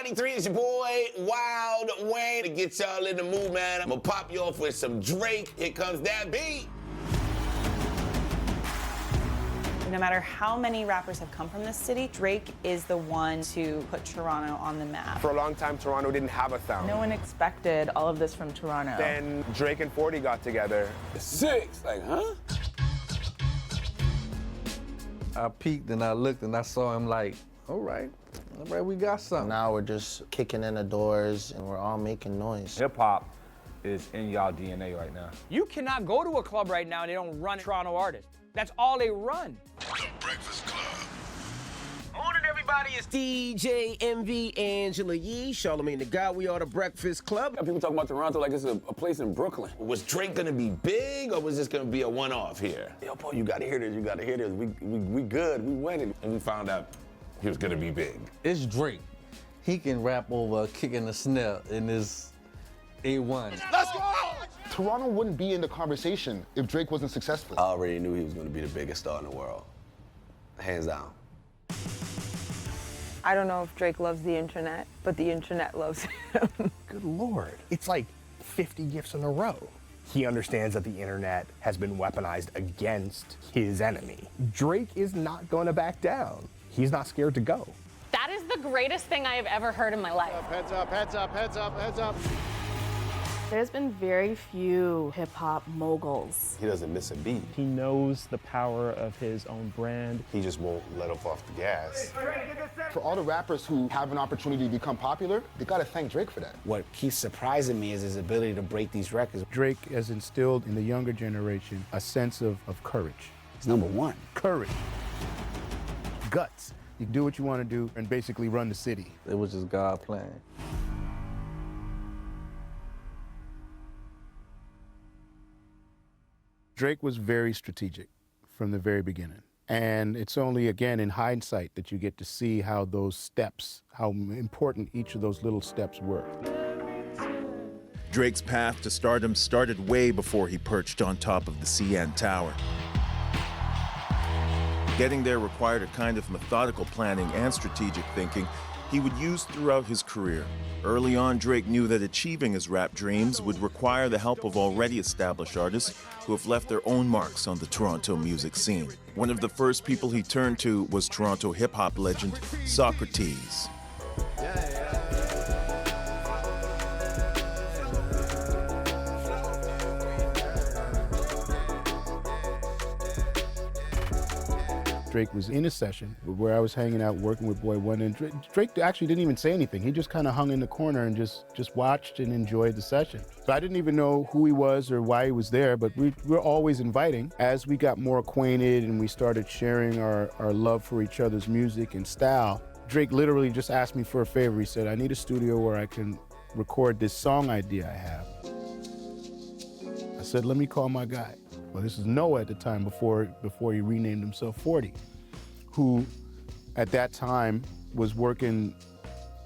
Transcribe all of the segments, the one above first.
93, it's your boy, Wild Wayne. To get y'all in the mood, man, I'm gonna pop you off with some Drake. Here comes that beat. No matter how many rappers have come from this city, Drake is the one to put Toronto on the map. For a long time, Toronto didn't have a sound. No one expected all of this from Toronto. Then Drake and 40 got together. 6, like, huh? I peeked and I looked and I saw him like, all right, we got something. Now we're just kicking in the doors and we're all making noise. Hip-hop is in y'all DNA right now. You cannot go to a club right now and they don't run Toronto artists. That's all they run. The Breakfast Club. Morning, everybody. It's DJ MV, Angela Yee, Charlamagne the God. We are the Breakfast Club. People talk about Toronto like it's a place in Brooklyn. Was Drake gonna be big, or was this gonna be a one-off here? Yo, Paul, you gotta hear this, you gotta hear this. We good, we winning. And we found out he was gonna be big. It's Drake. He can rap over kicking the snare in his A1. Let's go! Toronto wouldn't be in the conversation if Drake wasn't successful. I already knew he was going to be the biggest star in the world. Hands down. I don't know if Drake loves the internet, but the internet loves him. Good Lord. It's like 50 gifts in a row. He understands that the internet has been weaponized against his enemy. Drake is not going to back down. He's not scared to go. That is the greatest thing I have ever heard in my life. Heads up, heads up, heads up, heads up. There's been very few hip-hop moguls. He doesn't miss a beat. He knows the power of his own brand. He just won't let off the gas. For all the rappers who have an opportunity to become popular, they gotta thank Drake for that. What keeps surprising me is his ability to break these records. Drake has instilled in the younger generation a sense of courage. He's number one. Courage. Guts. You can do what you want to do and basically run the city. It was just God playing. Drake was very strategic from the very beginning. And it's only, again, in hindsight that you get to see how those steps, how important each of those little steps were. Drake's path to stardom started way before he perched on top of the CN Tower. Getting there required a kind of methodical planning and strategic thinking he would use throughout his career. Early on, Drake knew that achieving his rap dreams would require the help of already established artists who have left their own marks on the Toronto music scene. One of the first people he turned to was Toronto hip-hop legend Saukrates. Drake was in a session where I was hanging out working with Boy Wonder, and Drake actually didn't even say anything. He just kind of hung in the corner and just watched and enjoyed the session. So I didn't even know who he was or why he was there, but we were always inviting. As we got more acquainted and we started sharing our love for each other's music and style, Drake literally just asked me for a favor. He said, I need a studio where I can record this song idea I have. I said, let me call my guy. Well, this is Noah at the time, before he renamed himself 40, who at that time was working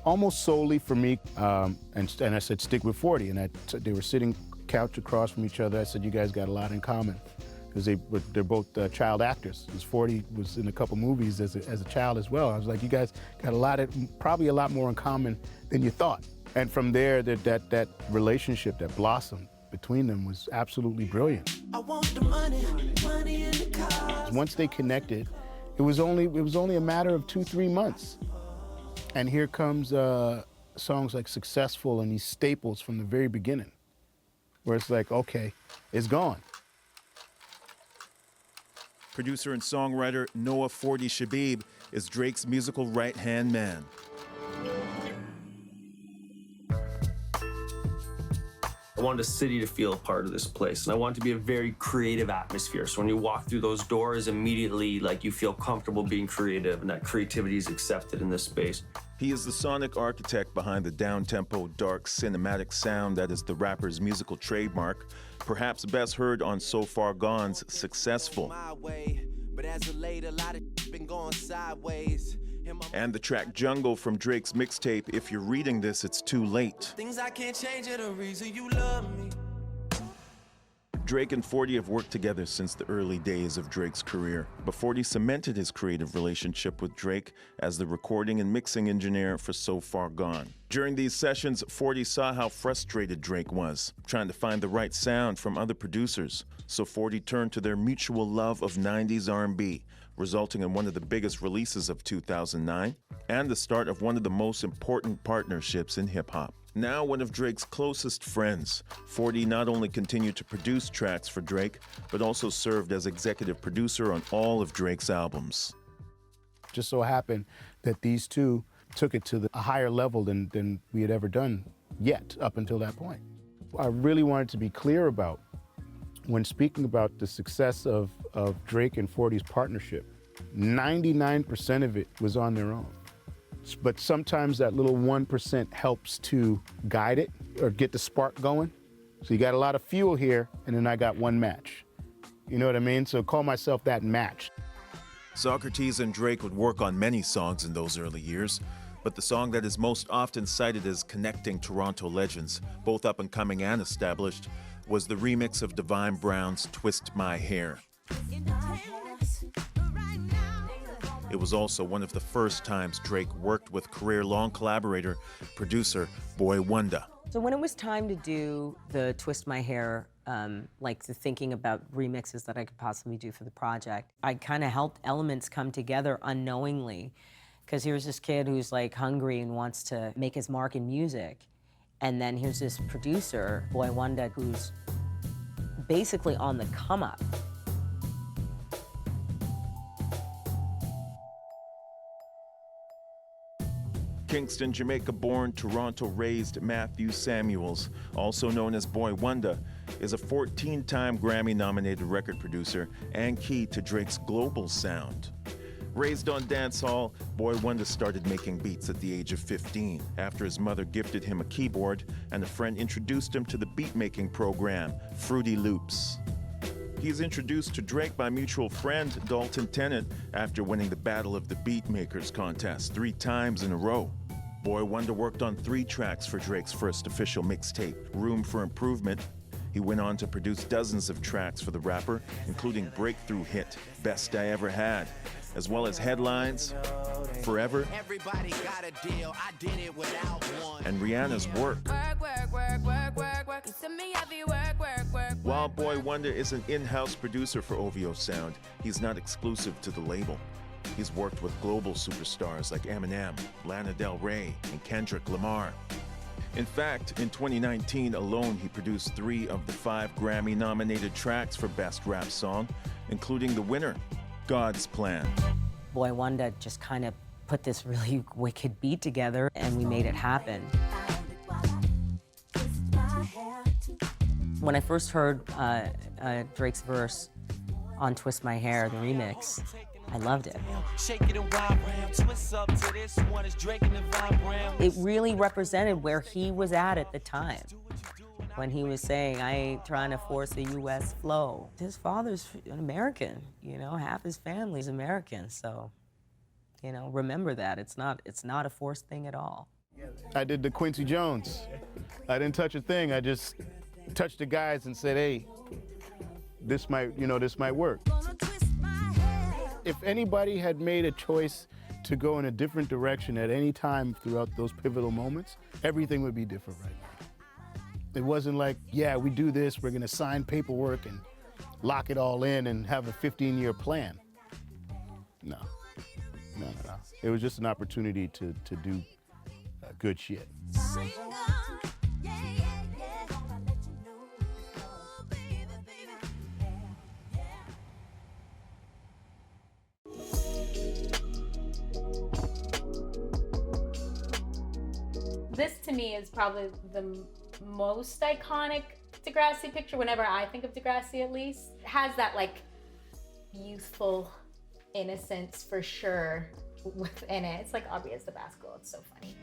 almost solely for me. And I said, stick with 40. And they were sitting couch across from each other. I said, you guys got a lot in common, because they're both child actors. Because 40 was in a couple movies as a child as well. I was like, you guys got probably a lot more in common than you thought. And from there, that relationship that blossomed between them was absolutely brilliant. I want the money in the car. Once they connected, it was only a matter of 2-3 months. And here comes songs like Successful and these staples from the very beginning, where it's like, okay, it's gone. Producer and songwriter Noah 40 Shabib is Drake's musical right-hand man. I wanted the city to feel a part of this place, and I want it to be a very creative atmosphere. So when you walk through those doors, immediately, like, you feel comfortable being creative, and that creativity is accepted in this space. He is the sonic architect behind the down-tempo, dark, cinematic sound that is the rapper's musical trademark, perhaps best heard on So Far Gone's Successful. But as of late, a lot of been going sideways. And the track Jungle from Drake's mixtape, If You're Reading This, It's Too Late. Things I can't change are the reason you love me. Drake and 40 have worked together since the early days of Drake's career, but 40 cemented his creative relationship with Drake as the recording and mixing engineer for So Far Gone. During these sessions, 40 saw how frustrated Drake was, trying to find the right sound from other producers, so 40 turned to their mutual love of 90s R&B, resulting in one of the biggest releases of 2009 and the start of one of the most important partnerships in hip-hop. Now one of Drake's closest friends, 40 not only continued to produce tracks for Drake, but also served as executive producer on all of Drake's albums. Just so happened that these two took it to a higher level than we had ever done yet up until that point. I really wanted to be clear about, when speaking about the success of Drake and 40's partnership, 99% of it was on their own. But sometimes that little 1% helps to guide it or get the spark going. So you got a lot of fuel here, and then I got one match. You know what I mean? So call myself that match. Saukrates and Drake would work on many songs in those early years, but the song that is most often cited as connecting Toronto legends, both up and coming and established, was the remix of Divine Brown's Twist My Hair. It was also one of the first times Drake worked with career-long collaborator, producer Boy Wonder. So when it was time to do the Twist My Hair, like the thinking about remixes that I could possibly do for the project, I kind of helped elements come together unknowingly, because here's this kid who's like hungry and wants to make his mark in music, and then here's this producer, Boy Wonder, who's basically on the come up. Kingston, Jamaica-born, Toronto-raised Matthew Samuels, also known as Boy Wonder, is a 14-time Grammy-nominated record producer and key to Drake's global sound. Raised on dancehall, Boy Wonder started making beats at the age of 15 after his mother gifted him a keyboard and a friend introduced him to the beat-making program, Fruity Loops. He's introduced to Drake by mutual friend Dalton Tennant after winning the Battle of the Beatmakers contest 3 times in a row. Boy Wonder worked on 3 tracks for Drake's first official mixtape, Room for Improvement. He went on to produce dozens of tracks for the rapper, including breakthrough hit Best I Ever Had, as well as headlines, Forever, and Rihanna's Work. While Boy Wonder is an in-house producer for OVO Sound, he's not exclusive to the label. He's worked with global superstars like Eminem, Lana Del Rey, and Kendrick Lamar. In fact, in 2019 alone, he produced 3 of the 5 Grammy-nominated tracks for Best Rap Song, including the winner, God's Plan. Boy Wonder just kind of put this really wicked beat together, and we made it happen. When I first heard Drake's verse on Twist My Hair, the remix, I loved it. It really represented where he was at the time. When he was saying, I ain't trying to force a U.S. flow. His father's an American, you know, half his family's American, so, you know, remember that. It's not a forced thing at all. I did the Quincy Jones. I didn't touch a thing. I just touched the guys and said, hey, this might work. If anybody had made a choice to go in a different direction at any time throughout those pivotal moments, everything would be different right now. It wasn't like, yeah, we do this, we're gonna sign paperwork and lock it all in and have a 15-year plan. No. It was just an opportunity to do good shit. This to me is probably the most iconic Degrassi picture, whenever I think of Degrassi at least. It has that like youthful innocence for sure within it. It's like Aubrey as the basketball, it's so funny.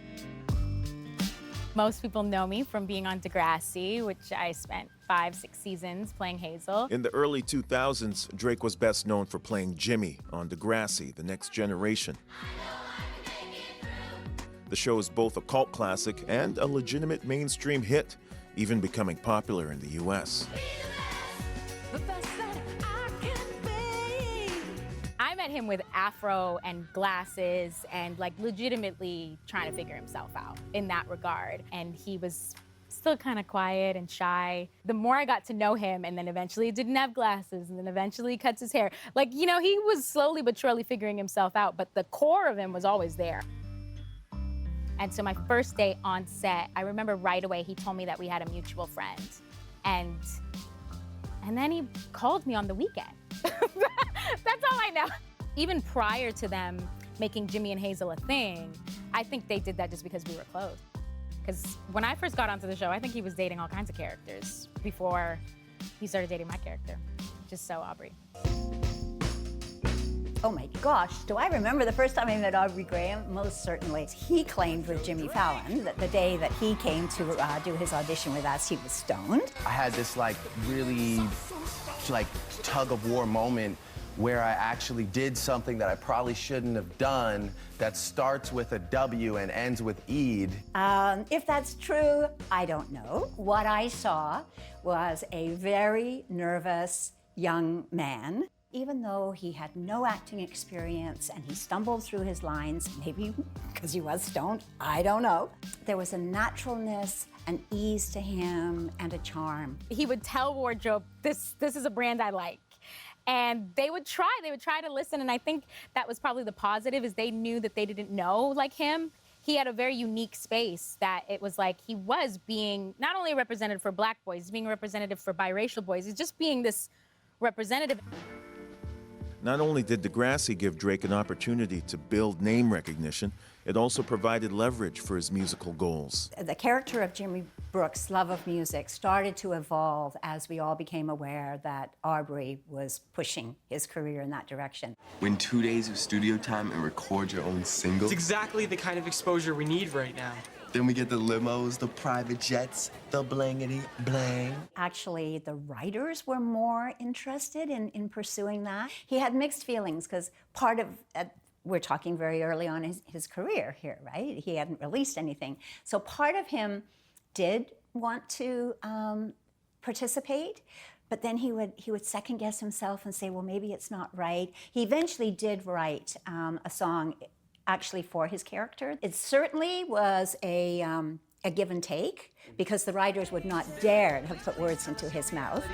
Most people know me from being on Degrassi, which I spent 5-6 seasons playing Hazel. In the early 2000s, Drake was best known for playing Jimmy on Degrassi, The Next Generation. The show is both a cult classic and a legitimate mainstream hit, even becoming popular in the US. him with afro and glasses and like legitimately trying to figure himself out in that regard. And he was still kind of quiet and shy. The more I got to know him, and then eventually he didn't have glasses, and then eventually he cuts his hair. Like, you know, he was slowly but surely figuring himself out, but the core of him was always there. And so my first day on set, I remember right away he told me that we had a mutual friend. And then he called me on the weekend. That's all I know. Even prior to them making Jimmy and Hazel a thing, I think they did that just because we were close. Because when I first got onto the show, I think he was dating all kinds of characters before he started dating my character. Just so Aubrey. Oh my gosh, do I remember the first time I met Aubrey Graham? Most certainly. He claimed with Jimmy Fallon that the day that he came to do his audition with us, he was stoned. I had this like really like tug of war moment where I actually did something that I probably shouldn't have done that starts with a W and ends with Eid. If that's true, I don't know. What I saw was a very nervous young man. Even though he had no acting experience and he stumbled through his lines, maybe because he was stoned, I don't know. There was a naturalness, an ease to him, and a charm. He would tell wardrobe, this is a brand I like. And they would try to listen, and I think that was probably the positive, is they knew that they didn't know like him. He had a very unique space that it was like he was being not only a representative for Black boys, being a representative for biracial boys, he's just being this representative. Not only did Degrassi give Drake an opportunity to build name recognition, it also provided leverage for his musical goals. The character of Jimmy Brooks' love of music started to evolve as we all became aware that Aubrey was pushing his career in that direction. Win 2 days of studio time and record your own single. It's exactly the kind of exposure we need right now. Then we get the limos, the private jets, the blingity bling. Actually, the writers were more interested in pursuing that. He had mixed feelings because part of, we're talking very early on in his career here, right? He hadn't released anything. So part of him did want to participate, but then he would second guess himself and say, well, maybe it's not right. He eventually did write a song actually for his character. It certainly was a give and take because the writers would not dare to put words into his mouth.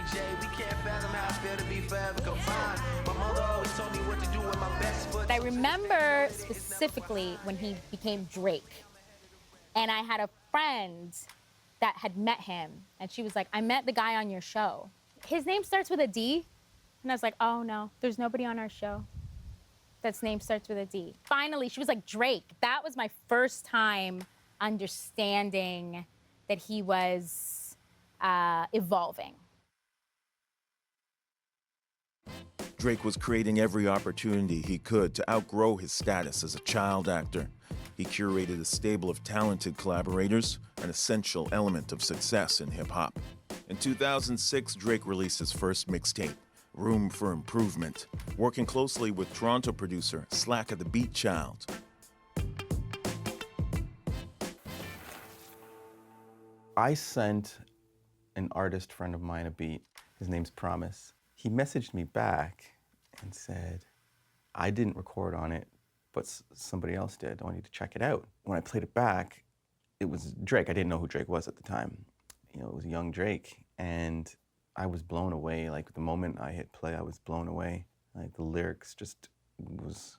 I remember specifically when he became Drake, and I had a friend that had met him, and she was like, I met the guy on your show. His name starts with a D, and I was like, oh no, there's nobody on our show that's name starts with a D. Finally, she was like, Drake. That was my first time understanding that he was evolving. Drake was creating every opportunity he could to outgrow his status as a child actor. He curated a stable of talented collaborators, an essential element of success in hip-hop. In 2006, Drake released his first mixtape, Room for Improvement, working closely with Toronto producer Slacka the Beat Child. I sent an artist friend of mine a beat. His name's Promise. He messaged me back and said, I didn't record on it, but somebody else did. I want you to check it out. When I played it back, it was Drake. I didn't know who Drake was at the time. You know, it was young Drake, and I was blown away. Like, the moment I hit play, I was blown away. Like, the lyrics just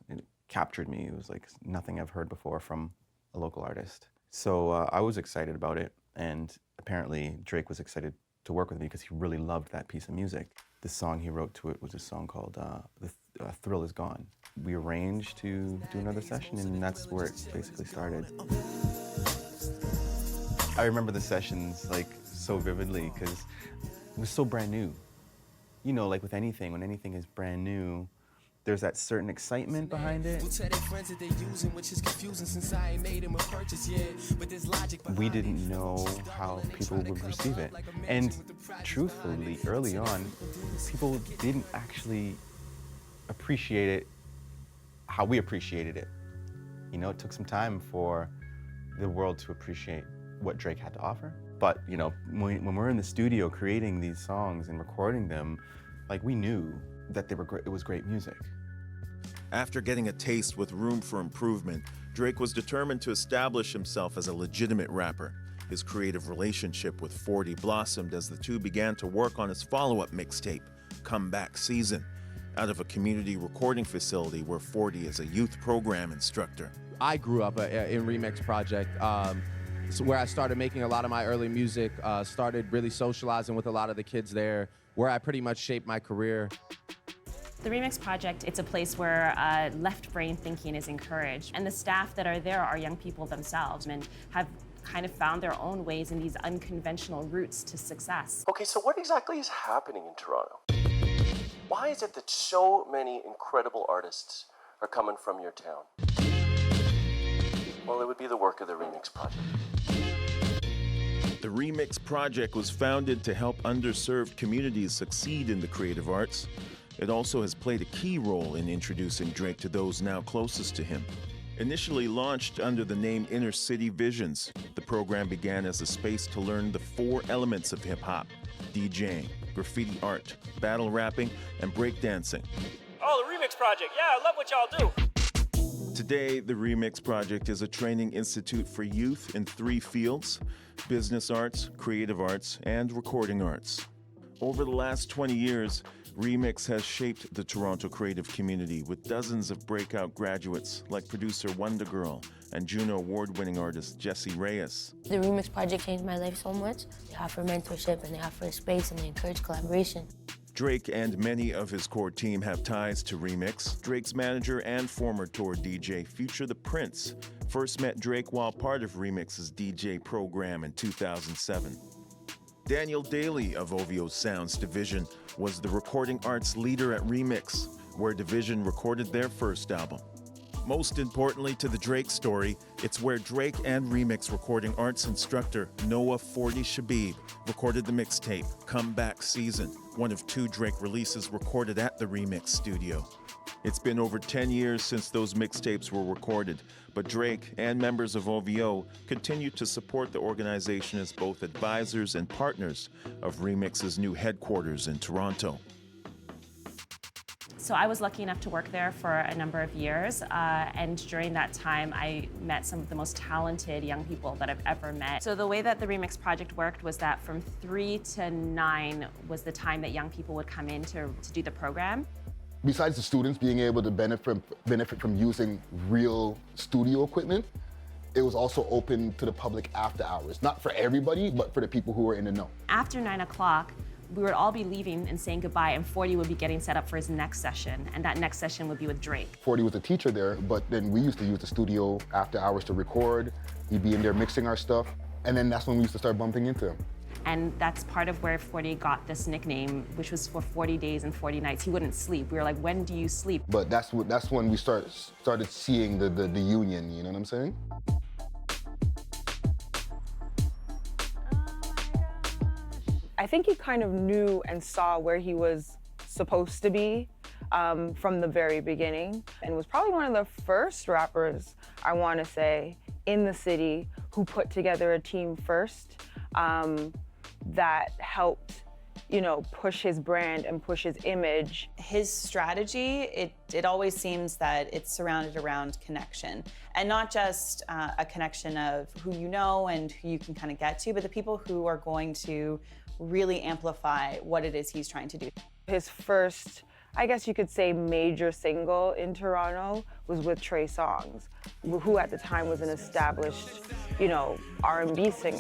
it captured me. It was like nothing I've heard before from a local artist. So I was excited about it, and apparently Drake was excited to work with me because he really loved that piece of music. The song he wrote to it was a song called The Thrill Is Gone. We arranged to do another session, and that's where it basically started. I remember the sessions like so vividly because it was so brand new. You know, like with anything, when anything is brand new, there's that certain excitement behind it. We didn't know how people would receive it. And truthfully, early on, people didn't actually appreciate it how we appreciated it. You know, it took some time for the world to appreciate what Drake had to offer. But, you know, when we're in the studio creating these songs and recording them, like, we knew that they were great, it was great music. After getting a taste with room for improvement, Drake was determined to establish himself as a legitimate rapper. His creative relationship with 40 blossomed as the two began to work on his follow-up mixtape, Comeback Season, out of a community recording facility where 40 is a youth program instructor. I grew up in Remix Project. It's where I started making a lot of my early music, started really socializing with a lot of the kids there, where I pretty much shaped my career. The Remix Project, it's a place where left brain thinking is encouraged. And the staff that are there are young people themselves and have kind of found their own ways in these unconventional routes to success. Okay, so what exactly is happening in Toronto? Why is it that so many incredible artists are coming from your town? Well, it would be the work of the Remix Project. The Remix Project was founded to help underserved communities succeed in the creative arts. It also has played a key role in introducing Drake to those now closest to him. Initially launched under the name Inner City Visions, the program began as a space to learn the 4 elements of hip-hop: DJing, graffiti art, battle rapping, and breakdancing. Oh, the Remix Project. Yeah, I love what y'all do. Today, the Remix Project is a training institute for youth in 3 fields: business arts, creative arts, and recording arts. Over the last 20 years, Remix has shaped the Toronto creative community with dozens of breakout graduates like producer Wonder Girl and Juno Award-winning artist Jessie Reyes. The Remix Project changed my life so much. They offer mentorship and they offer space and they encourage collaboration. Drake and many of his core team have ties to Remix. Drake's manager and former tour DJ, Future the Prince, first met Drake while part of Remix's DJ program in 2007. Daniel Daly of OVO Sounds Division was the recording arts leader at Remix, where Division recorded their first album. Most importantly to the Drake story, it's where Drake and Remix recording arts instructor Noah 40 Shabib recorded the mixtape Comeback Season, one of 2 Drake releases recorded at the Remix studio. It's been over 10 years since those mixtapes were recorded, but Drake and members of OVO continue to support the organization as both advisors and partners of Remix's new headquarters in Toronto. So I was lucky enough to work there for a number of years, and during that time I met some of the most talented young people that I've ever met. So the way that the Remix Project worked was that from 3 to 9 was the time that young people would come in to do the program. Besides the students being able to benefit from using real studio equipment, it was also open to the public after hours. Not for everybody, but for the people who were in the know. After 9 o'clock, we would all be leaving and saying goodbye, and 40 would be getting set up for his next session, and that next session would be with Drake. 40 was a teacher there, but then we used to use the studio after hours to record. He'd be in there mixing our stuff, and then that's when we used to start bumping into him. And that's part of where 40 got this nickname, which was for 40 days and 40 nights. He wouldn't sleep. We were like, when do you sleep? But that's when we started seeing the union, you know what I'm saying? I think he kind of knew and saw where he was supposed to be from the very beginning, and was probably one of the first rappers, I want to say, in the city who put together a team first that helped, you know, push his brand and push his image. His strategy, it always seems that it's surrounded around connection, and not just a connection of who you know and who you can kind of get to, but the people who are going to really amplify what it is he's trying to do. His first, I guess you could say, major single in Toronto was with Trey Songz, who at the time was an established, you know, R&B singer.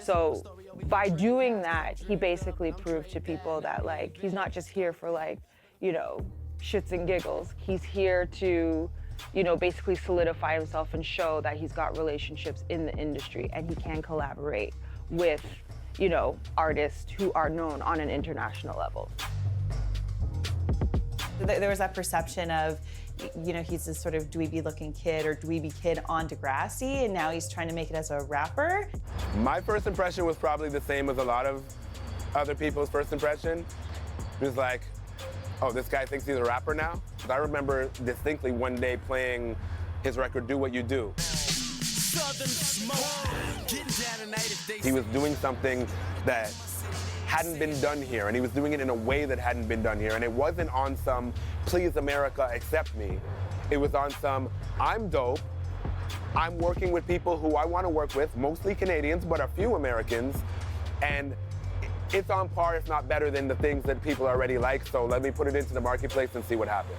So by doing that, he basically proved to people that, like, he's not just here for, like, you know, shits and giggles. He's here to, you know, basically solidify himself and show that he's got relationships in the industry and he can collaborate with, you know, artists who are known on an international level. There was that perception of, you know, he's this sort of dweeby-looking kid or dweeby kid on Degrassi, and now he's trying to make it as a rapper. My first impression was probably the same as a lot of other people's first impression. It was like, oh, this guy thinks he's a rapper now? I remember distinctly one day playing his record, Do What You Do. He was doing something that hadn't been done here, and he was doing it in a way that hadn't been done here. And it wasn't on some, please America, accept me. It was on some, I'm dope. I'm working with people who I want to work with, mostly Canadians, but a few Americans. And it's on par, if not better, than the things that people already like. So let me put it into the marketplace and see what happens.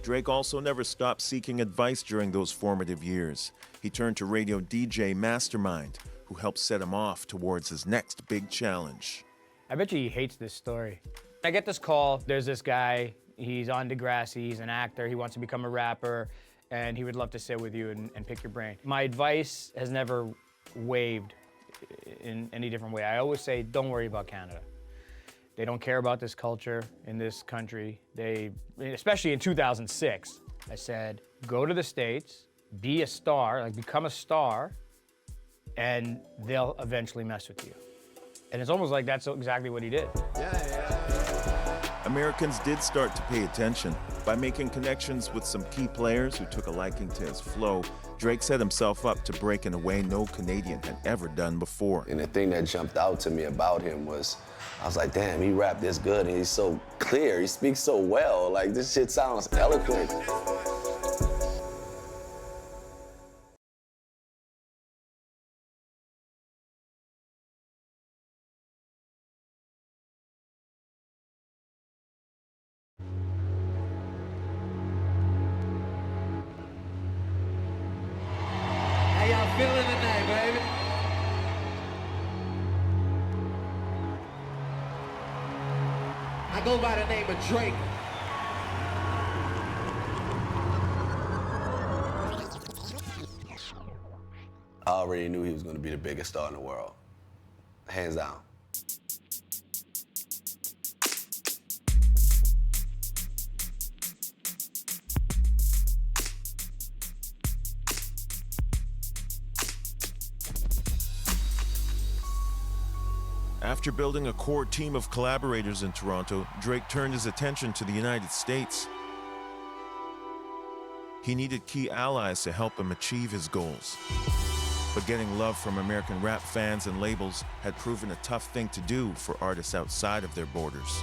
Drake also never stopped seeking advice during those formative years. He turned to radio DJ Mastermind, who helped set him off towards his next big challenge. I bet you he hates this story. I get this call, there's this guy, he's on Degrassi, he's an actor, he wants to become a rapper, and he would love to sit with you and pick your brain. My advice has never wavered in any different way. I always say, don't worry about Canada. They don't care about this culture in this country. Especially in 2006, I said, go to the States, be a star, like become a star, and they'll eventually mess with you. And it's almost like that's exactly what he did. Americans did start to pay attention. By making connections with some key players who took a liking to his flow, Drake set himself up to break in a way no Canadian had ever done before. And the thing that jumped out to me about him was, I was like, damn, he rapped this good and he's so clear, he speaks so well, like this shit sounds eloquent. How y'all feeling tonight, baby? I go by the name of Drake. I already knew he was gonna be the biggest star in the world, hands down. After building a core team of collaborators in Toronto, Drake turned his attention to the United States. He needed key allies to help him achieve his goals. But getting love from American rap fans and labels had proven a tough thing to do for artists outside of their borders.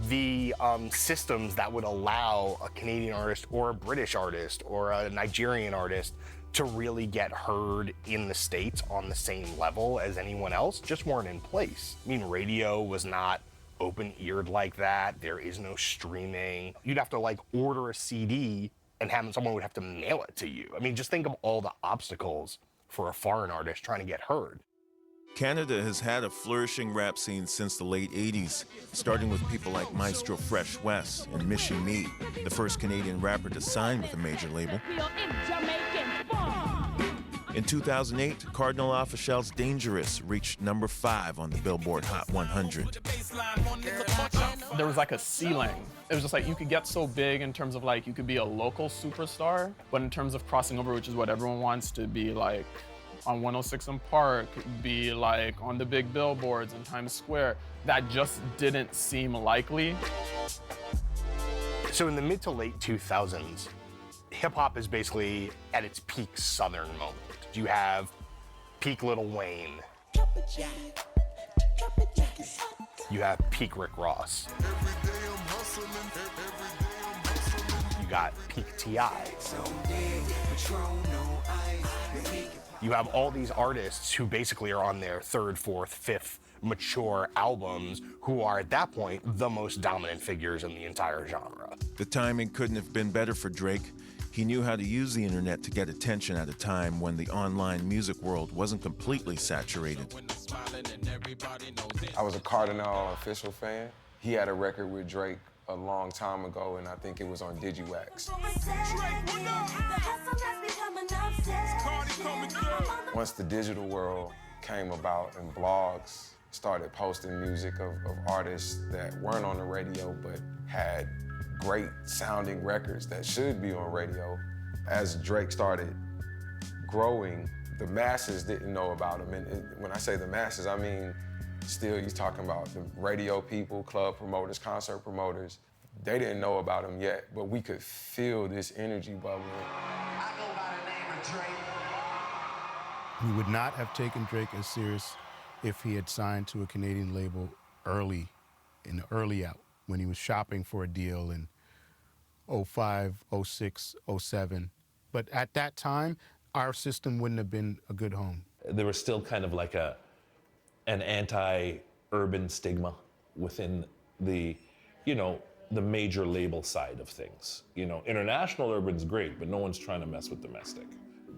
The systems that would allow a Canadian artist or a British artist or a Nigerian artist to really get heard in the States on the same level as anyone else just weren't in place. I mean, radio was not open-eared like that. There is no streaming. You'd have to like order a CD and someone would have to mail it to you. I mean, just think of all the obstacles for a foreign artist trying to get heard. Canada has had a flourishing rap scene since the late 80s, starting with people like Maestro Fresh Wes and Michie Mee, the first Canadian rapper to sign with a major label. In 2008, Cardinal Offishel's Dangerous reached number 5 on the Billboard Hot 100. There was like a ceiling. It was just like you could get so big in terms of like you could be a local superstar, but in terms of crossing over, which is what everyone wants to be like on 106 and Park, be like on the big billboards in Times Square, that just didn't seem likely. So in the mid to late 2000s, hip hop is basically at its peak Southern moment. You have peak Lil Wayne. You have peak Rick Ross. You got peak T.I. You have all these artists who basically are on their 3rd, 4th, 5th mature albums who are at that point the most dominant figures in the entire genre. The timing couldn't have been better for Drake. He knew how to use the internet to get attention at a time when the online music world wasn't completely saturated. I was a Cardinal official fan. He had a record with Drake a long time ago, and I think it was on DigiWax. Once the digital world came about and blogs started posting music of artists that weren't on the radio but had great sounding records that should be on radio. As Drake started growing, the masses didn't know about him. And when I say the masses, I mean, still you're talking about the radio people, club promoters, concert promoters. They didn't know about him yet, but we could feel this energy bubbling. We would not have taken Drake as serious if he had signed to a Canadian label early out, when he was shopping for a deal in 05, 06, 07. But at that time, our system wouldn't have been a good home. There was still kind of like an anti-urban stigma within the, the major label side of things. International urban's great, but no one's trying to mess with domestic.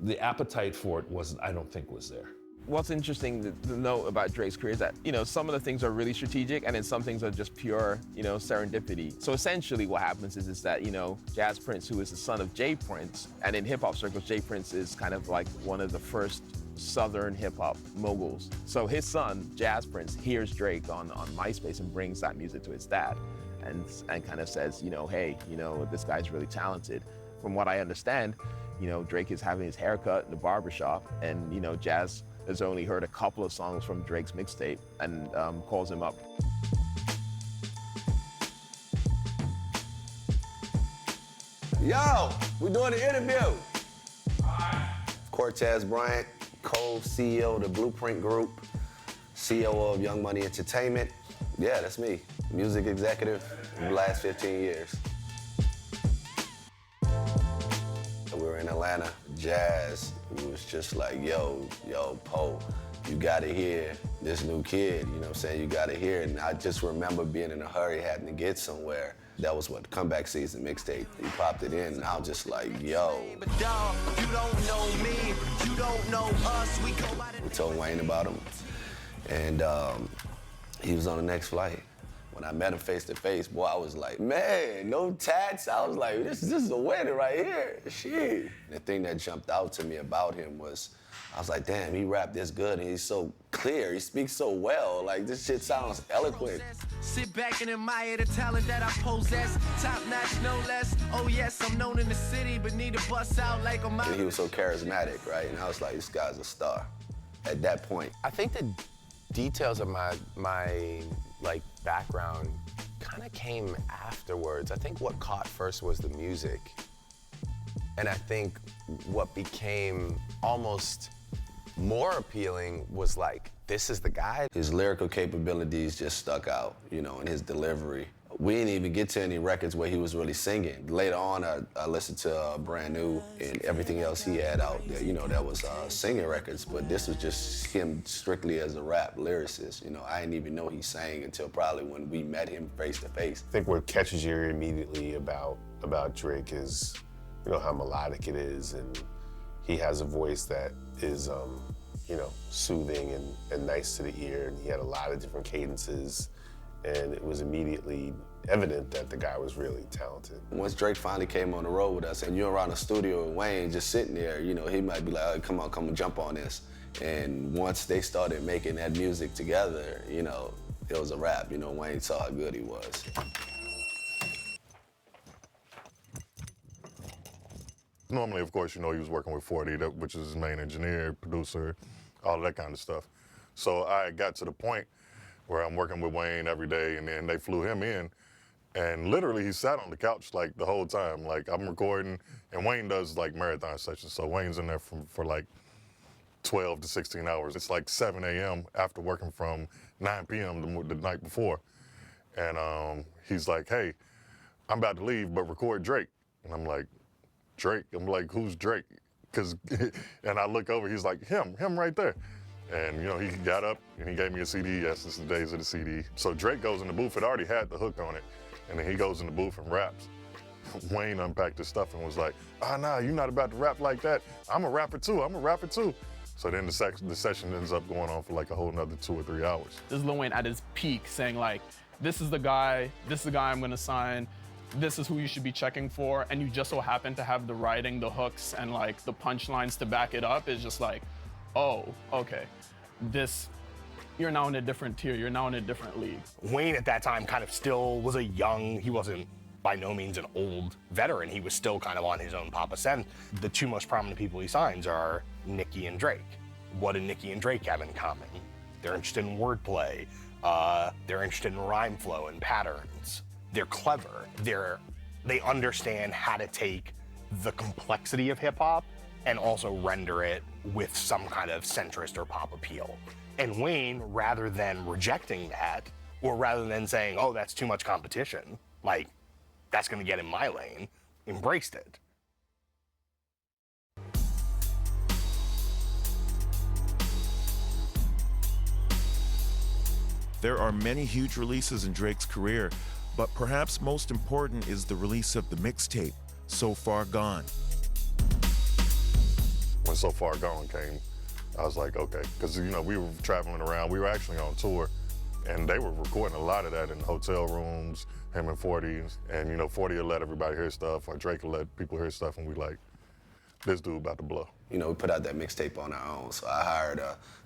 The appetite for it I don't think was there. What's interesting to know about Drake's career is that, some of the things are really strategic and then some things are just pure, serendipity. So essentially what happens is that, Jazz Prince, who is the son of Jay Prince, and in hip hop circles, Jay Prince is kind of like one of the first Southern hip hop moguls. So his son, Jazz Prince, hears Drake on MySpace and brings that music to his dad and kind of says, hey, this guy's really talented. From what I understand, Drake is having his haircut in the barbershop and, Jazz has only heard a couple of songs from Drake's mixtape and calls him up. Yo, we're doing an interview. Cortez Bryant, co-CEO of the Blueprint Group, CEO of Young Money Entertainment. Yeah, that's me, music executive for the last 15 years. We were in Atlanta, Jazz. We was just like, yo, Poe, you gotta hear this new kid, you know what I'm saying? You gotta hear it. And I just remember being in a hurry, having to get somewhere. That was what, Comeback Season mixtape. He popped it in, and I was just like, yo. But dog, you don't know me, you don't know us. We go by the... We told Wayne about him, and he was on the next flight. When I met him face to face, boy, I was like, man, no tats. I was like, this is a winner right here, shit. The thing that jumped out to me about him was, I was like, damn, he rapped this good and he's so clear. He speaks so well. Like, this shit sounds eloquent. Sit back and admire the talent that I possess. Top notch, no less. Oh yes, I'm known in the city, but need to bust out like a And he was so charismatic, right? And I was like, this guy's a star at that point. I think the details of my background kind of came afterwards. I think what caught first was the music. And I think what became almost more appealing was like, this is the guy. His lyrical capabilities just stuck out, in his delivery. We didn't even get to any records where he was really singing. Later on, I listened to Brand New and everything else he had out there, that was singing records, but this was just him strictly as a rap lyricist. I didn't even know he sang until probably when we met him face to face. I think what catches your ear immediately about Drake is, how melodic it is, and he has a voice that is, soothing and nice to the ear, and he had a lot of different cadences, and it was immediately evident that the guy was really talented. Once Drake finally came on the road with us and you're around the studio with Wayne just sitting there, he might be like, oh, come on, jump on this. And once they started making that music together, it was a wrap. Wayne saw how good he was. Normally, of course, he was working with 40, which is his main engineer, producer, all that kind of stuff. So I got to the point where I'm working with Wayne every day, and then they flew him in, and literally he sat on the couch like the whole time. Like, I'm recording, and Wayne does like marathon sessions, so Wayne's in there for like 12 to 16 hours. It's like 7 a.m. after working from 9 p.m. the night before. And he's like, hey, I'm about to leave, but record Drake. And I'm like, Drake? I'm like, who's Drake? And I look over, he's like, him right there. And he got up and he gave me a CD. Yes, this is the days of the CD. So Drake goes in the booth, it already had the hook on it. And then he goes in the booth and raps. Wayne unpacked his stuff and was like, nah, you're not about to rap like that. I'm a rapper too. So then the session ends up going on for like a whole nother 2 or 3 hours. This is Lil Wayne at his peak saying like, this is the guy I'm gonna sign. This is who you should be checking for, and you just so happen to have the writing, the hooks, and like the punchlines to back it up. It's just like, oh, okay. You're now in a different tier, you're now in a different league. Wayne at that time kind of still was he wasn't by no means an old veteran. He was still kind of on his own Papa Sen. The two most prominent people he signs are Nicki and Drake. What do Nicki and Drake have in common? They're interested in wordplay. They're interested in rhyme flow and patterns. They're clever. They understand how to take the complexity of hip hop and also render it with some kind of centrist or pop appeal. And Wayne, rather than rejecting that, or rather than saying, oh, that's too much competition, like, that's gonna get in my lane, embraced it. There are many huge releases in Drake's career, but perhaps most important is the release of the mixtape, So Far Gone. When So Far Gone came, I was like, okay, because you know we were traveling around. We were actually on tour, and they were recording a lot of that in hotel rooms. Him and 40, and you know 40 will let everybody hear stuff, or Drake will let people hear stuff, and we like, this dude about to blow. You know, we put out that mixtape on our own. So I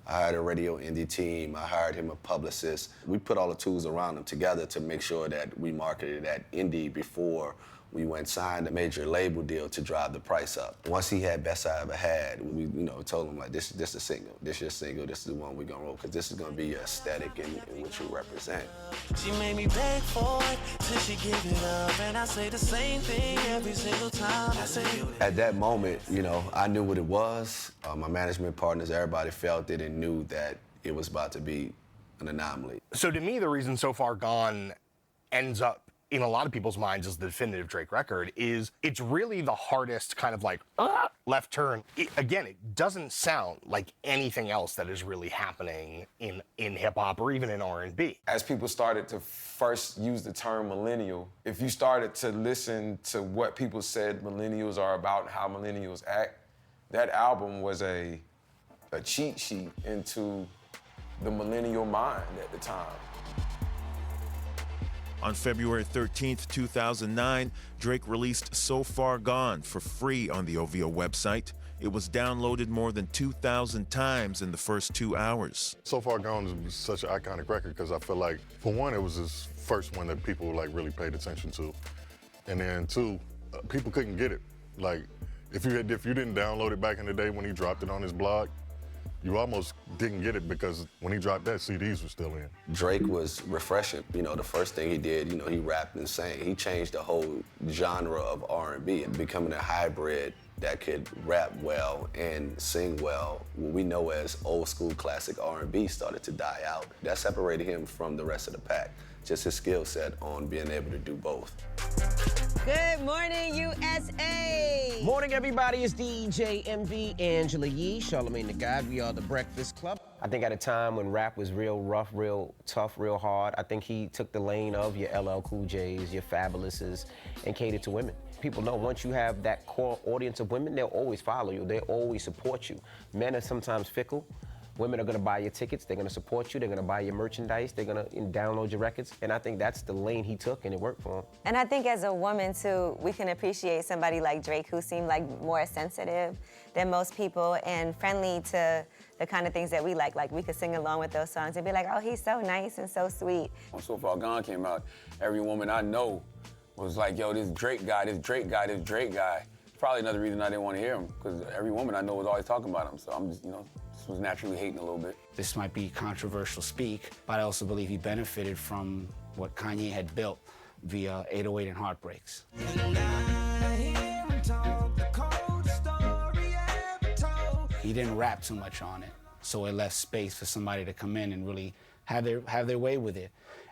hired a radio indie team. I hired him a publicist. We put all the tools around him together to make sure that we marketed that indie before we went signed a major label deal to drive the price up. Once he had Best I Ever Had, we told him like, this is a single. This is your single. This is the one we're gonna roll because this is gonna be your aesthetic and what you represent. She made me beg for it till she give it up, and I say the same thing every single time. I say At that moment, you know, I knew what it was. My management partners, everybody felt it and knew that it was about to be an anomaly. So to me, the reason So Far Gone ends up in a lot of people's minds as the definitive Drake record is it's really the hardest kind of like left turn. Again, it doesn't sound like anything else that is really happening in hip hop or even in R&B. As people started to first use the term millennial, if you started to listen to what people said millennials are about and how millennials act, that album was a cheat sheet into the millennial mind at the time. On February 13th, 2009, Drake released So Far Gone for free on the OVO website. It was downloaded more than 2,000 times in the first 2 hours. So Far Gone is such an iconic record because I feel like, for one, it was his first one that people like really paid attention to, and then two, people couldn't get it. Like, if you didn't download it back in the day when he dropped it on his blog, you almost didn't get it because when he dropped that, CDs were still in. Drake was refreshing. You know, the first thing he did, you know, he rapped and sang. He changed the whole genre of R&B and becoming a hybrid that could rap well and sing well. What we know as old school classic R&B started to die out. That separated him from the rest of the pack. Just his skill set on being able to do both. Good morning, USA! Morning, everybody. It's DJ MV, Angela Yee, Charlamagne the God. We are the Breakfast Club. I think at a time when rap was real rough, real tough, real hard, I think he took the lane of your LL Cool J's, your Fabulouses, and catered to women. People know once you have that core audience of women, they'll always follow you. They'll always support you. Men are sometimes fickle. Women are gonna buy your tickets, they're gonna support you, they're gonna buy your merchandise, they're gonna download your records, and I think that's the lane he took, and it worked for him. And I think as a woman, too, we can appreciate somebody like Drake who seemed like more sensitive than most people and friendly to the kind of things that we like. Like, we could sing along with those songs and be like, oh, he's so nice and so sweet. When So Far Gone came out, every woman I know was like, yo, this Drake guy, this Drake guy, this Drake guy. Probably another reason I didn't want to hear him, because every woman I know was always talking about him, so I'm just, was naturally hating a little bit. This might be controversial speak, but I also believe he benefited from what Kanye had built via 808 and Heartbreaks. He didn't rap too much on it, so it left space for somebody to come in and really have their way with it.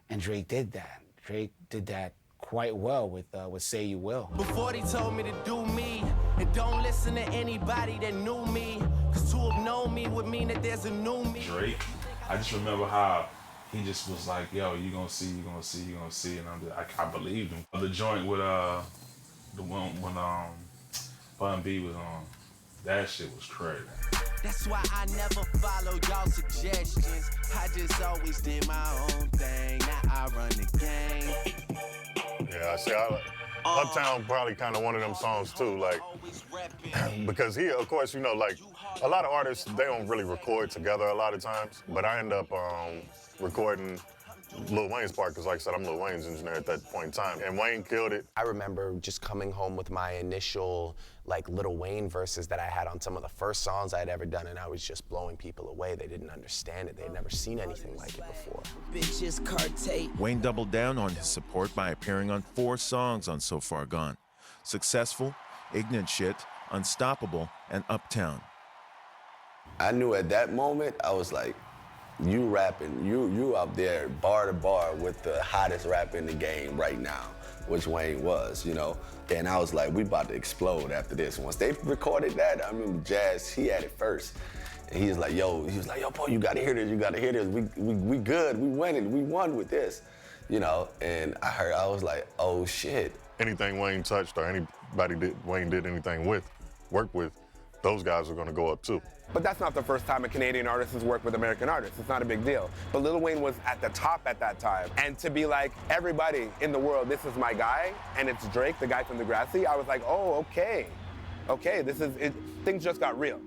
And Drake did that. Drake did that quite well with Say You Will. Before they told me to do me, and don't listen to anybody that knew me, cause to have known me would mean that there's a new me. Drake, I just remember how he just was like, yo, you gonna see, you gonna see, you gonna see, and I believed him. The joint with the one when Bun B was on, that shit was crazy. That's why I never followed y'all suggestions. I just always did my own thing. Now I run the game. Yeah, see, Uptown probably kind of one of them songs too, like, because he, of course, like, a lot of artists, they don't really record together a lot of times, but I end up recording Lil Wayne's part, because like I said, I'm Lil Wayne's engineer at that point in time, and Wayne killed it. I remember just coming home with my initial, like, Lil Wayne verses that I had on some of the first songs I had ever done, and I was just blowing people away. They didn't understand it. They had never seen anything like it before. Bitches Cartier. Wayne doubled down on his support by appearing on 4 songs on So Far Gone: Successful, Ignorant Shit, Unstoppable, and Uptown. I knew at that moment, I was like, you rapping, you up there bar to bar with the hottest rapper in the game right now, which Wayne was, you know? And I was like, we about to explode after this. Once they recorded that, I remember Jazz, he had it first. And he was like, yo, boy, you gotta hear this, you gotta hear this. We good, we winning, we won with this, you know? And I was like, oh shit. Anything Wayne touched or anybody Wayne did anything with, worked with, those guys are gonna go up too. But that's not the first time a Canadian artist has worked with American artists. It's not a big deal. But Lil Wayne was at the top at that time. And to be like, everybody in the world, this is my guy, and it's Drake, the guy from Degrassi, I was like, oh, okay. Okay, this is it. Things just got real.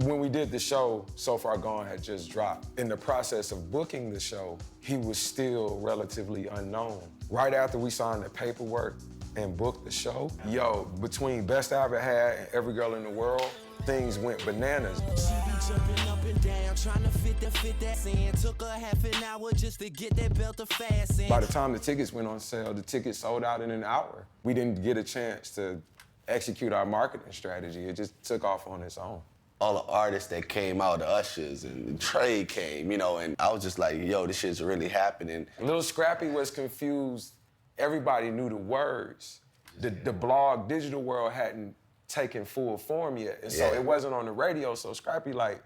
When we did the show, So Far Gone had just dropped. In the process of booking the show, he was still relatively unknown. Right after we signed the paperwork and booked the show, yo, between Best I Ever Had and Every Girl in the World, things went bananas. She be jumping up and down, trying to fit that in. Took her half an hour just to get that belt to fasten. By the time the tickets went on sale, the tickets sold out in an hour. We didn't get a chance to execute our marketing strategy. It just took off on its own. All the artists that came out, the Ushers and Trey came, you know, and I was just like, yo, this shit's really happening. Lil Scrappy was confused. Everybody knew the words. The blog digital world hadn't taken full form yet. And so it wasn't on the radio. So Scrappy like,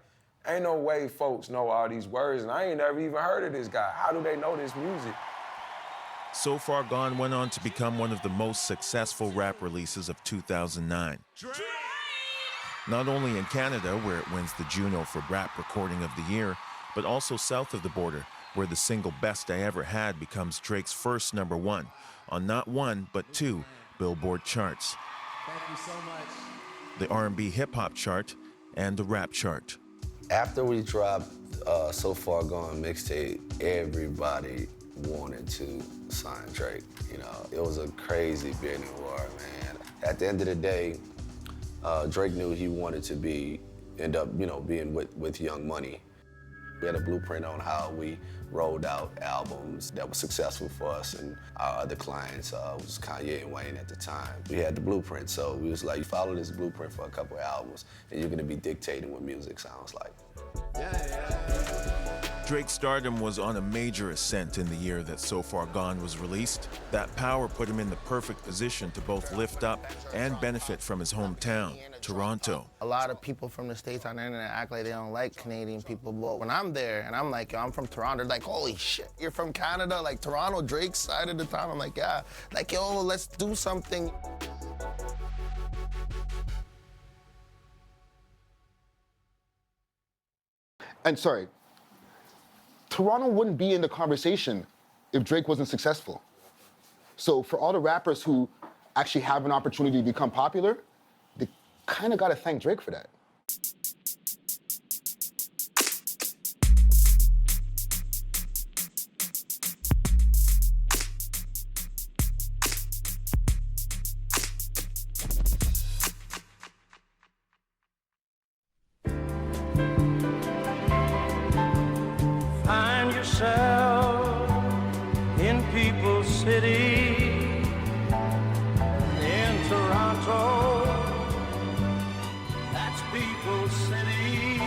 ain't no way folks know all these words. And I ain't never even heard of this guy. How do they know this music? So Far Gone went on to become one of the most successful rap releases of 2009. Not only in Canada, where it wins the Juno for Rap Recording of the Year, but also south of the border, where the single Best I Ever Had becomes Drake's first #1 on not one, but 2 Billboard charts. Thank you so much. The R&B hip-hop chart and the rap chart. After we dropped So Far Gone mixtape, everybody wanted to sign Drake. You know, it was a crazy bidding war, man. At the end of the day, Drake knew he wanted to end up, you know, being with Young Money. We had a blueprint on how we rolled out albums that were successful for us, and our other clients was Kanye and Wayne at the time. We had the blueprint, so we was like, follow this blueprint for a couple of albums, and you're gonna be dictating what music sounds like. Drake's stardom was on a major ascent in the year that So Far Gone was released. That power put him in the perfect position to both lift up and benefit from his hometown, Toronto. A lot of people from the States on the internet act like they don't like Canadian people, but when I'm there and I'm like, yo, I'm from Toronto, they're like, holy shit, you're from Canada? Like Toronto, Drake's side of the town? I'm like, yeah. Like, yo, let's do something. And sorry, Toronto wouldn't be in the conversation if Drake wasn't successful. So for all the rappers who actually have an opportunity to become popular, they kind of got to thank Drake for that. Find yourself in People's City, in Toronto. That's People's City.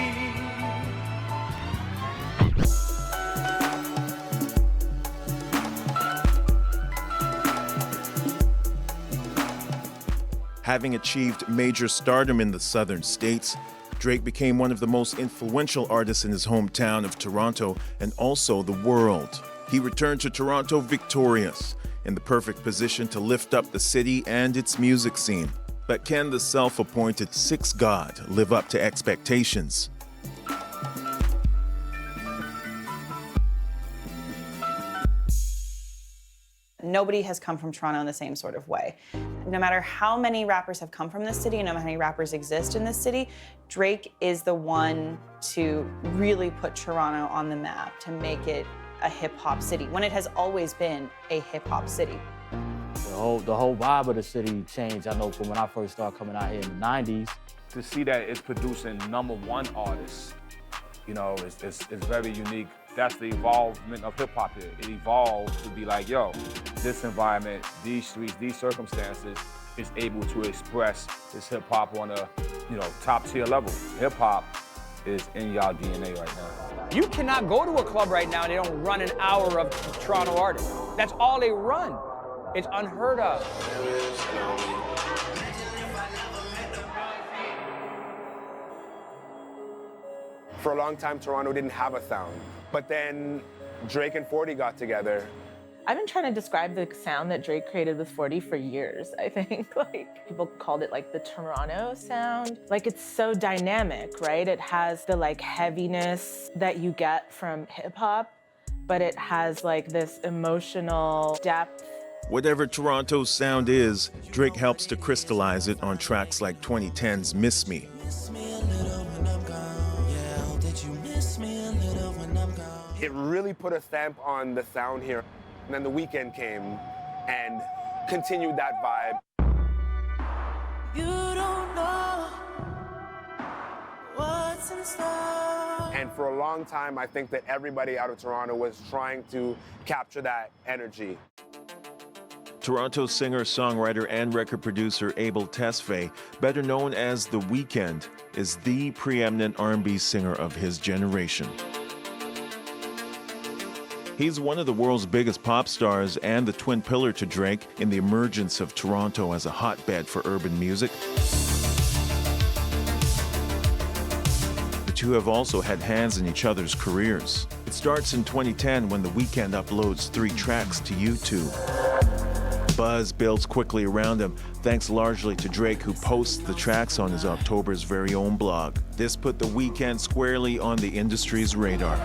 Having achieved major stardom in the southern states, Drake became one of the most influential artists in his hometown of Toronto and also the world. He returned to Toronto victorious, in the perfect position to lift up the city and its music scene. But can the self-appointed sixth god live up to expectations? Nobody has come from Toronto in the same sort of way. No matter how many rappers have come from this city, no matter how many rappers exist in this city, Drake is the one to really put Toronto on the map, to make it a hip-hop city, when it has always been a hip-hop city. The whole vibe of the city changed, I know, from when I first started coming out here in the 90s. To see that it's producing #1 artists, you know, it's very unique. That's the evolvement of hip-hop here. It evolved to be like, yo, this environment, these streets, these circumstances, is able to express his hip hop on a, top tier level. Hip hop is in y'all DNA right now. You cannot go to a club right now and they don't run an hour of Toronto artists. That's all they run. It's unheard of. For a long time, Toronto didn't have a sound. But then Drake and 40 got together. I've been trying to describe the sound that Drake created with 40 for years, I think. Like, people called it like the Toronto sound. Like, it's so dynamic, right? It has the like heaviness that you get from hip hop, but it has like this emotional depth. Whatever Toronto's sound is, Drake helps to crystallize it on tracks like 2010's Miss Me. It really put a stamp on the sound here. And then The Weeknd came and continued that vibe. You don't know what's in store. And for a long time, I think that everybody out of Toronto was trying to capture that energy. Toronto singer, songwriter, and record producer Abel Tesfaye, better known as The Weeknd, is the preeminent R&B singer of his generation. He's one of the world's biggest pop stars and the twin pillar to Drake in the emergence of Toronto as a hotbed for urban music. The two have also had hands in each other's careers. It starts in 2010 when The Weeknd uploads 3 tracks to YouTube. Buzz builds quickly around him, thanks largely to Drake, who posts the tracks on his October's very own blog. This put The Weeknd squarely on the industry's radar.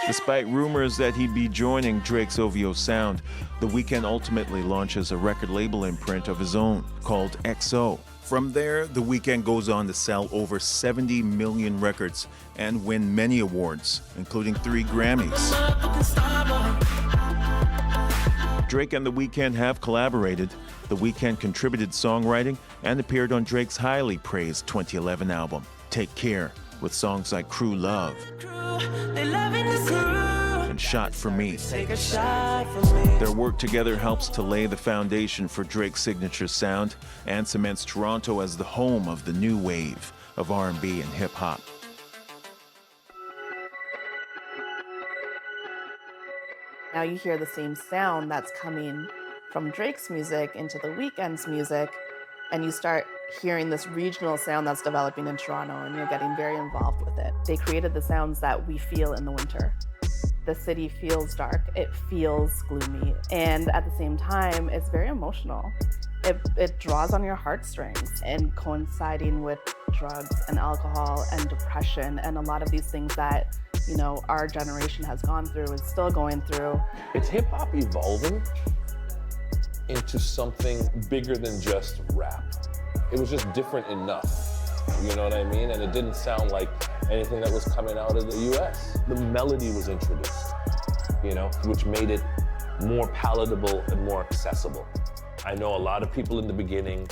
Despite rumors that he'd be joining Drake's OVO sound, The Weeknd ultimately launches a record label imprint of his own called XO. From there, The Weeknd goes on to sell over 70 million records and win many awards, including 3 Grammys. Drake and The Weeknd have collaborated. The Weeknd contributed songwriting and appeared on Drake's highly praised 2011 album, Take Care, with songs like Crew Love and Shot For Me. Their work together helps to lay the foundation for Drake's signature sound and cements Toronto as the home of the new wave of R&B and hip-hop. Now you hear the same sound that's coming from Drake's music into The Weeknd's music, and you start hearing this regional sound that's developing in Toronto, and you're getting very involved with it. They created the sounds that we feel in the winter. The city feels dark, it feels gloomy, and at the same time, it's very emotional. It draws on your heartstrings, and coinciding with drugs and alcohol and depression and a lot of these things that, our generation has gone through and still going through. Is hip hop evolving into something bigger than just rap? It was just different enough, you know what I mean? And it didn't sound like anything that was coming out of the US. The melody was introduced, which made it more palatable and more accessible. I know a lot of people in the beginning,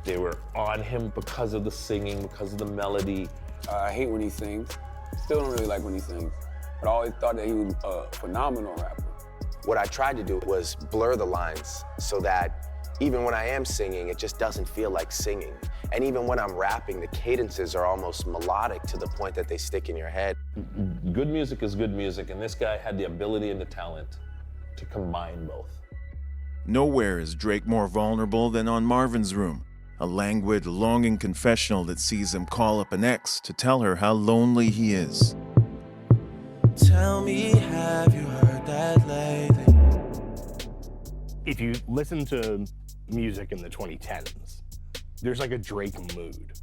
they were on him because of the singing, because of the melody. I hate when he sings. Still don't really like when he sings. But I always thought that he was a phenomenal rapper. What I tried to do was blur the lines so that even when I am singing, it just doesn't feel like singing. And even when I'm rapping, the cadences are almost melodic to the point that they stick in your head. Good music is good music, and this guy had the ability and the talent to combine both. Nowhere is Drake more vulnerable than on Marvin's Room, a languid, longing confessional that sees him call up an ex to tell her how lonely he is. Tell me, have you heard that lately? If you listen to music in the 2010s, there's like a Drake mood.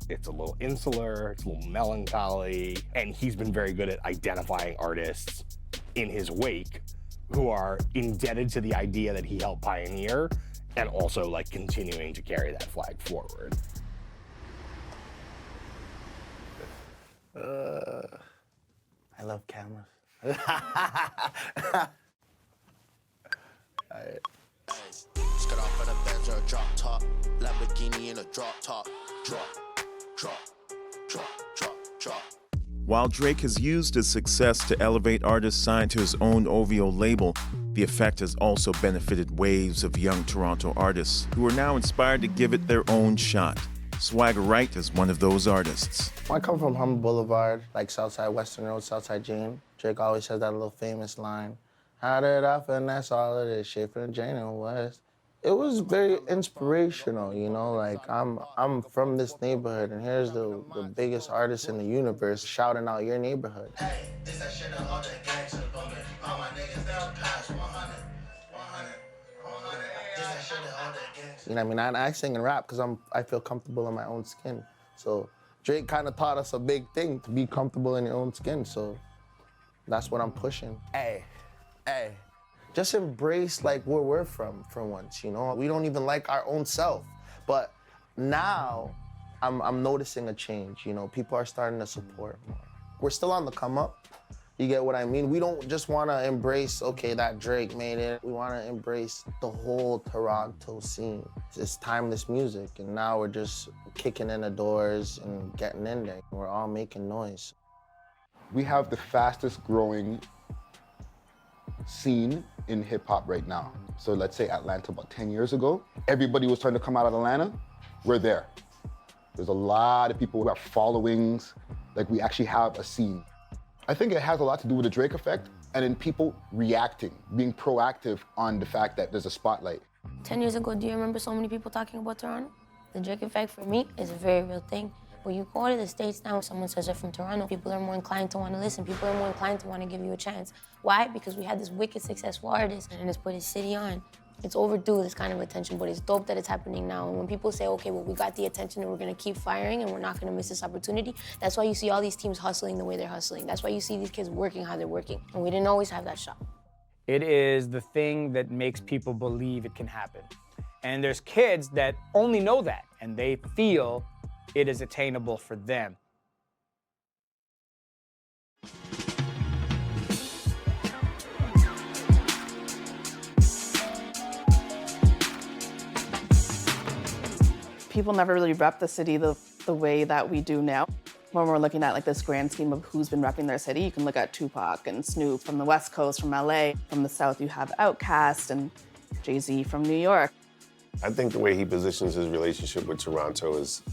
It's a little insular, it's a little melancholy, and he's been very good at identifying artists in his wake who are indebted to the idea that he helped pioneer and also like continuing to carry that flag forward. I love cameras. Skirt off in a Benz or a drop top, Lamborghini in a drop top, drop. While Drake has used his success to elevate artists signed to his own OVO label, The effect has also benefited waves of young Toronto artists who are now inspired to give it their own shot. Swagger Wright is one of those artists. I come from Humber Boulevard, like Southside Western Road, Southside Jane. Drake always says that little famous line, "How did I finesse all of this shit from Jane and West?" It was very inspirational, you know, like I'm from this neighborhood and here's the biggest artist in the universe shouting out your neighborhood. Hey, this that shit all the gangsters bumming. All my niggas down past 100. This that shit all the gangsters. You know what I mean? I sing and rap because I feel comfortable in my own skin. So Drake kind of taught us a big thing, to be comfortable in your own skin. So that's what I'm pushing. Hey. Just embrace like where we're from for once, you know? We don't even like our own self. But now I'm noticing a change, you know? People are starting to support more. We're still on the come up. You get what I mean? We don't just want to embrace, okay, that Drake made it. We want to embrace the whole Toronto scene. It's timeless music, and now we're just kicking in the doors and getting in there. We're all making noise. We have the fastest growing scene in hip hop right now. So let's say Atlanta about 10 years ago, everybody was trying to come out of Atlanta. We're there. There's a lot of people who have followings. Like, we actually have a scene. I think it has a lot to do with the Drake effect and then people reacting, being proactive on the fact that there's a spotlight. 10 years ago, do you remember so many people talking about Toronto? The Drake effect for me is a very real thing. When you go to the States now, someone says they're from Toronto, people are more inclined to want to listen. People are more inclined to want to give you a chance. Why? Because we had this wicked successful artist and it's put his city on. It's overdue, this kind of attention, but it's dope that it's happening now. And when people say, okay, well, we got the attention and we're gonna keep firing and we're not gonna miss this opportunity, that's why you see all these teams hustling the way they're hustling. That's why you see these kids working how they're working. And we didn't always have that shot. It is the thing that makes people believe it can happen. And there's kids that only know that, and they feel it is attainable for them. People never really rep the city the way that we do now. When we're looking at like this grand scheme of who's been repping their city, you can look at Tupac and Snoop from the West Coast, from LA. From the South, you have Outkast and Jay-Z from New York. I think the way he positions his relationship with Toronto is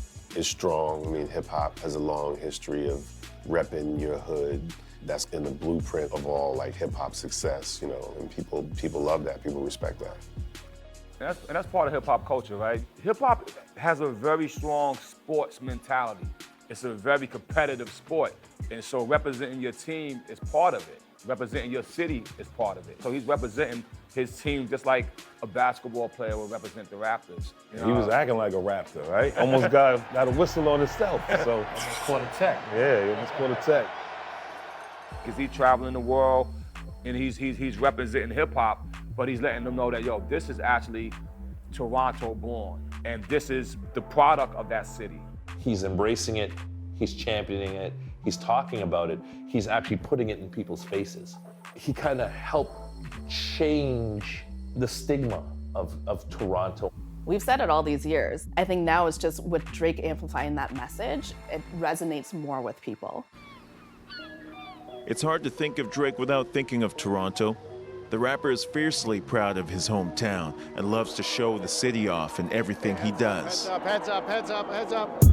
strong. I mean, hip hop has a long history of repping your hood. That's in the blueprint of all like hip hop success, you know, and people love that, people respect that. And that's part of hip hop culture, right? Hip hop has a very strong sports mentality. It's a very competitive sport. And so representing your team is part of it. Representing your city is part of it. So he's representing his team just like a basketball player would represent the Raptors. You know? He was acting like a Raptor, right? Almost got a whistle on himself. So almost caught a tech. Yeah, he almost caught a tech. Because he's traveling the world and he's representing hip hop, but he's letting them know that, yo, this is actually Toronto born, and this is the product of that city. He's embracing it, he's championing it, he's talking about it, he's actually putting it in people's faces. He kind of helped change the stigma of Toronto. We've said it all these years. I think now it's just with Drake amplifying that message, it resonates more with people. It's hard to think of Drake without thinking of Toronto. The rapper is fiercely proud of his hometown and loves to show the city off in everything he does. Heads up, heads up, heads up.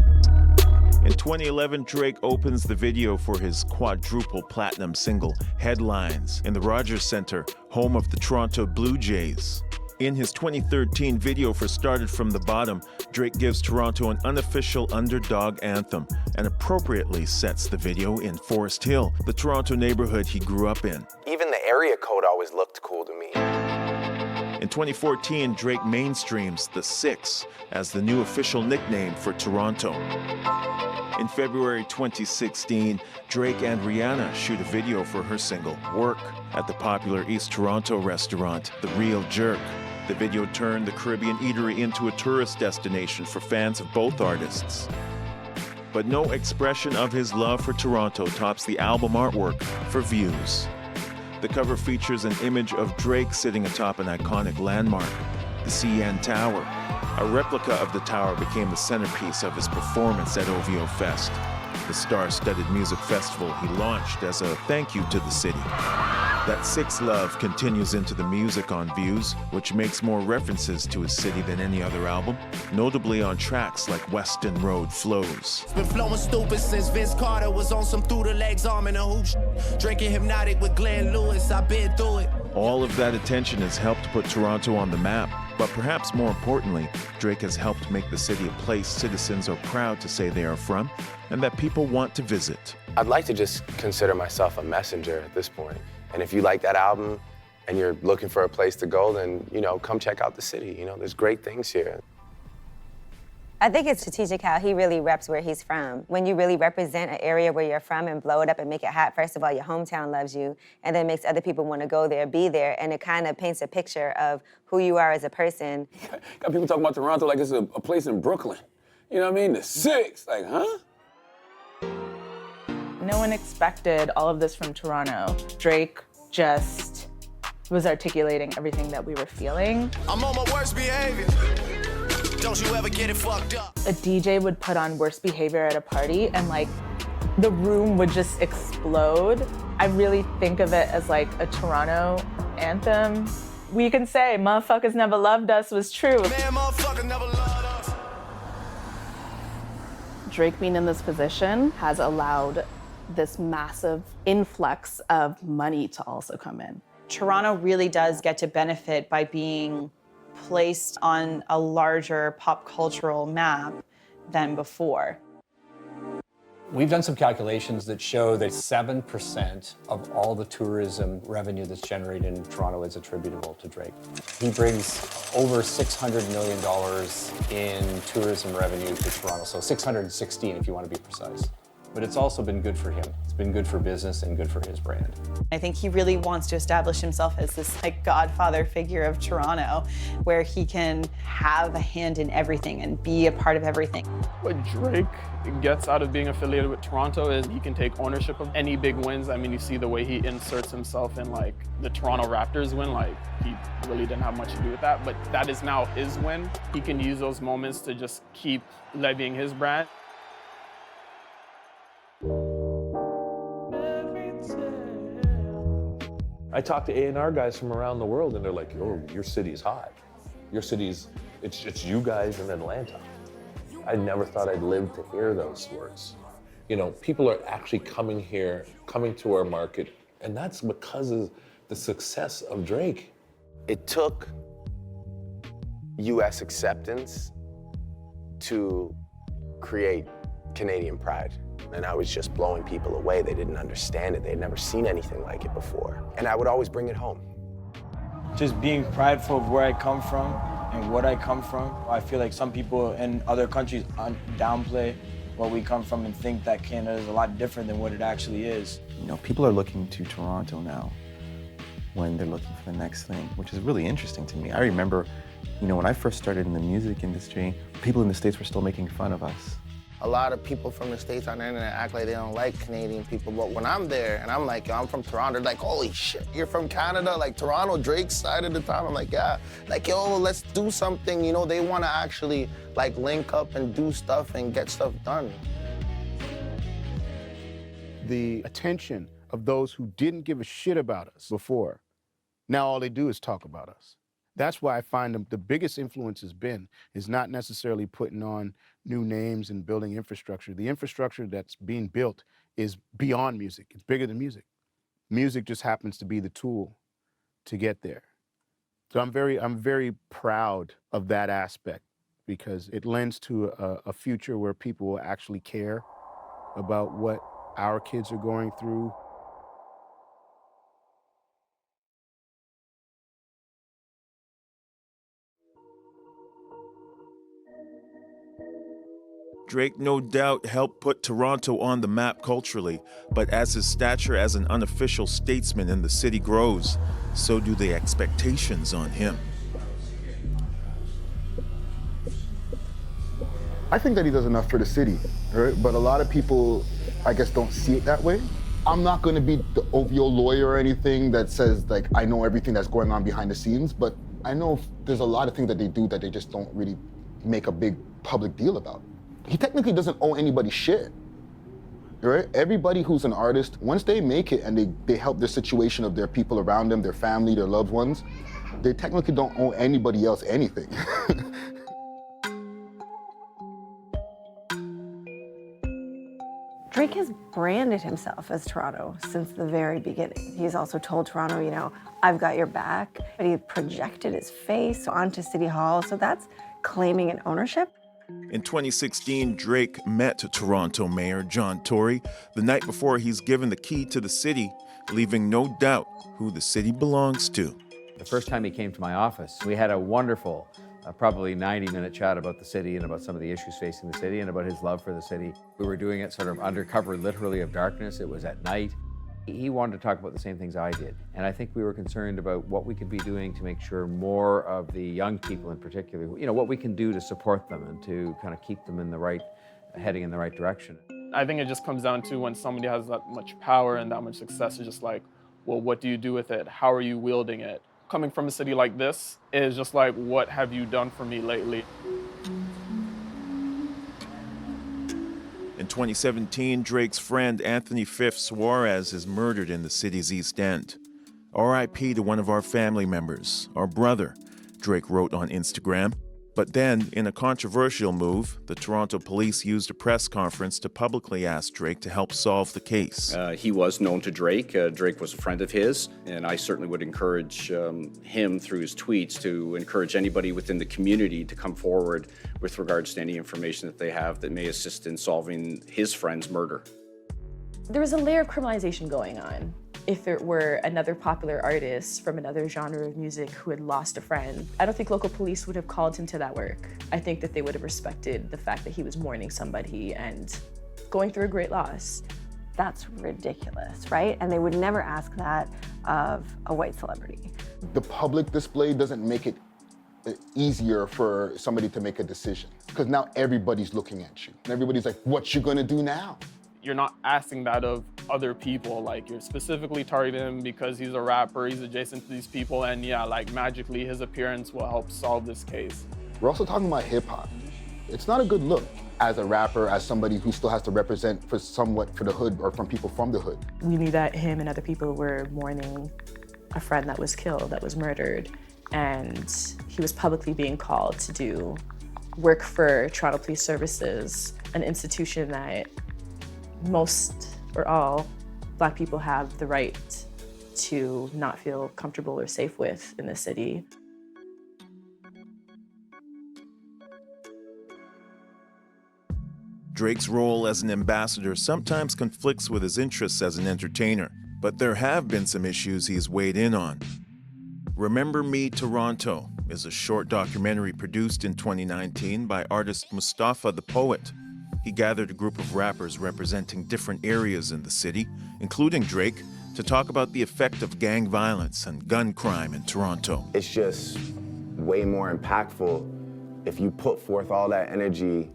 In 2011, Drake opens the video for his quadruple platinum single, Headlines, in the Rogers Centre, home of the Toronto Blue Jays. In his 2013 video for Started From the Bottom, Drake gives Toronto an unofficial underdog anthem and appropriately sets the video in Forest Hill, the Toronto neighborhood he grew up in. Even the area code always looked cool to me. In 2014, Drake mainstreams the Six as the new official nickname for Toronto. In February 2016, Drake and Rihanna shoot a video for her single, Work, at the popular East Toronto restaurant, The Real Jerk. The video turned the Caribbean eatery into a tourist destination for fans of both artists. But no expression of his love for Toronto tops the album artwork for views. The cover features an image of Drake sitting atop an iconic landmark, the CN Tower. A replica of the tower became the centerpiece of his performance at OVO Fest, the star-studded music festival he launched as a thank you to the city. That Six Love continues into the music on Views, which makes more references to his city than any other album, notably on tracks like Weston Road Flows. Been flowing stupid since Vince Carter was on some through the legs arm in a hoop. Drinking Hypnotic with Glenn Lewis, I've been through it. All of that attention has helped put Toronto on the map, but perhaps more importantly, Drake has helped make the city a place citizens are proud to say they are from and that people want to visit. I'd like to just consider myself a messenger at this point. And if you like that album and you're looking for a place to go, then, come check out the city. There's great things here. I think it's strategic how he really reps where he's from. When you really represent an area where you're from and blow it up and make it hot, first of all, your hometown loves you, and then makes other people want to go there, be there, and it kind of paints a picture of who you are as a person. Got people talking about Toronto like it's a place in Brooklyn. You know what I mean? The Six, like, huh? No one expected all of this from Toronto. Drake just was articulating everything that we were feeling. I'm on my worst behavior. Don't you ever get it fucked up. A DJ would put on Worst Behavior at a party and the room would just explode. I really think of it as like a Toronto anthem. We can say "Motherfuckers Never Loved Us" was true. Man, motherfuckers never loved us. Drake being in this position has allowed this massive influx of money to also come in. Toronto really does get to benefit by being placed on a larger pop cultural map than before. We've done some calculations that show that 7% of all the tourism revenue that's generated in Toronto is attributable to Drake. He brings over $600 million in tourism revenue to Toronto, so 616 if you want to be precise. But it's also been good for him. It's been good for business and good for his brand. I think he really wants to establish himself as this godfather figure of Toronto, where he can have a hand in everything and be a part of everything. What Drake gets out of being affiliated with Toronto is he can take ownership of any big wins. I mean, you see the way he inserts himself in the Toronto Raptors win, he really didn't have much to do with that, but that is now his win. He can use those moments to just keep levying his brand. I talk to A&R guys from around the world and they're like, "Oh, your city's hot. Your city's, it's you guys in Atlanta." I never thought I'd live to hear those words. People are actually coming here, coming to our market, and that's because of the success of Drake. It took US acceptance to create Canadian pride. And I was just blowing people away. They didn't understand it. They had never seen anything like it before. And I would always bring it home. Just being prideful of where I come from and what I come from. I feel like some people in other countries downplay where we come from and think that Canada is a lot different than what it actually is. People are looking to Toronto now when they're looking for the next thing, which is really interesting to me. I remember, when I first started in the music industry, people in the States were still making fun of us. A lot of people from the States on the internet act like they don't like Canadian people, but when I'm there and I'm like, I'm from Toronto, they're like, holy shit, you're from Canada? Like Toronto, Drake's side of the town? I'm like, yeah. Like, yo, let's do something. They want to actually link up and do stuff and get stuff done. The attention of those who didn't give a shit about us before, now all they do is talk about us. That's why I find the biggest influence has been is not necessarily putting on new names and building infrastructure. The infrastructure that's being built is beyond music. It's bigger than music. Music just happens to be the tool to get there. So I'm very proud of that aspect because it lends to a future where people will actually care about what our kids are going through. Drake no doubt helped put Toronto on the map culturally, but as his stature as an unofficial statesman in the city grows, so do the expectations on him. I think that he does enough for the city, right? But a lot of people, I guess, don't see it that way. I'm not going to be the OVO lawyer or anything that says, I know everything that's going on behind the scenes, but I know there's a lot of things that they do that they just don't really make a big public deal about. He technically doesn't owe anybody shit. right? Everybody who's an artist, once they make it and they help the situation of their people around them, their family, their loved ones, they technically don't owe anybody else anything. Drake has branded himself as Toronto since the very beginning. He's also told Toronto, you know, I've got your back. But he projected his face onto City Hall, so that's claiming an ownership. In 2016, Drake met Toronto Mayor John Tory the night before he's given the key to the city, leaving no doubt who the city belongs to. The first time he came to my office, we had a wonderful, probably 90-minute chat about the city and about some of the issues facing the city and about his love for the city. We were doing it sort of under cover, literally, of darkness. It was at night. He wanted to talk about the same things I did. And I think we were concerned about what we could be doing to make sure more of the young people in particular, you know, what we can do to support them and to kind of keep them in the right, heading in the right direction. I think it just comes down to when somebody has that much power and that much success, it's just like, well, what do you do with it? How are you wielding it? Coming from a city like this is just like, what have you done for me lately? In 2017, Drake's friend Anthony Fifth Suarez is murdered in the city's East End. R.I.P. to one of our family members, our brother, Drake wrote on Instagram. But then, in a controversial move, the Toronto police used a press conference to publicly ask Drake to help solve the case. He was known to Drake. Drake was a friend of his, and I certainly would encourage him through his tweets to encourage anybody within the community to come forward with regards to any information that they have that may assist in solving his friend's murder. There was a layer of criminalization going on. If it were another popular artist from another genre of music who had lost a friend, I don't think local police would have called him to that work. I think that they would have respected the fact that he was mourning somebody and going through a great loss. That's ridiculous, right? And they would never ask that of a white celebrity. The public display doesn't make it easier for somebody to make a decision, because now everybody's looking at you. And everybody's like, what you gonna do now? You're not asking that of other people. Like, you're specifically targeting him because he's a rapper, he's adjacent to these people, and yeah, like magically his appearance will help solve this case. We're also talking about hip hop. It's not a good look as a rapper, as somebody who still has to represent for somewhat for the hood or from people from the hood. We knew that him and other people were mourning a friend that was killed, that was murdered, and he was publicly being called to do work for Toronto Police Services, an institution that most or all Black people have the right to not feel comfortable or safe with in the city. Drake's role as an ambassador sometimes conflicts with his interests as an entertainer, but there have been some issues he's weighed in on. Remember Me, Toronto is a short documentary produced in 2019 by artist Mustafa the Poet. He gathered a group of rappers representing different areas in the city, including Drake, to talk about the effect of gang violence and gun crime in Toronto. It's just way more impactful if you put forth all that energy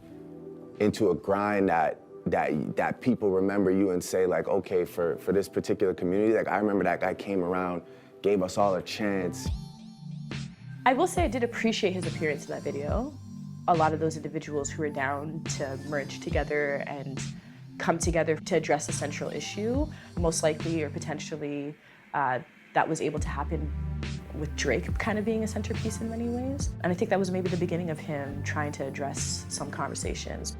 into a grind that people remember you and say, like, okay, for this particular community, like, I remember that guy came around, gave us all a chance. I will say I did appreciate his appearance in that video. A lot of those individuals who were down to merge together and come together to address a central issue, most likely or potentially that was able to happen with Drake kind of being a centerpiece in many ways. And I think that was maybe the beginning of him trying to address some conversations.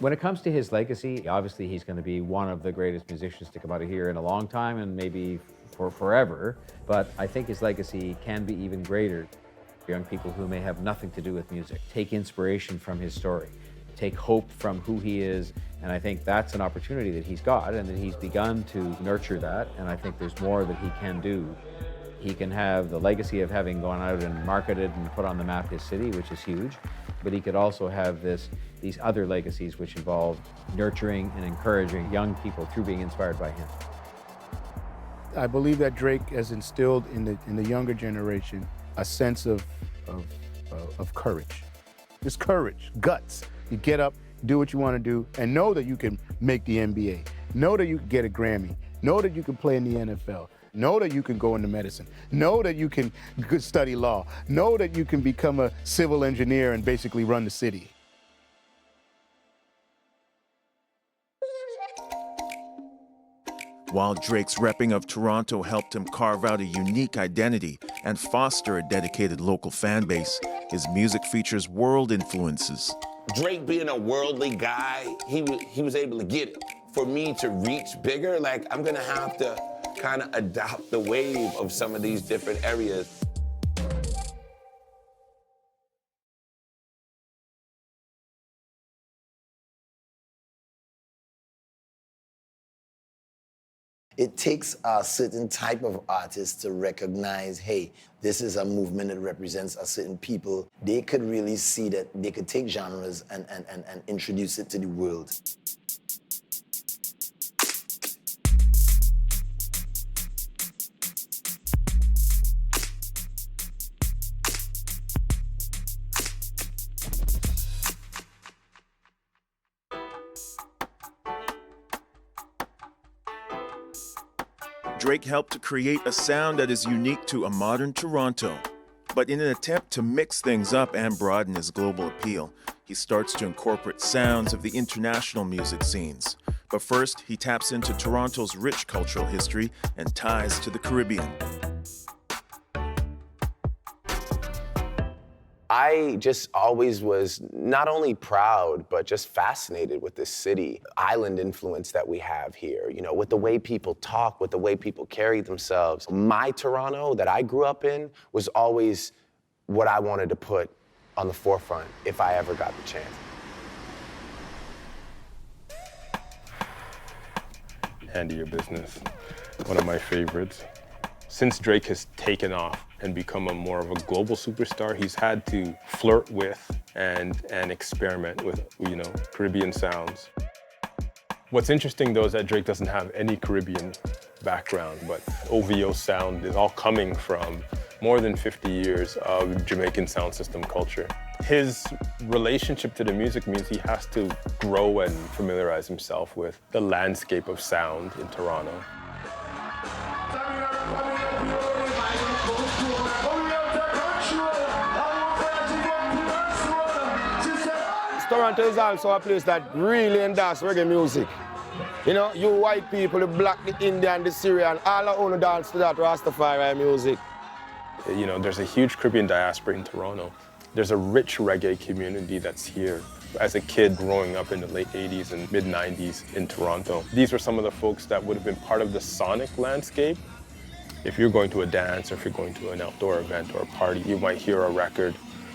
When it comes to his legacy, obviously he's going to be one of the greatest musicians to come out of here in a long time and maybe for forever. But I think his legacy can be even greater. Young people who may have nothing to do with music take inspiration from his story, take hope from who he is, and I think that's an opportunity that he's got and that he's begun to nurture that, and I think there's more that he can do. He can have the legacy of having gone out and marketed and put on the map his city, which is huge, but he could also have these other legacies which involve nurturing and encouraging young people through being inspired by him. I believe that Drake has instilled in the younger generation a sense of courage. Just courage, guts. You get up, do what you want to do, and know that you can make the NBA. Know that you can get a Grammy. Know that you can play in the NFL. Know that you can go into medicine. Know that you can study law. Know that you can become a civil engineer and basically run the city. While Drake's repping of Toronto helped him carve out a unique identity and foster a dedicated local fan base, his music features world influences. Drake being a worldly guy, he was able to get it. For me to reach bigger, like, I'm gonna have to kind of adopt the wave of some of these different areas. It takes a certain type of artist to recognize, hey, this is a movement that represents a certain people. They could really see that they could take genres and introduce it to the world. Drake helped to create a sound that is unique to a modern Toronto. But in an attempt to mix things up and broaden his global appeal, he starts to incorporate sounds of the international music scenes. But first, he taps into Toronto's rich cultural history and ties to the Caribbean. I just always was not only proud, but just fascinated with this city, island influence that we have here, you know, with the way people talk, with the way people carry themselves. My Toronto that I grew up in was always what I wanted to put on the forefront if I ever got the chance. Handle Your Business, one of my favorites. Since Drake has taken off and become more of a global superstar, he's had to flirt with and experiment with, you know, Caribbean sounds. What's interesting though is that Drake doesn't have any Caribbean background, but OVO sound is all coming from more than 50 years of Jamaican sound system culture. His relationship to the music means he has to grow and familiarize himself with the landscape of sound in Toronto. Toronto is also a place that really endorses reggae music. You know, you white people, the black, the Indian, the Syrian, all are only dance to that Rastafari music. You know, there's a huge Caribbean diaspora in Toronto. There's a rich reggae community that's here. As a kid growing up in the late 80s and mid 90s in Toronto, these were some of the folks that would have been part of the sonic landscape. If you're going to a dance or if you're going to an outdoor event or a party, you might hear a record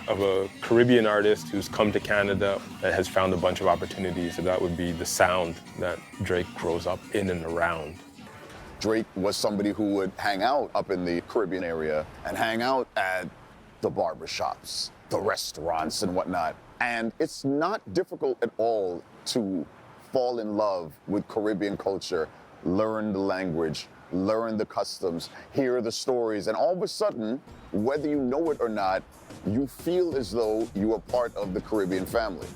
of a Caribbean artist who's come to Canada and has found a bunch of opportunities. So that would be the sound that Drake grows up in and around. Drake was somebody who would hang out up in the Caribbean area and hang out at the barbershops, the restaurants and whatnot. And it's not difficult at all to fall in love with Caribbean culture, learn the language, learn the customs, hear the stories, and all of a sudden, whether you know it or not, you feel as though you are part of the Caribbean family.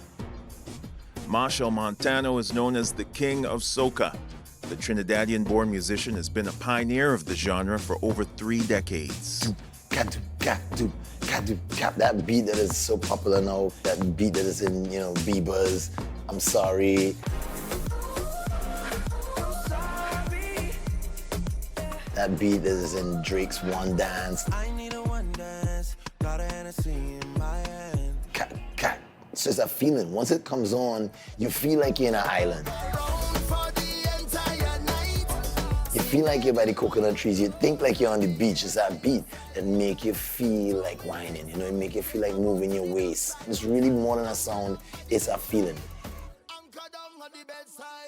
Machel Montano is known as the king of soca. The Trinidadian-born musician has been a pioneer of the genre for over 3 decades. That beat that is so popular now, that beat that is in, you know, Bieber's I'm Sorry. That beat that is in Drake's One Dance. I need a one dance, got a Hennessy in my hand. It's just a feeling. Once it comes on, you feel like you're in an island. You feel like you're by the coconut trees. You think like you're on the beach. It's that beat that make you feel like whining, you know, it make you feel like moving your waist. It's really more than a sound, it's a feeling.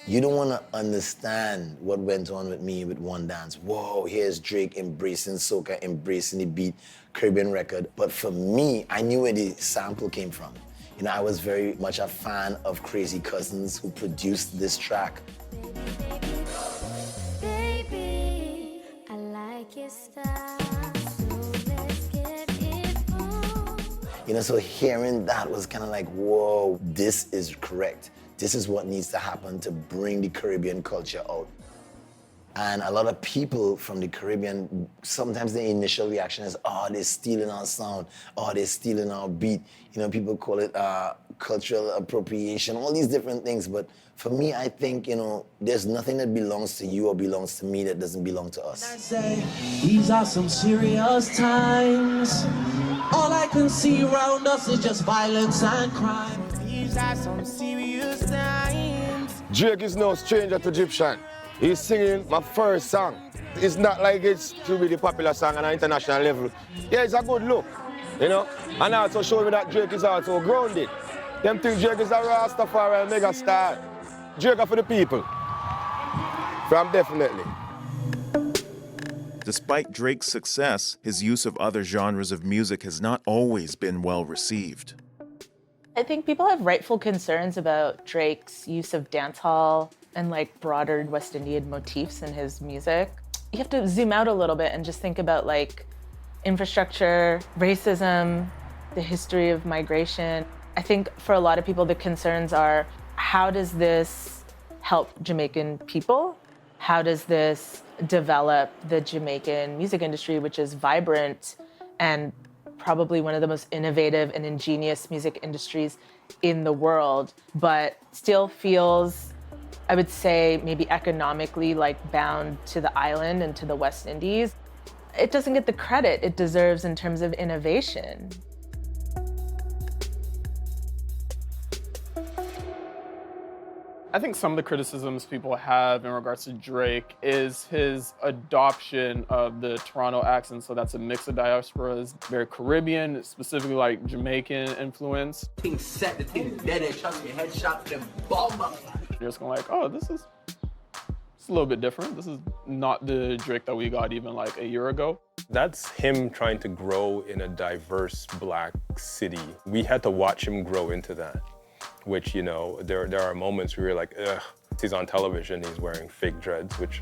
You don't want to understand what went on with me with One Dance. Whoa, here's Drake embracing soca, embracing the beat, Caribbean record. But for me, I knew where the sample came from. You know, I was very much a fan of Crazy Cousins, who produced this track. Baby, I like your style, so let's get it on. You know, so hearing that was kind of like, whoa, this is correct. This is what needs to happen to bring the Caribbean culture out. And a lot of people from the Caribbean, sometimes the initial reaction is, oh, they're stealing our sound, oh, they're stealing our beat. You know, people call it cultural appropriation, all these different things. But for me, I think, you know, there's nothing that belongs to you or belongs to me that doesn't belong to us. Say, these are some serious times. All I can see around us is just violence and crime. These are some serious times. Drake is no stranger to Egyptian. He's singing my first song. It's not like it's to be the popular song on an international level. Yeah, it's a good look, you know? And also show me that Drake is also grounded. Them think Drake is a Rastafari mega star. Drake are for the people. From definitely. Despite Drake's success, his use of other genres of music has not always been well received. I think people have rightful concerns about Drake's use of dancehall and like broader West Indian motifs in his music. You have to zoom out a little bit and just think about like infrastructure, racism, the history of migration. I think for a lot of people, the concerns are, how does this help Jamaican people? How does this develop the Jamaican music industry, which is vibrant and probably one of the most innovative and ingenious music industries in the world, but still feels, I would say, maybe economically like bound to the island and to the West Indies. It doesn't get the credit it deserves in terms of innovation. I think some of the criticisms people have in regards to Drake is his adoption of the Toronto accent. So that's a mix of diasporas, very Caribbean, specifically like Jamaican influence. Thing set, the thing is dead, and trust me, headshot for them bomb up. You're just going like, oh, it's a little bit different. This is not the Drake that we got even like a year ago. That's him trying to grow in a diverse Black city. We had to watch him grow into that, which, you know, there are moments where you're like, ugh. He's on television, he's wearing fake dreads, which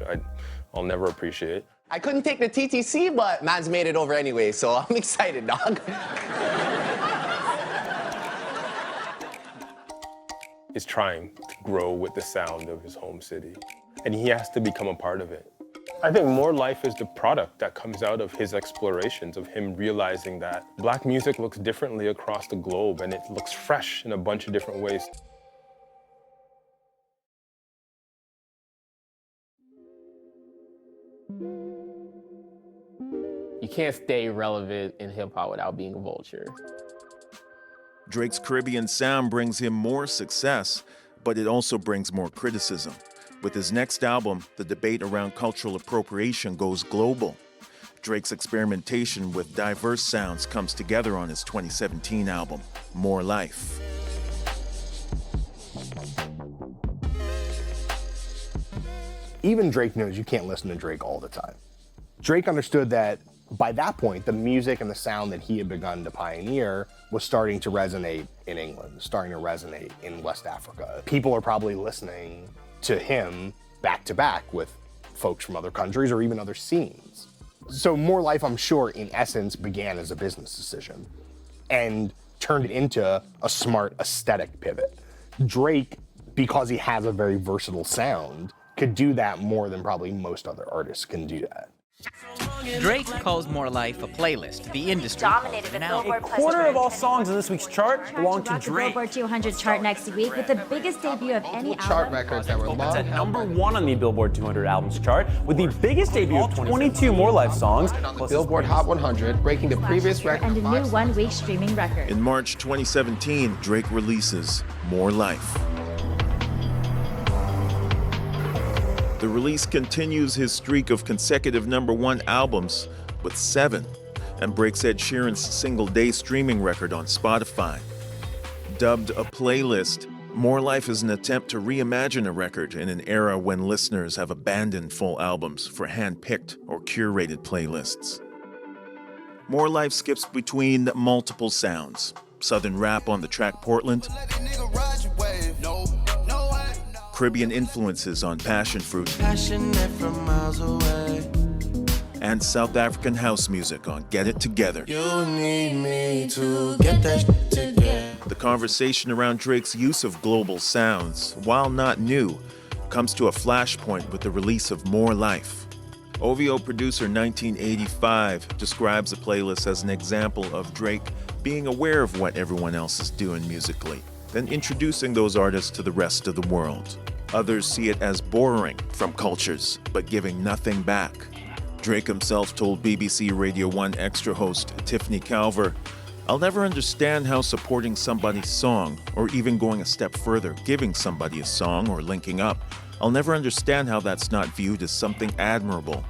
I'll never appreciate. I couldn't take the TTC, but man's made it over anyway, so I'm excited, dog. He's trying to grow with the sound of his home city, and he has to become a part of it. I think More Life is the product that comes out of his explorations, of him realizing that Black music looks differently across the globe, and it looks fresh in a bunch of different ways. You can't stay relevant in hip-hop without being a vulture. Drake's Caribbean sound brings him more success, but it also brings more criticism. With his next album, the debate around cultural appropriation goes global. Drake's experimentation with diverse sounds comes together on his 2017 album, More Life. Even Drake knows you can't listen to Drake all the time. Drake understood that by that point, the music and the sound that he had begun to pioneer was starting to resonate in England, starting to resonate in West Africa. People are probably listening to him back to back with folks from other countries or even other scenes. So More Life, I'm sure, in essence, began as a business decision and turned it into a smart aesthetic pivot. Drake, because he has a very versatile sound, could do that more than probably most other artists can do that. Drake calls More Life a playlist. The industry dominated the now. Billboard A quarter of all songs in this week's chart belong to Drake. Billboard 200 chart next week with the biggest debut of any chart album. records that were It's at #1 on the Billboard 200 albums chart with the biggest debut of 22 More Life songs. The Billboard Hot 100, breaking the previous record. And a new one-week streaming record. In March 2017, Drake releases More Life. The release continues his streak of consecutive #1 albums with 7 and breaks Ed Sheeran's single-day streaming record on Spotify. Dubbed a playlist, More Life is an attempt to reimagine a record in an era when listeners have abandoned full albums for hand-picked or curated playlists. More Life skips between multiple sounds. Southern rap on the track Portland, Caribbean influences on Passion Fruit, Passionate from miles away. and South African house music on Get It Together. You need me to get that shit together. The conversation around Drake's use of global sounds, while not new, comes to a flashpoint with the release of More Life. OVO producer 1985 describes the playlist as an example of Drake being aware of what everyone else is doing musically than introducing those artists to the rest of the world. Others see it as borrowing from cultures, but giving nothing back. Drake himself told BBC Radio 1 Extra host Tiffany Calver, "I'll never understand how supporting somebody's song, or even going a step further, giving somebody a song or linking up, I'll never understand how that's not viewed as something admirable.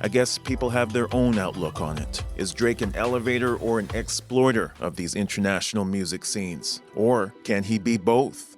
I guess people have their own outlook on it. Is Drake an elevator or an exploiter of these international music scenes? Or can he be both?"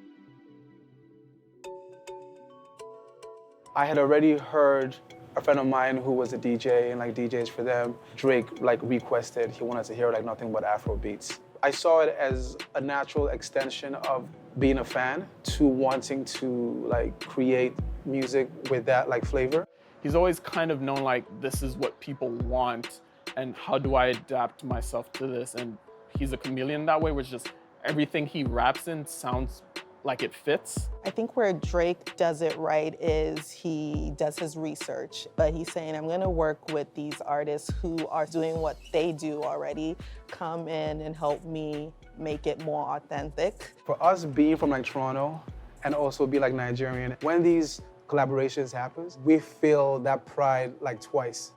I had already heard a friend of mine who was a DJ and like DJs for them, Drake like requested, he wanted to hear like nothing but Afro beats. I saw it as a natural extension of being a fan to wanting to like create music with that like flavor. He's always kind of known like, this is what people want and how do I adapt myself to this? And he's a chameleon that way, which just everything he raps in sounds like it fits. I think where Drake does it right is he does his research, but he's saying, I'm gonna work with these artists who are doing what they do already, come in and help me make it more authentic. For us being from like Toronto and also be like Nigerian, when these collaborations happens, we feel that pride like twice.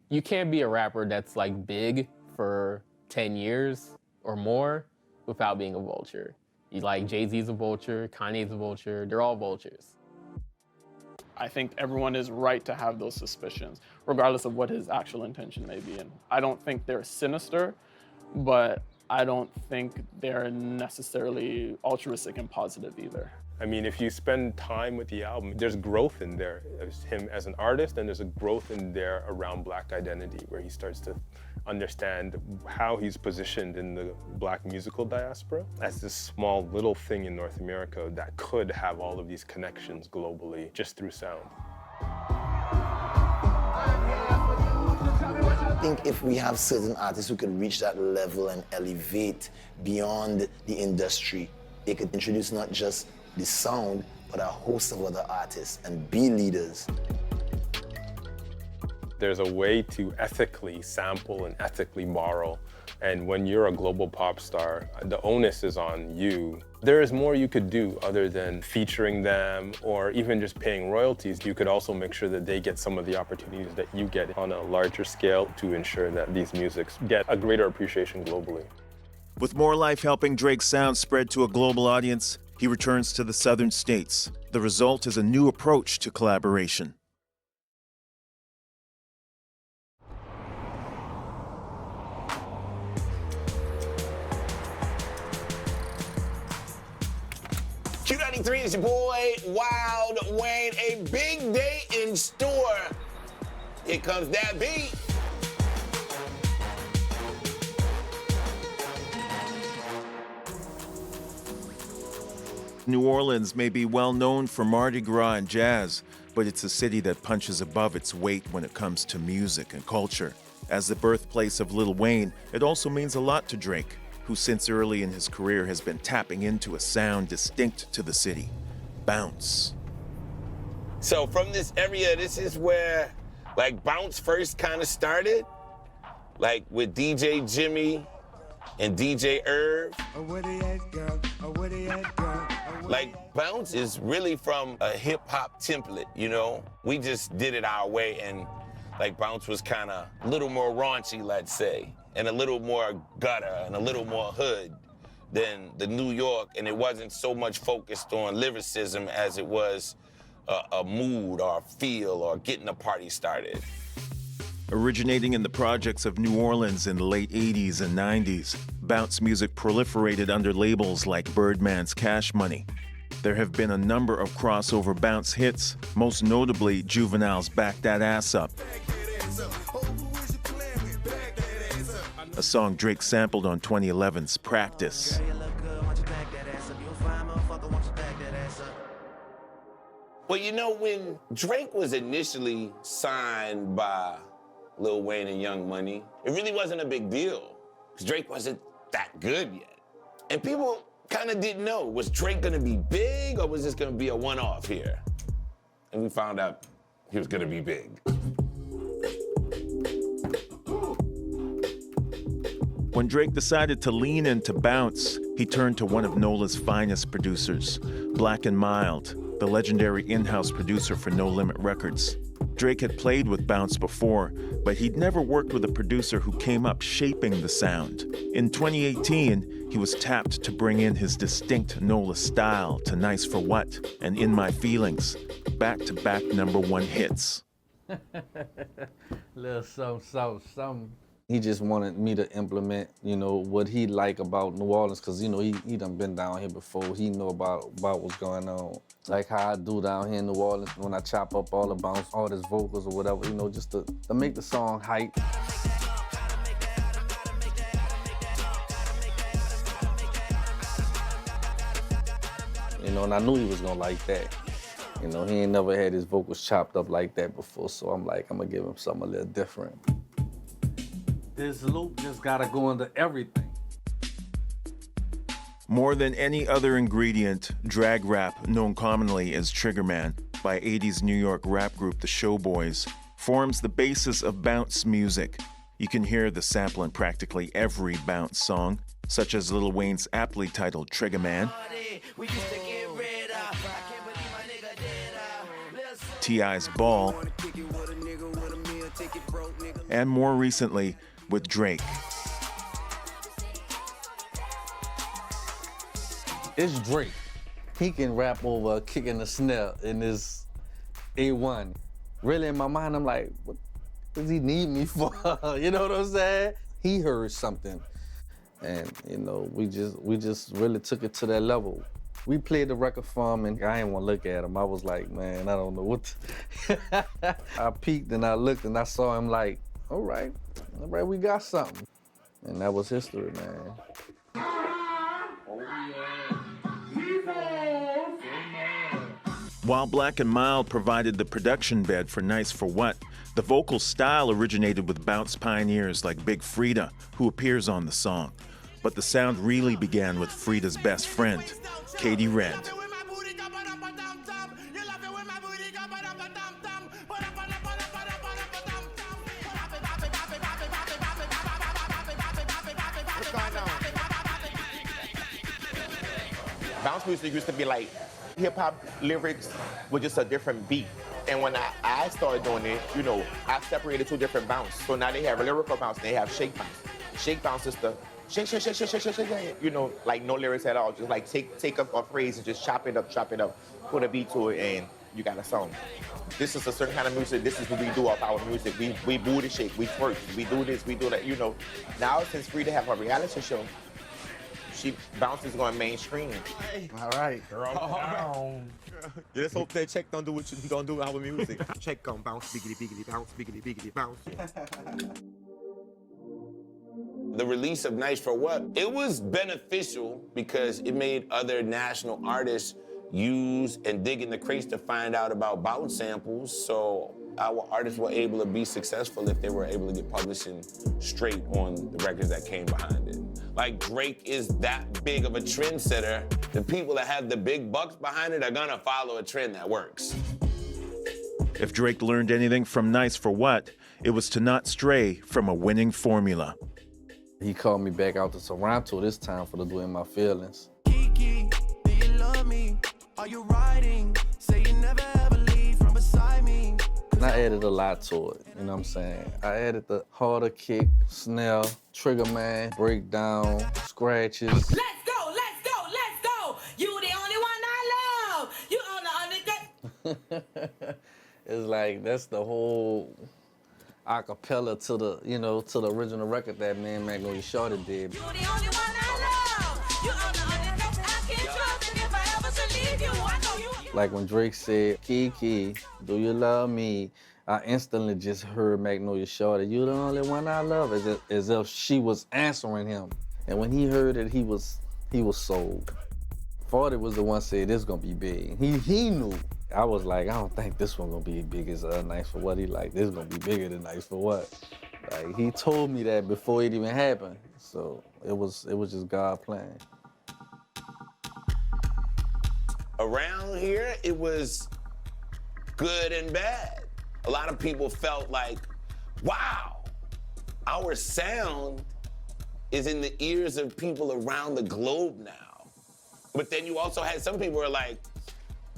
You can't be a rapper that's like big for 10 years or more without being a vulture. You like Jay-Z's a vulture, Kanye's a vulture, they're all vultures. I think everyone is right to have those suspicions, regardless of what his actual intention may be. And I don't think they're sinister, but I don't think they're necessarily altruistic and positive either. I mean, if you spend time with the album, there's growth in there as him as an artist, and there's a growth in there around Black identity, where he starts to understand how he's positioned in the Black musical diaspora as this small little thing in North America that could have all of these connections globally just through sound. I think if we have certain artists who can reach that level and elevate beyond the industry, they could introduce not just the sound, but a host of other artists and be leaders. There's a way to ethically sample and ethically borrow. And when you're a global pop star, the onus is on you. There is more you could do other than featuring them or even just paying royalties. You could also make sure that they get some of the opportunities that you get on a larger scale to ensure that these musics get a greater appreciation globally. With more life helping Drake's sound spread to a global audience, he returns to the southern states. The result is a new approach to collaboration. Q93 is your boy, Wild Wayne. A big day in store. Here comes that beat. New Orleans may be well known for Mardi Gras and jazz, but it's a city that punches above its weight when it comes to music and culture. As the birthplace of Lil Wayne, it also means a lot to Drake, who since early in his career has been tapping into a sound distinct to the city, bounce. So from this area, this is where like bounce first kind of started, like with DJ Jimmy and DJ Irv. Like bounce is really from a hip hop template, you know? We just did it our way, and like bounce was kind of a little more raunchy, let's say, and a little more gutter and a little more hood than the New York, and it wasn't so much focused on lyricism as it was a mood or a feel or getting a party started. Originating in the projects of New Orleans in the late 80s and 90s, bounce music proliferated under labels like Birdman's Cash Money. There have been a number of crossover bounce hits, most notably Juvenile's Back That Ass Up, a song Drake sampled on 2011's Practice. Well, you know, when Drake was initially signed by Lil Wayne and Young Money, it really wasn't a big deal, because Drake wasn't that good yet. And people kind of didn't know, was Drake gonna be big or was this gonna be a one-off here? And we found out he was gonna be big. When Drake decided to lean into bounce, he turned to one of NOLA's finest producers, Black and Mild, the legendary in-house producer for No Limit Records. Drake had played with bounce before, but he'd never worked with a producer who came up shaping the sound. In 2018, he was tapped to bring in his distinct NOLA style to Nice for What and In My Feelings, back-to-back #1 hits. Little something. He just wanted me to implement, what he like about New Orleans, because, he done been down here before. He know about what's going on. Like how I do down here in New Orleans when I chop up all the bounce, all his vocals or whatever, just to make the song hype. And I knew he was gonna like that. He ain't never had his vocals chopped up like that before, so I'm like, I'm gonna give him something a little different. This loop just gotta go into everything. More than any other ingredient, drag rap, known commonly as Trigger Man by 80s New York rap group The Showboys, forms the basis of bounce music. You can hear the sample in practically every bounce song, such as Lil Wayne's aptly titled Trigger Man, T.I.'s Ball, and more recently, with Drake. It's Drake. He can rap over kicking the snare in his A1. Really, in my mind, I'm like, what does he need me for? You know what I'm saying? He heard something. And, we just really took it to that level. We played the record for him, and I didn't want to look at him. I was like, man, I don't know what I peeked and I looked and I saw him like, all right, we got something. And that was history, man. While Black and Mild provided the production bed for Nice for What, the vocal style originated with bounce pioneers like Big Frida, who appears on the song. But the sound really began with Frida's best friend, Katie Red. Bounce music used to be like hip-hop lyrics with just a different beat. And when I started doing it, I separated two different bounce. So now they have a lyrical bounce and they have shake bounce. Shake bounce is the shake, like no lyrics at all. Just like take a phrase and just chop it up, put a beat to it, and you got a song. This is a certain kind of music. This is what we do off our music. We booty shake, we twerk, we do this, we do that, Now, since Frida have a reality show, bounce is going mainstream. All right. Let's hope that Check don't do what you don't do our music. Check on bounce, biggity, biggity, bounce, biggity, biggity, bounce. The release of Nice for What, it was beneficial because it made other national artists use and dig in the crates to find out about bounce samples. So our artists were able to be successful if they were able to get publishing straight on the records that came behind it. Like Drake is that big of a trendsetter. The people that have the big bucks behind it are gonna follow a trend that works. If Drake learned anything from Nice for What, it was to not stray from a winning formula. He called me back out to Toronto this time for the Do In My Feelings. Kiki, do you love me? Are you riding? Say you never ever leave from beside me. And I added a lot to it, you know what I'm saying? I added the harder kick, snare, Trigger Man, breakdown, scratches. Let's go! You the only one I love! You on the only It's like, that's the whole acapella to the, to the original record that Magnolia Shorty did. You the only one I love! You on the only I can't trust, and if I ever should leave you, I know you. Like when Drake said, Kiki, do you love me? I instantly just heard Magnolia Shorty, you the only one I love, as if she was answering him. And when he heard it, he was sold. 40 was the one said, this gonna be big. He knew. I was like, I don't think this one gonna be as big as Nice for What. He like, this gonna be bigger than Nice for What. Like, he told me that before it even happened. So it was just God plan. Around here, it was good and bad. A lot of people felt like, wow, our sound is in the ears of people around the globe now. But then you also had some people who are like,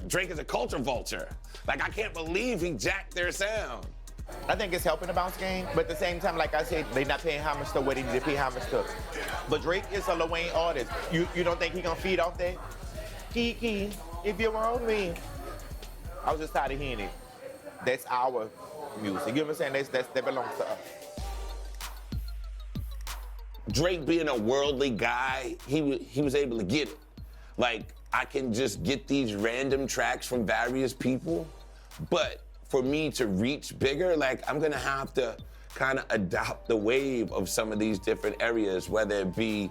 Drake is a culture vulture. Like, I can't believe he jacked their sound. I think it's helping the bounce game, but at the same time, like I said, they're not paying homage to what they need to pay homage to. But Drake is a Lil Wayne artist. You don't think he gonna feed off that? Kiki, if you want me. I was just tired of hearing it. That's our music. You know what I'm saying? That belongs to us. Drake being a worldly guy, he was able to get it. Like, I can just get these random tracks from various people, but for me to reach bigger, like, I'm gonna have to kind of adopt the wave of some of these different areas, whether it be,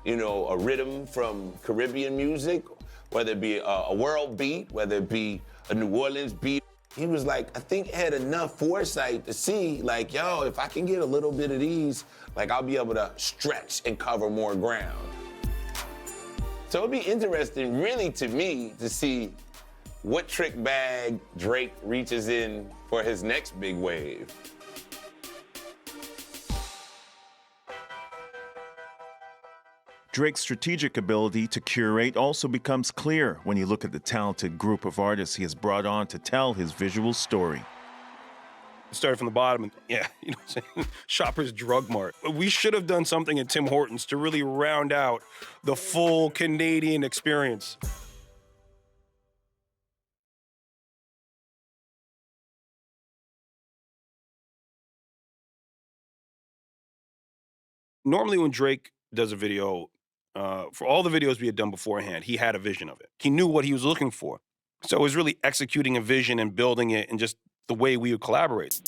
you know, a rhythm from Caribbean music, whether it be a world beat, whether it be a New Orleans beat. He was like, I think had enough foresight to see, like, yo, if I can get a little bit of these, like, I'll be able to stretch and cover more ground. So it'd be interesting, really, to me, to see what trick bag Drake reaches in for his next big wave. Drake's strategic ability to curate also becomes clear when you look at the talented group of artists he has brought on to tell his visual story. Started from the bottom and, yeah, you know what I'm saying? Shoppers Drug Mart. We should have done something at Tim Hortons to really round out the full Canadian experience. Normally when Drake does a video, for all the videos we had done beforehand, he had a vision of it. He knew what he was looking for. So it was really executing a vision and building it and just the way we would collaborate.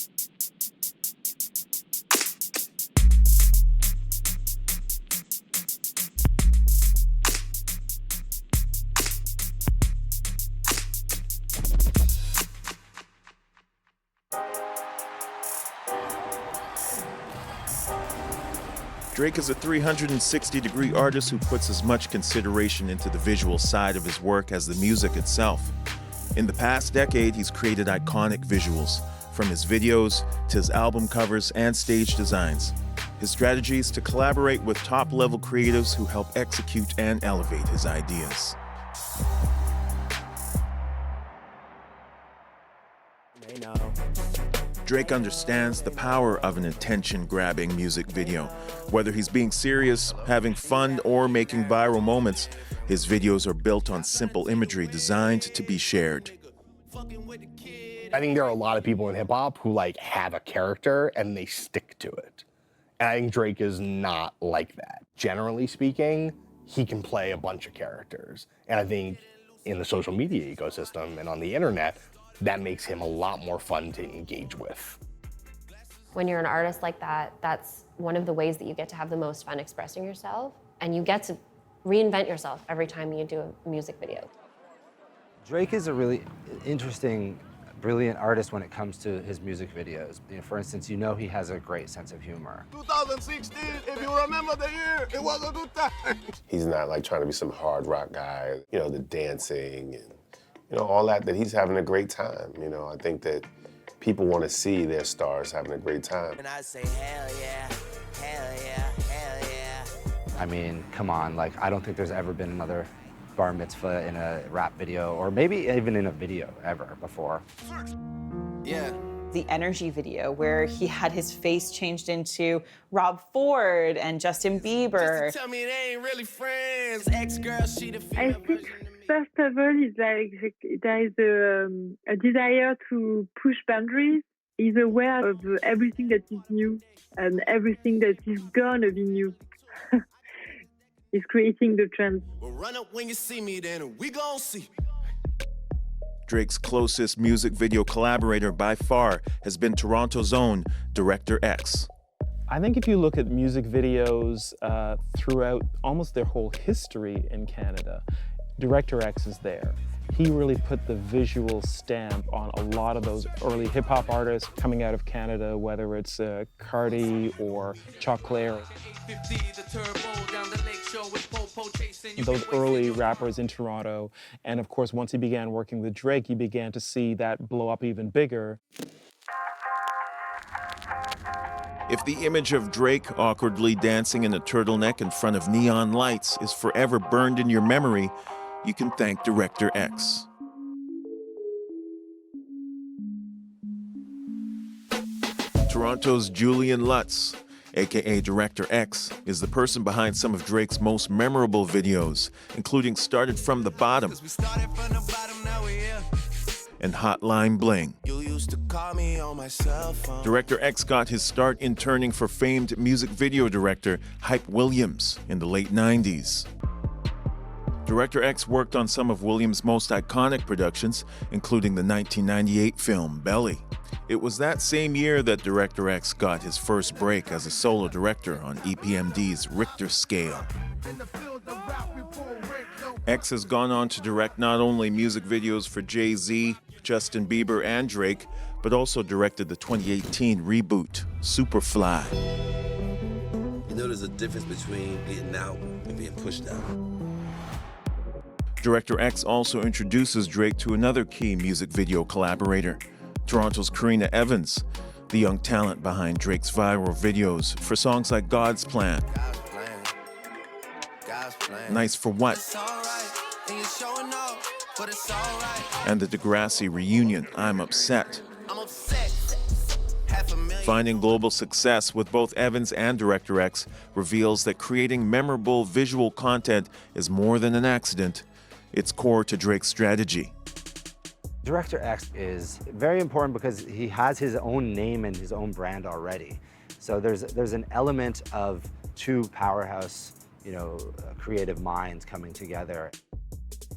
Drake is a 360-degree artist who puts as much consideration into the visual side of his work as the music itself. In the past decade, he's created iconic visuals, from his videos to his album covers and stage designs. His strategy is to collaborate with top-level creatives who help execute and elevate his ideas. Drake understands the power of an attention-grabbing music video. Whether he's being serious, having fun, or making viral moments, his videos are built on simple imagery designed to be shared. I think there are a lot of people in hip-hop who like have a character and they stick to it. And I think Drake is not like that. Generally speaking, he can play a bunch of characters. And I think in the social media ecosystem and on the internet, that makes him a lot more fun to engage with. When you're an artist like that, that's one of the ways that you get to have the most fun expressing yourself, and you get to reinvent yourself every time you do a music video. Drake is a really interesting, brilliant artist when it comes to his music videos. You know, for instance, you know he has a great sense of humor. 2016, if you remember the year, it was a good time. He's not like trying to be some hard rock guy, you know, the dancing and, you know, all that he's having a great time. You know, I think that people want to see their stars having a great time. And I say, hell yeah, hell yeah, hell yeah. I mean, come on, like, I don't think there's ever been another bar mitzvah in a rap video, or maybe even in a video ever before. Yeah. The Energy video where he had his face changed into Rob Ford and Justin Bieber. Tell me they ain't really friends. Ex-girl, she the I think first of all, is like there is a desire to push boundaries. He's aware of everything that is new and everything that is gonna be new. He's creating the trends. Well, run up when you see me, then we gon' see. Drake's closest music video collaborator by far has been Toronto's own Director X. I think if you look at music videos throughout almost their whole history in Canada, Director X is there. He really put the visual stamp on a lot of those early hip-hop artists coming out of Canada, whether it's Cardi or Chuck Clare. Those early rappers in Toronto. And of course, once he began working with Drake, you began to see that blow up even bigger. If the image of Drake awkwardly dancing in a turtleneck in front of neon lights is forever burned in your memory, you can thank Director X. Toronto's Julian Lutz, aka Director X, is the person behind some of Drake's most memorable videos, including Started From the Bottom and Hotline Bling. Director X got his start interning for famed music video director Hype Williams in the late 90s. Director X worked on some of Williams' most iconic productions, including the 1998 film Belly. It was that same year that Director X got his first break as a solo director on EPMD's Richter scale. X has gone on to direct not only music videos for Jay-Z, Justin Bieber, and Drake, but also directed the 2018 reboot, Superfly. You know there's a difference between getting out and being pushed out. Director X also introduces Drake to another key music video collaborator, Toronto's Karina Evans, the young talent behind Drake's viral videos for songs like God's Plan, Nice for What, and the Degrassi reunion, I'm Upset. Finding global success with both Evans and Director X reveals that creating memorable visual content is more than an accident. It's core to Drake's strategy. Director X is very important because he has his own name and his own brand already. So there's an element of two powerhouse, creative minds coming together.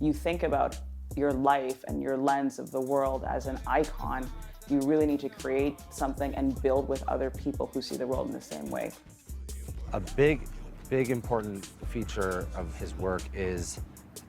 You think about your life and your lens of the world as an icon. You really need to create something and build with other people who see the world in the same way. A big important feature of his work is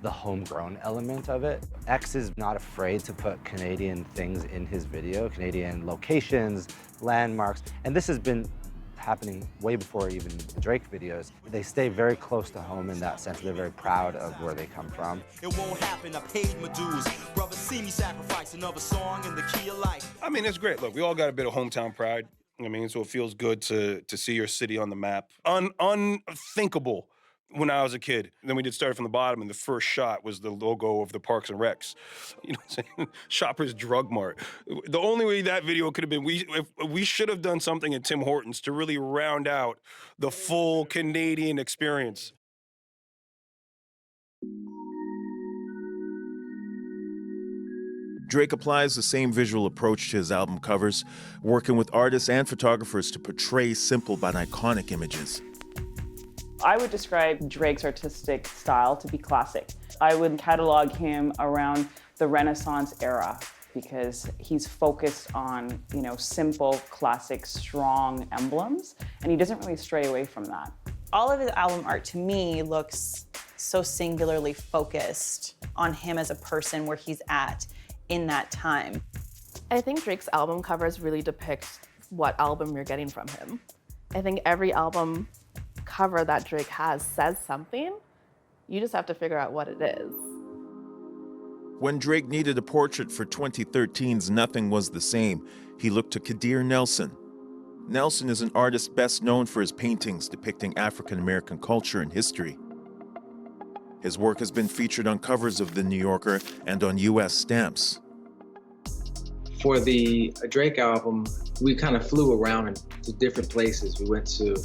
the homegrown element of it. X is not afraid to put Canadian things in his video, Canadian locations, landmarks, and this has been happening way before even the Drake videos. They stay very close to home in that sense. They're very proud of where they come from. It won't happen, I paid my dues. Brother, see me sacrifice another song in the key of life. I mean, it's great. Look, we all got a bit of hometown pride. I mean, so it feels good to see your city on the map. Unthinkable when I was a kid. And then we did Started From the Bottom, and the first shot was the logo of the Parks and Recs. You know what I'm saying? Shoppers Drug Mart. The only way that video could have been, we should have done something at Tim Hortons to really round out the full Canadian experience. Drake applies the same visual approach to his album covers, working with artists and photographers to portray simple but iconic images. I would describe Drake's artistic style to be classic. I would catalog him around the Renaissance era because he's focused on, simple, classic, strong emblems, and he doesn't really stray away from that. All of his album art to me looks so singularly focused on him as a person, where he's at in that time. I think Drake's album covers really depict what album you're getting from him. I think every album cover that Drake has says something. You just have to figure out what it is. When Drake needed a portrait for 2013's Nothing Was the Same, he looked to Kadir Nelson. Nelson is an artist best known for his paintings depicting African-American culture and history. His work has been featured on covers of The New Yorker and on U.S. stamps. For the Drake album, we kind of flew around to different places. We went to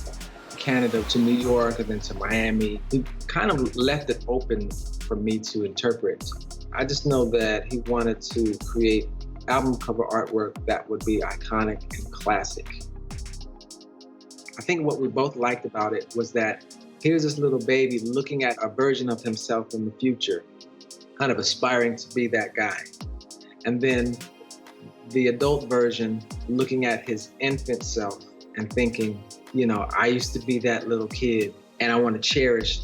Canada, to New York, and then to Miami. He kind of left it open for me to interpret. I just know that he wanted to create album cover artwork that would be iconic and classic. I think what we both liked about it was that here's this little baby looking at a version of himself in the future, kind of aspiring to be that guy. And then the adult version looking at his infant self and thinking, I used to be that little kid, and I want to cherish,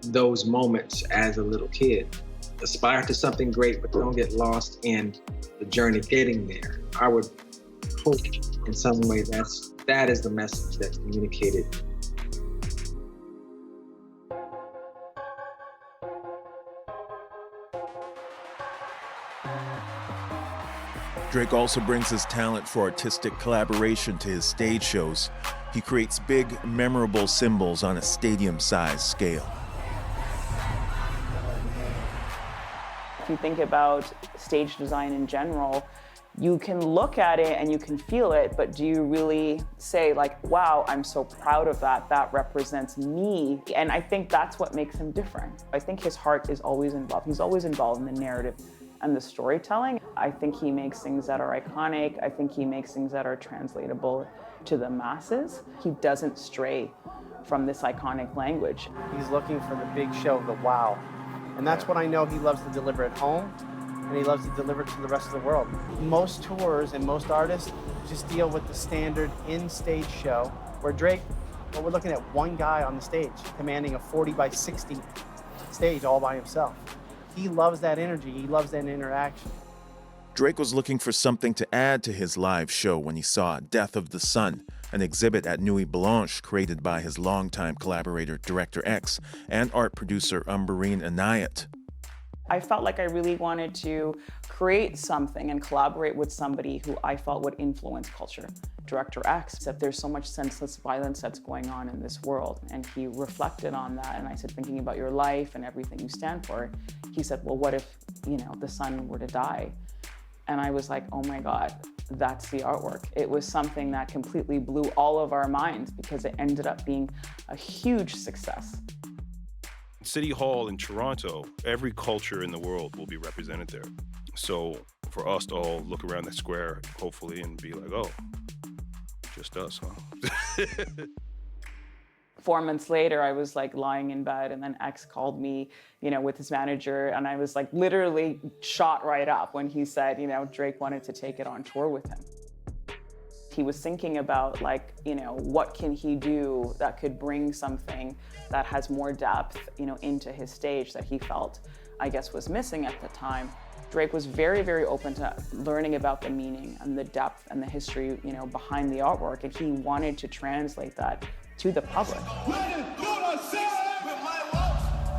those moments as a little kid. Aspire to something great, but don't get lost in the journey getting there. I would hope in some way that is the message that's communicated. Drake also brings his talent for artistic collaboration to his stage shows. He creates big, memorable symbols on a stadium-sized scale. If you think about stage design in general, you can look at it and you can feel it, but do you really say like, wow, I'm so proud of that, that represents me? And I think that's what makes him different. I think his heart is always involved. He's always involved in the narrative and the storytelling. I think he makes things that are iconic. I think he makes things that are translatable to the masses. He doesn't stray from this iconic language. He's looking for the big show, the wow. And that's what I know he loves to deliver at home, and he loves to deliver to the rest of the world. Most tours and most artists just deal with the standard in-stage show, where Drake, well, we're looking at one guy on the stage, commanding a 40 by 60 stage all by himself. He loves that energy, he loves that interaction. Drake was looking for something to add to his live show when he saw Death of the Sun, an exhibit at Nuit Blanche created by his longtime collaborator Director X and art producer Umbereen Anayat. I felt like I really wanted to create something and collaborate with somebody who I felt would influence culture. Director X said there's so much senseless violence that's going on in this world, and he reflected on that. And I said, thinking about your life and everything you stand for, he said, well, what if, the sun were to die? And I was like, oh my God, that's the artwork. It was something that completely blew all of our minds because it ended up being a huge success. City Hall in Toronto, every culture in the world will be represented there. So for us to all look around the square, hopefully, and be like, oh, just us, huh? 4 months later, I was like lying in bed, and then X called me, with his manager, and I was like literally shot right up when he said, Drake wanted to take it on tour with him. He was thinking about what can he do that could bring something that has more depth, into his stage that he felt, I guess, was missing at the time. Drake was very, very open to learning about the meaning and the depth and the history, behind the artwork, and he wanted to translate that to the public.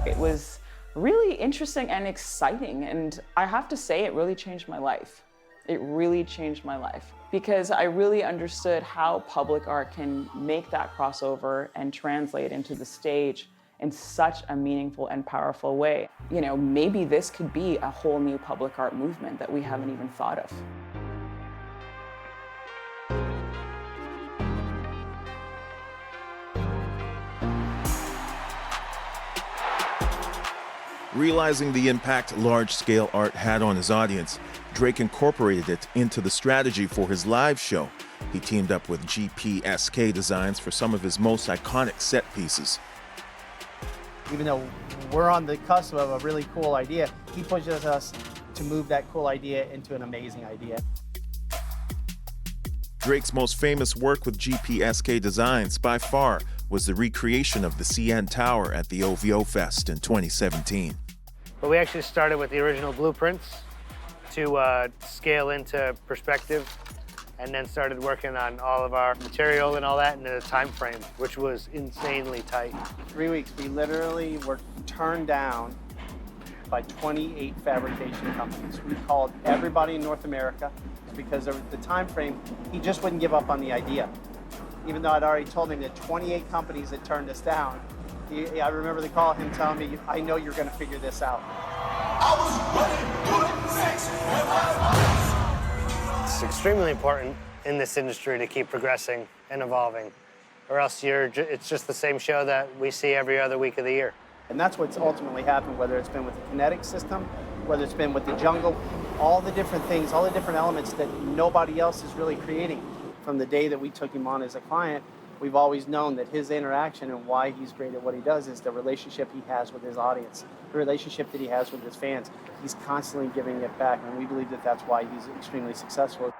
It was really interesting and exciting, and I have to say it really changed my life. It really changed my life because I really understood how public art can make that crossover and translate into the stage in such a meaningful and powerful way. Maybe this could be a whole new public art movement that we haven't even thought of. Realizing the impact large-scale art had on his audience, Drake incorporated it into the strategy for his live show. He teamed up with GPSK Designs for some of his most iconic set pieces. Even though we're on the cusp of a really cool idea, he pushes us to move that cool idea into an amazing idea. Drake's most famous work with GPSK Designs, by far, was the recreation of the CN Tower at the OVO Fest in 2017. But we actually started with the original blueprints to scale into perspective, and then started working on all of our material and all that in a time frame, which was insanely tight. 3 weeks, we literally were turned down by 28 fabrication companies. We called everybody in North America because of the time frame, he just wouldn't give up on the idea. Even though I'd already told him that 28 companies had turned us down, I remember the call, him telling me, I know you're gonna figure this out. It's extremely important in this industry to keep progressing and evolving, or else it's just the same show that we see every other week of the year. And that's what's ultimately happened, whether it's been with the kinetic system, whether it's been with the jungle, all the different things, all the different elements that nobody else is really creating. From the day that we took him on as a client, we've always known that his interaction and why he's great at what he does is the relationship he has with his audience, the relationship that he has with his fans. He's constantly giving it back, and we believe that that's why he's extremely successful.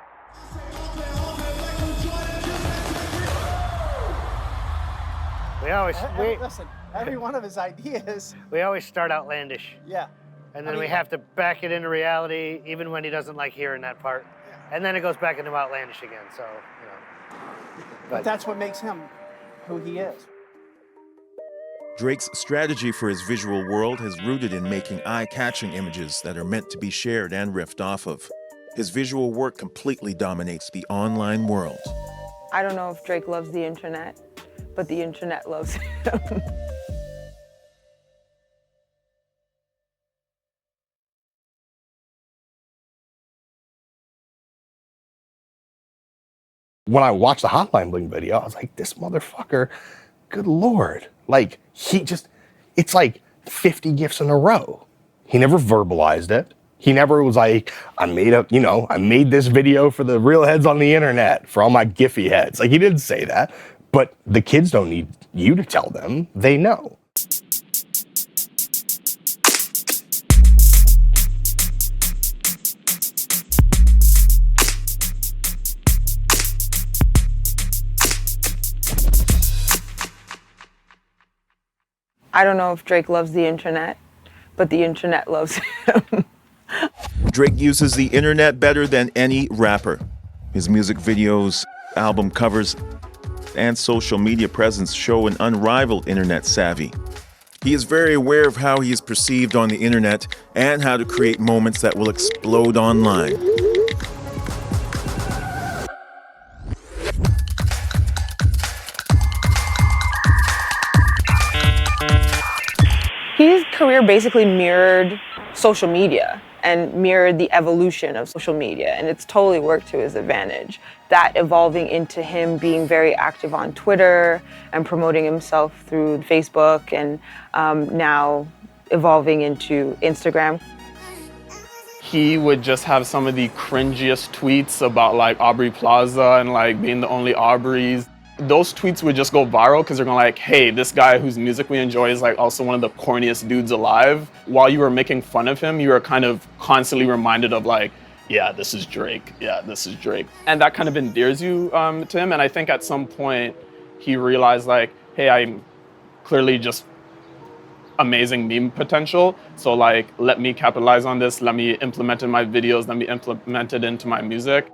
Listen, every one of his ideas. We always start outlandish. Yeah. And then we have to back it into reality, even when he doesn't like hearing that part. And then it goes back into outlandish again, so, But that's what makes him who he is. Drake's strategy for his visual world has rooted in making eye-catching images that are meant to be shared and riffed off of. His visual work completely dominates the online world. I don't know if Drake loves the internet, but the internet loves him. When I watched the Hotline Bling video, I was like, this motherfucker, good Lord. Like, it's like 50 gifts in a row. He never verbalized it. He never was like, I made this video for the real heads on the internet, for all my Giphy heads. Like, he didn't say that. But the kids don't need you to tell them. They know. I don't know if Drake loves the internet, but the internet loves him. Drake uses the internet better than any rapper. His music videos, album covers, and social media presence show an unrivaled internet savvy. He is very aware of how he is perceived on the internet and how to create moments that will explode online. His career basically mirrored social media and mirrored the evolution of social media, and it's totally worked to his advantage. That evolving into him being very active on Twitter and promoting himself through Facebook, and now evolving into Instagram. He would just have some of the cringiest tweets about like Aubrey Plaza and like being the only Aubreys. Those tweets would just go viral because they're going like, hey, this guy whose music we enjoy is like also one of the corniest dudes alive. While you were making fun of him, you were kind of constantly reminded of like, yeah, this is Drake. Yeah, this is Drake. And that kind of endears you to him. And I think at some point he realized like, hey, I'm clearly just amazing meme potential. So like, let me capitalize on this. Let me implement it in my videos. Let me implement it into my music.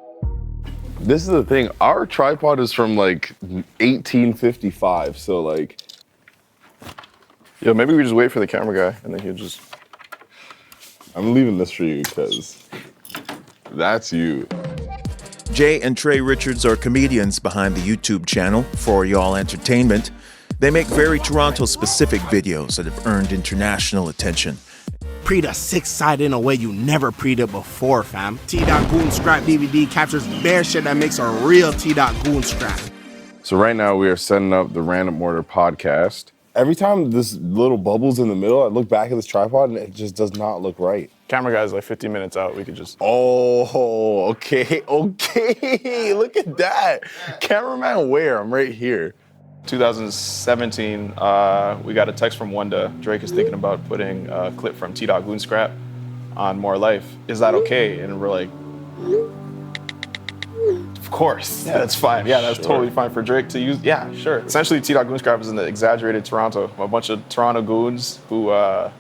This is the thing, our tripod is from like 1855, so like, yeah, maybe we just wait for the camera guy and then he'll just, I'm leaving this for you because that's you. Jay and Trey Richards are comedians behind the YouTube channel For Y'all Entertainment. They make very Toronto-specific videos that have earned international attention. Pre the six-sided in a way you never pre'd it before, fam. T.Goon Scrap DVD captures bare shit that makes a real T.Goon Scrap. So right now we are setting up the Random Order podcast. Every time this little bubble's in the middle, I look back at this tripod and it just does not look right. Camera guy's like 15 minutes out, we could just... Oh, okay, look at that. Cameraman where? I'm right here. 2017, we got a text from Wanda. Drake is thinking about putting a clip from T.Goon Scrap on More Life. Is that okay? And we're like, of course. Yeah, that's fine. Yeah, that's totally fine for Drake to use. Yeah, sure. Essentially, T.Goon Scrap is in the exaggerated Toronto. A bunch of Toronto goons who have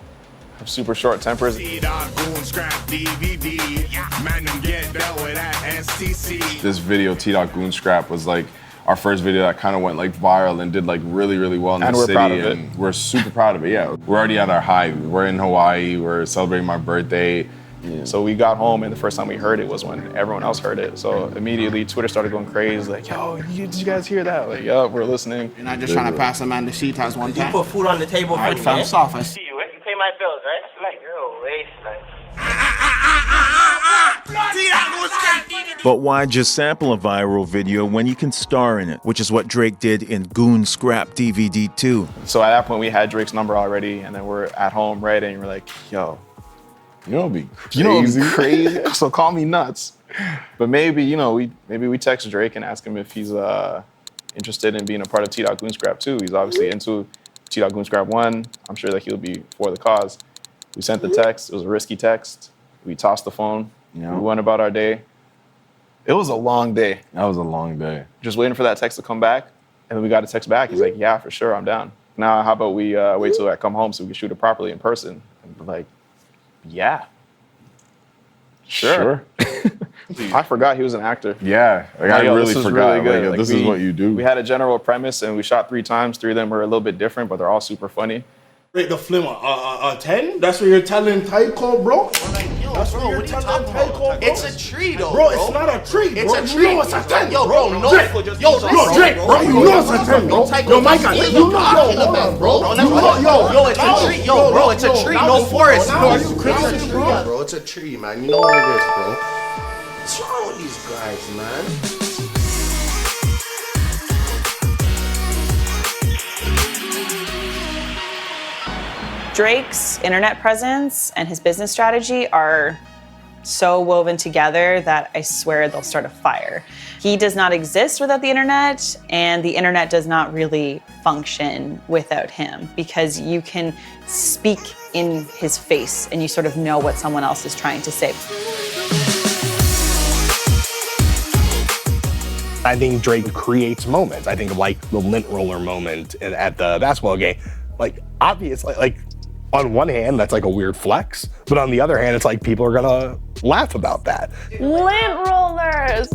super short tempers. T.Goon Scrap DVD. Man, them get dealt with at STC. This video, T.Goon Scrap, was like our first video that kind of went like viral and did like really, really well in the city. And we're proud of it. We're super proud of it, yeah. We're already at our high. We're in Hawaii, we're celebrating my birthday. Yeah. So we got home and the first time we heard it was when everyone else heard it. So immediately Twitter started going crazy, like, yo, did you guys hear that? Like, yup, we're listening. You're not just trying to pass a man the sheet as one time. You put food on the table for me, fam, soft. I see you, you pay my bills, right? Like, you're a waste, like. But why just sample a viral video when you can star in it, which is what Drake did in Goon Scrap DVD 2. So at that point we had Drake's number already and then we're at home, right? And we're like, yo. You know what'd be crazy? You know what'd be crazy? So call me nuts. But maybe, we text Drake and ask him if he's interested in being a part of T.Goon Scrap 2. He's obviously into T.Goon Scrap 1. I'm sure that he'll be for the cause. We sent the text, it was a risky text. We tossed the phone, we went about our day. It was a long day. That was a long day. Just waiting for that text to come back, and then we got a text back. He's like, yeah, for sure, I'm down. Now, how about we wait till I come home so we can shoot it properly in person? And we're like, yeah. Sure. I forgot he was an actor. Yeah, like, I really forgot. Really like, this is what you do. We had a general premise, and we shot 3 times. 3 of them were a little bit different, but they're all super funny. Rate the film a 10? That's what you're telling Tycho, bro? I'm like, yo, That's bro. what you're What are you telling talking J. Cole, about? bro. It's a tree, though, Bro, it's not a tree, It's bro. a You tree. know it's a 10. Yo, bro, no. Drake. Yo, Drake, bro. You know it's a 10, bro. Yo, my God. You know, hold on, bro. Yo, it's a tree. Yo, bro, it's a tree. No forest. Now It's you a crazy, tree, bro. bro. It's a tree, man. You know what it is, bro. What's wrong with these guys, man? Drake's internet presence and his business strategy are so woven together that I swear they'll start a fire. He does not exist without the internet, and the internet does not really function without him, because you can speak in his face and you sort of know what someone else is trying to say. I think Drake creates moments. I think of like the lint roller moment at the basketball game. Like, obviously, like on one hand, that's like a weird flex, but on the other hand, it's like people are gonna laugh about that. Lint rollers!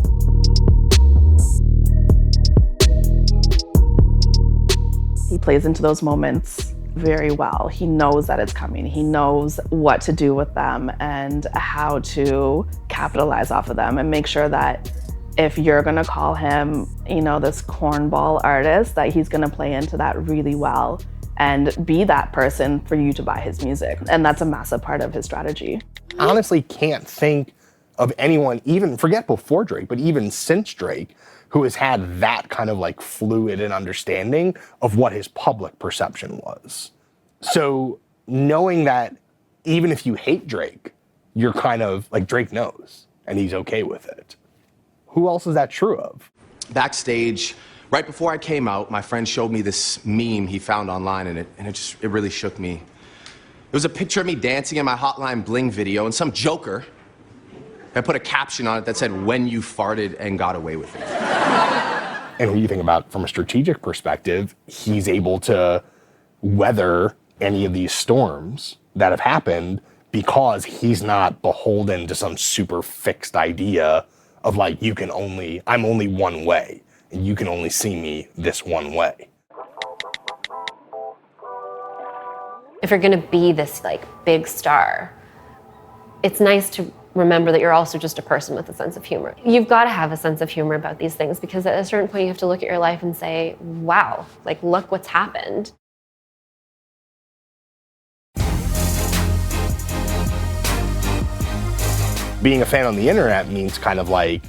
He plays into those moments very well. He knows that it's coming. He knows what to do with them and how to capitalize off of them and make sure that if you're gonna call him, you know, this cornball artist, that he's gonna play into that really well and be that person for you to buy his music. And that's a massive part of his strategy. Honestly, can't think of anyone, even forget before Drake, but even since Drake, who has had that kind of like fluid and understanding of what his public perception was. So knowing that even if you hate Drake, you're kind of like, Drake knows and he's okay with it. Who else is that true of? Backstage, right before I came out, my friend showed me this meme he found online, and it really shook me. It was a picture of me dancing in my Hotline Bling video, and some joker had put a caption on it that said, "When you farted and got away with it." And when you think about from a strategic perspective, he's able to weather any of these storms that have happened because he's not beholden to some super fixed idea of like, I'm only one way, and you can only see me this one way. If you're gonna be this like big star, it's nice to remember that you're also just a person with a sense of humor. You've got to have a sense of humor about these things, because at a certain point you have to look at your life and say, wow, like look what's happened. Being a fan on the internet means kind of like,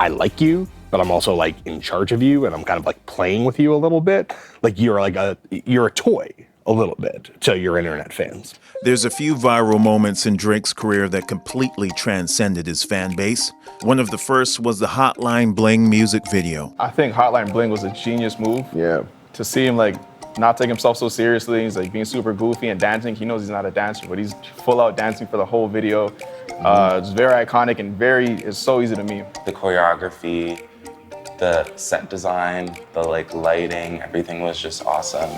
I like you, but I'm also like in charge of you, and I'm kind of like playing with you a little bit. Like you're a toy a little bit to your internet fans. There's a few viral moments in Drake's career that completely transcended his fan base. One of the first was the Hotline Bling music video. I think Hotline Bling was a genius move. Yeah. To see him like not take himself so seriously, he's like being super goofy and dancing. He knows he's not a dancer, but he's full out dancing for the whole video. It's very iconic and it's so easy to meme. The choreography, the set design, the like lighting, everything was just awesome.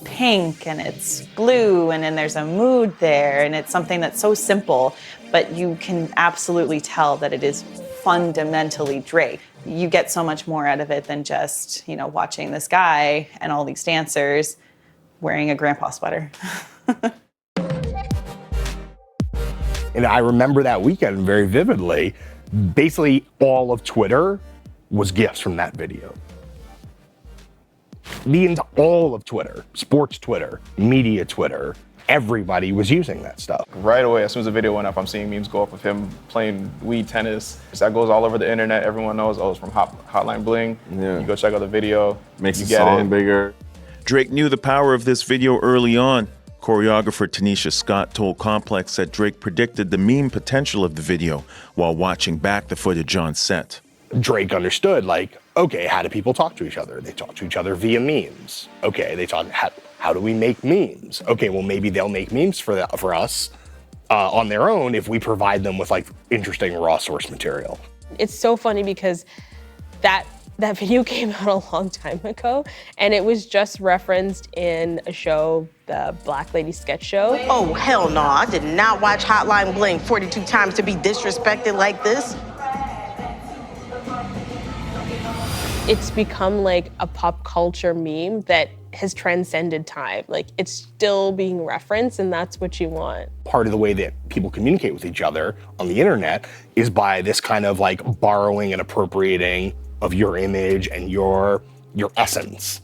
Pink and it's blue and then there's a mood there, and it's something that's so simple, but you can absolutely tell that it is fundamentally Drake. You get so much more out of it than just, you know, watching this guy and all these dancers wearing a grandpa sweater. And I remember that weekend very vividly. Basically, all of Twitter was gifts from that video. All of Twitter, sports Twitter, media Twitter, everybody was using that stuff. Right away, as soon as the video went up, I'm seeing memes go up of him playing Wii tennis. That goes all over the internet. Everyone knows, oh, it's from Hotline Bling. Yeah. You go check out the video. Makes the song bigger. Drake knew the power of this video early on. Choreographer Tanisha Scott told Complex that Drake predicted the meme potential of the video while watching back the footage on set. Drake understood, like, okay, how do people talk to each other? They talk to each other via memes. Okay, they talk, how do we make memes? Okay, well, maybe they'll make memes for us on their own if we provide them with like interesting raw source material. It's so funny because that video came out a long time ago, and it was just referenced in a show, the Black Lady Sketch Show. Oh, hell no. I did not watch Hotline Bling 42 times to be disrespected like this. It's become like a pop culture meme that has transcended time. Like, it's still being referenced, and that's what you want. Part of the way that people communicate with each other on the internet is by this kind of like borrowing and appropriating of your image and your essence.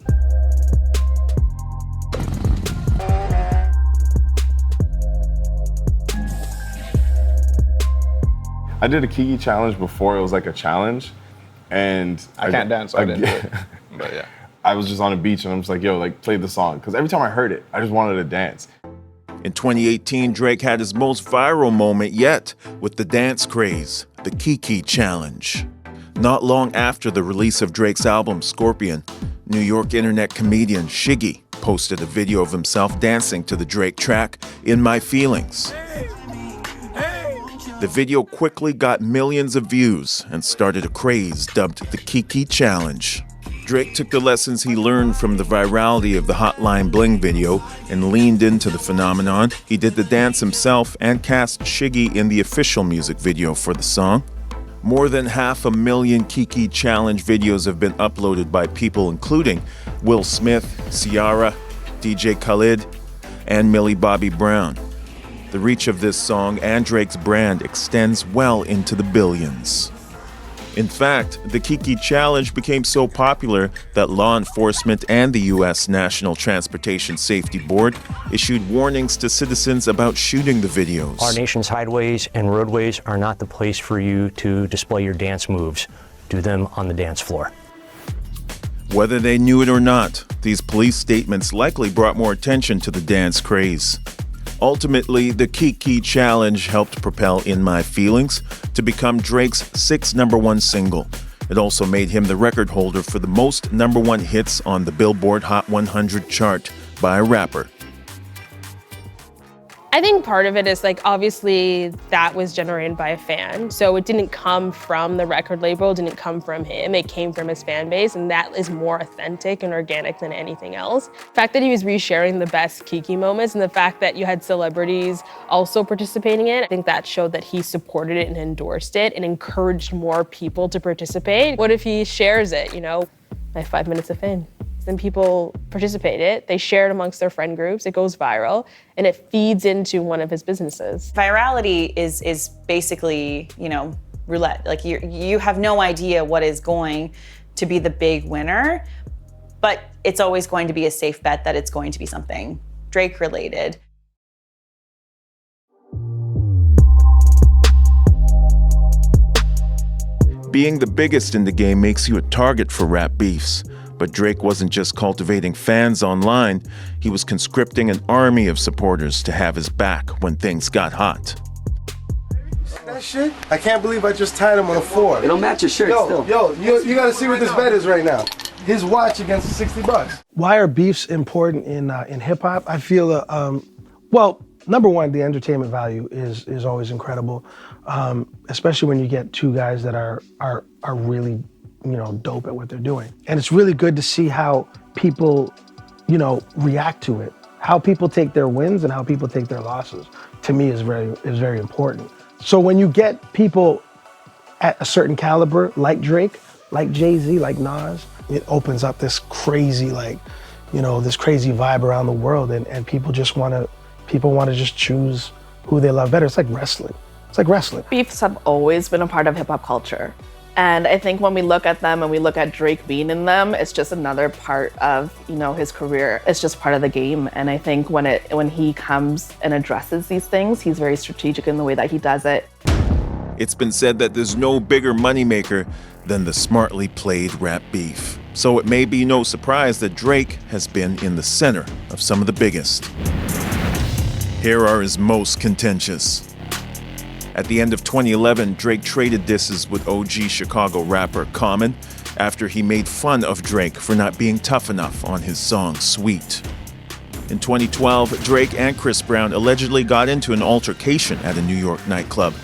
I did a Kiki challenge before it was like a challenge, and I can't dance, so I didn't do it. But yeah. I was just on a beach and I'm just like, yo, like play the song. Because every time I heard it, I just wanted to dance. In 2018, Drake had his most viral moment yet with the dance craze, the Kiki Challenge. Not long after the release of Drake's album, Scorpion, New York internet comedian Shiggy posted a video of himself dancing to the Drake track, In My Feelings. The video quickly got millions of views and started a craze dubbed the Kiki Challenge. Drake took the lessons he learned from the virality of the Hotline Bling video and leaned into the phenomenon. He did the dance himself and cast Shiggy in the official music video for the song. More than 500,000 Kiki Challenge videos have been uploaded by people including Will Smith, Ciara, DJ Khaled, and Millie Bobby Brown. The reach of this song and Drake's brand extends well into the billions. In fact, the Kiki Challenge became so popular that law enforcement and the U.S. National Transportation Safety Board issued warnings to citizens about shooting the videos. Our nation's highways and roadways are not the place for you to display your dance moves. Do them on the dance floor. Whether they knew it or not, these police statements likely brought more attention to the dance craze. Ultimately, the Kiki Challenge helped propel In My Feelings to become Drake's 6th #1 single. It also made him the record holder for the most #1 hits on the Billboard Hot 100 chart by a rapper. I think part of it is like, obviously that was generated by a fan. So it didn't come from the record label, it didn't come from him, it came from his fan base, and that is more authentic and organic than anything else. The fact that he was resharing the best Kiki moments and the fact that you had celebrities also participating in it, I think that showed that he supported it and endorsed it and encouraged more people to participate. What if he shares it, you know, my 5 minutes of fame? Then people participate it, they share it amongst their friend groups, it goes viral, and it feeds into one of his businesses. Virality is basically, you know, roulette. Like you have no idea what is going to be the big winner, but it's always going to be a safe bet that it's going to be something Drake related. Being the biggest in the game makes you a target for rap beefs. But Drake wasn't just cultivating fans online, he was conscripting an army of supporters to have his back when things got hot. That shit? I can't believe I just tied him on a 4. It don't match your shirt still. Yo, you gotta see what this bet is right now. His watch against $60. Why are beefs important in hip hop? I feel, well, number one, the entertainment value is always incredible, especially when you get two guys that are really, you know, dope at what they're doing. And it's really good to see how people, you know, react to it. How people take their wins and how people take their losses, to me, is very important. So when you get people at a certain caliber, like Drake, like Jay-Z, like Nas, it opens up this crazy, like, you know, this crazy vibe around the world, and people want to just choose who they love better. It's like wrestling. It's like wrestling. Beefs have always been a part of hip hop culture. And I think when we look at them and we look at Drake being in them, it's just another part of, you know, his career. It's just part of the game. And I think when he comes and addresses these things, he's very strategic in the way that he does it. It's been said that there's no bigger moneymaker than the smartly played rap beef. So it may be no surprise that Drake has been in the center of some of the biggest. Here are his most contentious. At the end of 2011, Drake traded disses with OG Chicago rapper Common after he made fun of Drake for not being tough enough on his song Sweet. In 2012, Drake and Chris Brown allegedly got into an altercation at a New York nightclub.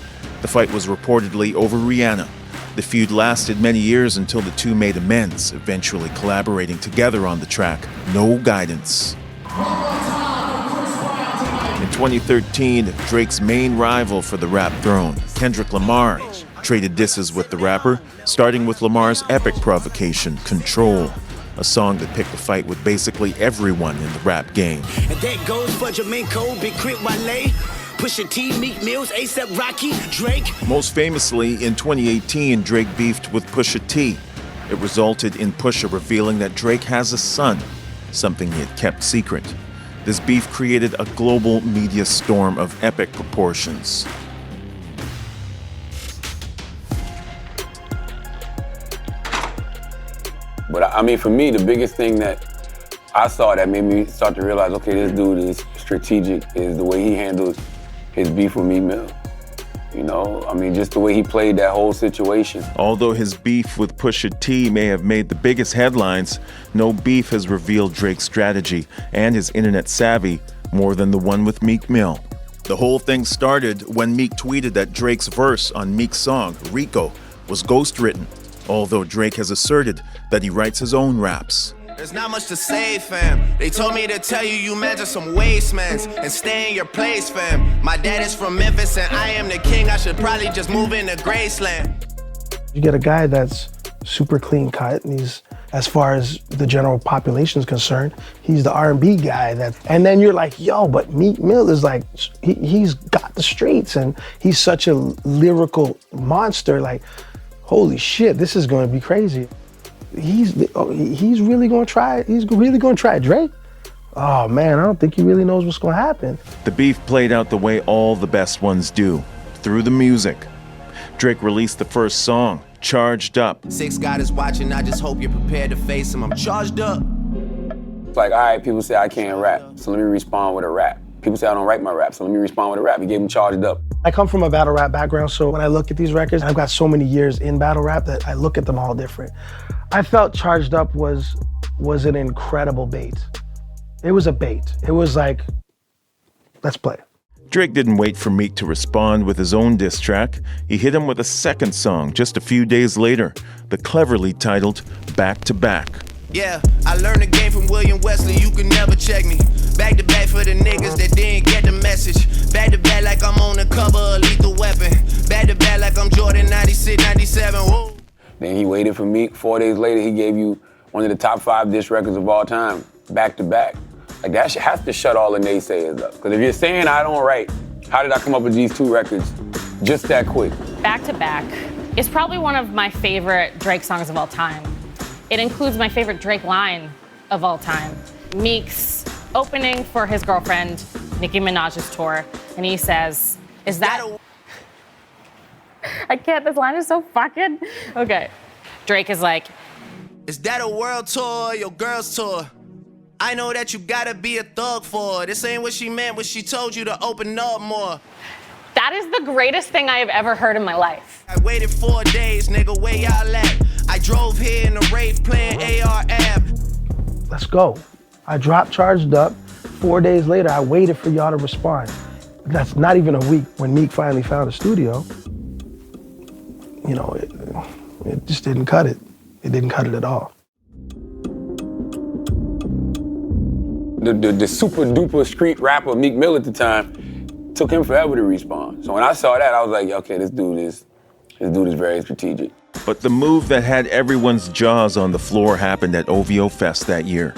The fight was reportedly over Rihanna. The feud lasted many years until the two made amends, eventually collaborating together on the track No Guidance. In 2013, Drake's main rival for the rap throne, Kendrick Lamar, traded disses with the rapper, starting with Lamar's epic provocation, Control. a song that picked a fight with basically everyone in the rap game. And that goes for Jermaine, Big Crit, Wale, Pusha T, Meek Mills, A$AP Rocky, Drake. Most famously, in 2018, Drake beefed with Pusha T. It resulted in Pusha revealing that Drake has a son, something he had kept secret. This beef created a global media storm of epic proportions. But I mean, for me, the biggest thing that I saw that made me start to realize, okay, this dude is strategic, is the way he handles his beef with Meek Mill. You know, I mean, just the way he played that whole situation. Although his beef with Pusha T may have made the biggest headlines, no beef has revealed Drake's strategy and his internet savvy more than the one with Meek Mill. The whole thing started when Meek tweeted that Drake's verse on Meek's song, Rico, was ghostwritten, although Drake has asserted that he writes his own raps. There's not much to say, fam. They told me to tell you you measure some wastemans and stay in your place, fam. My dad is from Memphis and I am the king. I should probably just move into Graceland. You get a guy that's super clean cut, and he's, as far as the general population is concerned, he's the R&B guy. And then you're like, yo, but Meek Mill is like, he's got the streets, and he's such a lyrical monster. Like, holy shit, this is going to be crazy. He's really going to try. He's really going to try Drake. Oh man, I don't think he really knows what's going to happen. The beef played out the way all the best ones do, through the music. Drake released the first song, Charged Up. 6 God is watching, I just hope you're prepared to face him. I'm charged up. It's like, all right, people say I can't rap, so let me respond with a rap. People say I don't write my rap, so let me respond with a rap. He gave him Charged Up. I come from a battle rap background, so when I look at these records, I've got so many years in battle rap that I look at them all different. I felt Charged Up was an incredible bait. It was a bait. It was like, let's play. Drake didn't wait for Meek to respond with his own diss track. He hit him with a second song just a few days later, the cleverly titled Back to Back. Yeah, I learned the game from William Wesley, you can never check me. Back to back for the niggas that didn't get the message. Back to back like I'm on the cover of Lethal Weapon. Back to back like I'm Jordan 96, 97, whoa. Then he waited for Meek. 4 days later, he gave you one of the top 5 diss records of all time, back to back. Like, that shit has to shut all the naysayers up. Because if you're saying I don't write, how did I come up with these 2 records just that quick? Back to Back is probably one of my favorite Drake songs of all time. It includes my favorite Drake line of all time. Meek's opening for his girlfriend, Nicki Minaj's tour, and he says, is that... I can't, this line is so fucking... Okay. Drake is like... Is that a world tour or your girl's tour? I know that you gotta be a thug for her. This ain't what she meant when she told you to open up more. That is the greatest thing I have ever heard in my life. I waited 4 days, nigga, where y'all at? I drove here in a rave playing AR-AB. Let's go. I dropped Charged Up. 4 days later, I waited for y'all to respond. That's not even a week when Meek finally found a studio. You know, it just didn't cut it. It didn't cut it at all. The super duper street rapper Meek Mill at the time took him forever to respond. So when I saw that, I was like, okay, this dude is very strategic. But the move that had everyone's jaws on the floor happened at OVO Fest that year.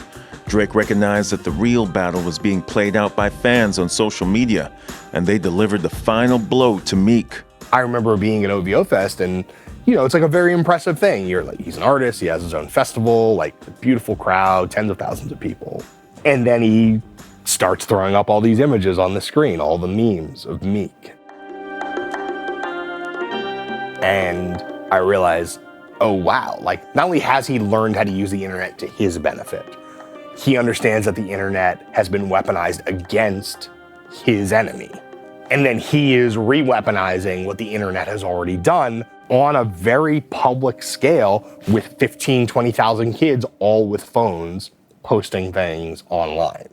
Drake recognized that the real battle was being played out by fans on social media, and they delivered the final blow to Meek. I remember being at OVO Fest, and you know, it's like a very impressive thing. You're like, he's an artist, he has his own festival, like a beautiful crowd, tens of thousands of people. And then he starts throwing up all these images on the screen, all the memes of Meek. And I realized, oh wow, like not only has he learned how to use the internet to his benefit, he understands that the internet has been weaponized against his enemy. And then he is re-weaponizing what the internet has already done on a very public scale with 15, 20,000 kids, all with phones, posting things online.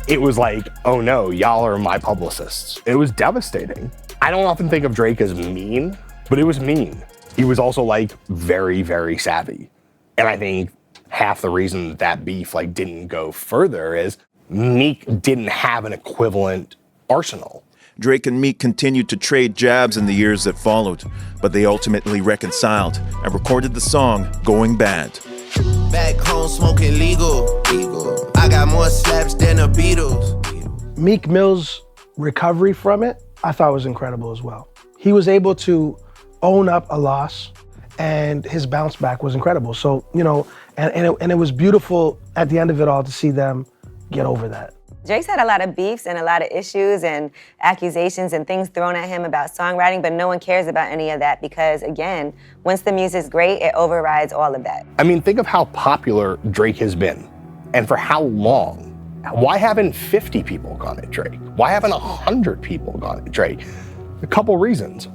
It was like, oh no, y'all are my publicists. It was devastating. I don't often think of Drake as mean, but it was mean. He was also like very, very savvy. And I think half the reason that beef like didn't go further is Meek didn't have an equivalent arsenal. Drake and Meek continued to trade jabs in the years that followed, but they ultimately reconciled and recorded the song Going Bad. Back home smoking legal. I got more slaps than the Beatles. Meek Mill's recovery from it, I thought was incredible as well. He was able to own up a loss, and his bounce back was incredible. So, you know, and it was beautiful at the end of it all to see them get over that. Drake's had a lot of beefs and a lot of issues and accusations and things thrown at him about songwriting, but no one cares about any of that because, again, once the music's great, it overrides all of that. I mean, think of how popular Drake has been and for how long. Why haven't 50 people gone at Drake? Why haven't 100 people gone at Drake? A couple reasons.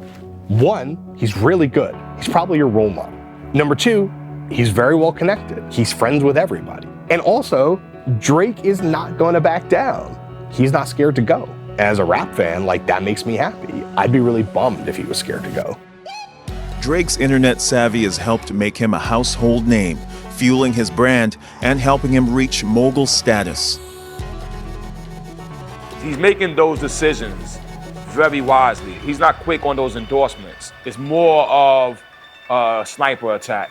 One, he's really good. He's probably your role model. Number two, he's very well connected. He's friends with everybody. And also, Drake is not going to back down. He's not scared to go. As a rap fan, like, that makes me happy. I'd be really bummed if he was scared to go. Drake's internet savvy has helped make him a household name, fueling his brand and helping him reach mogul status. He's making those decisions very wisely. He's not quick on those endorsements. It's more of a sniper attack.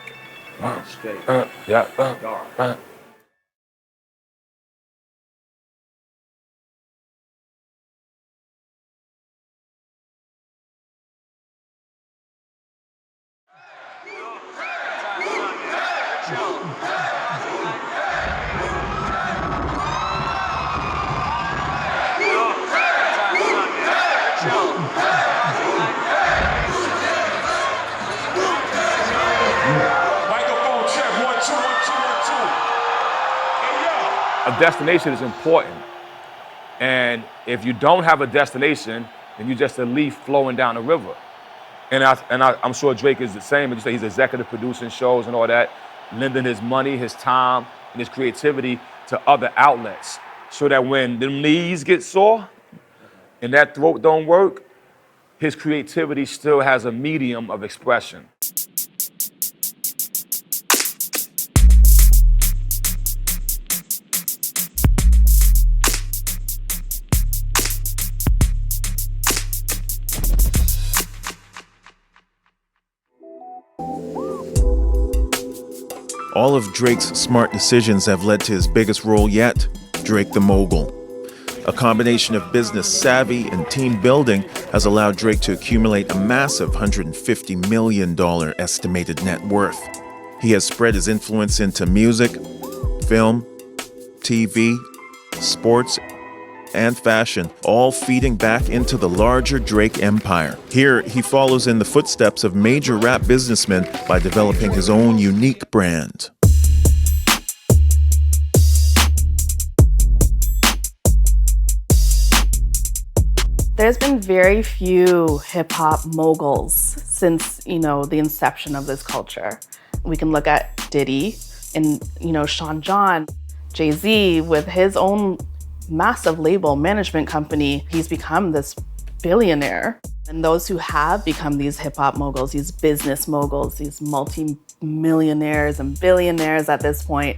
A destination is important. And if you don't have a destination, then you're just a leaf flowing down the river. And I'm sure Drake is the same. He's executive producing shows and all that, lending his money, his time, and his creativity to other outlets so that when the knees get sore and that throat don't work, his creativity still has a medium of expression. All of Drake's smart decisions have led to his biggest role yet, Drake the Mogul. A combination of business savvy and team building has allowed Drake to accumulate a massive $150 million estimated net worth. He has spread his influence into music, film, TV, sports, and fashion, all feeding back into the larger Drake empire. Here, he follows in the footsteps of major rap businessmen by developing his own unique brand. There's been very few hip-hop moguls since, the inception of this culture. We can look at Diddy and, Sean John, Jay-Z with his own massive label management company. He's become this billionaire. And those who have become these hip-hop moguls, these business moguls, these multi-millionaires and billionaires at this point,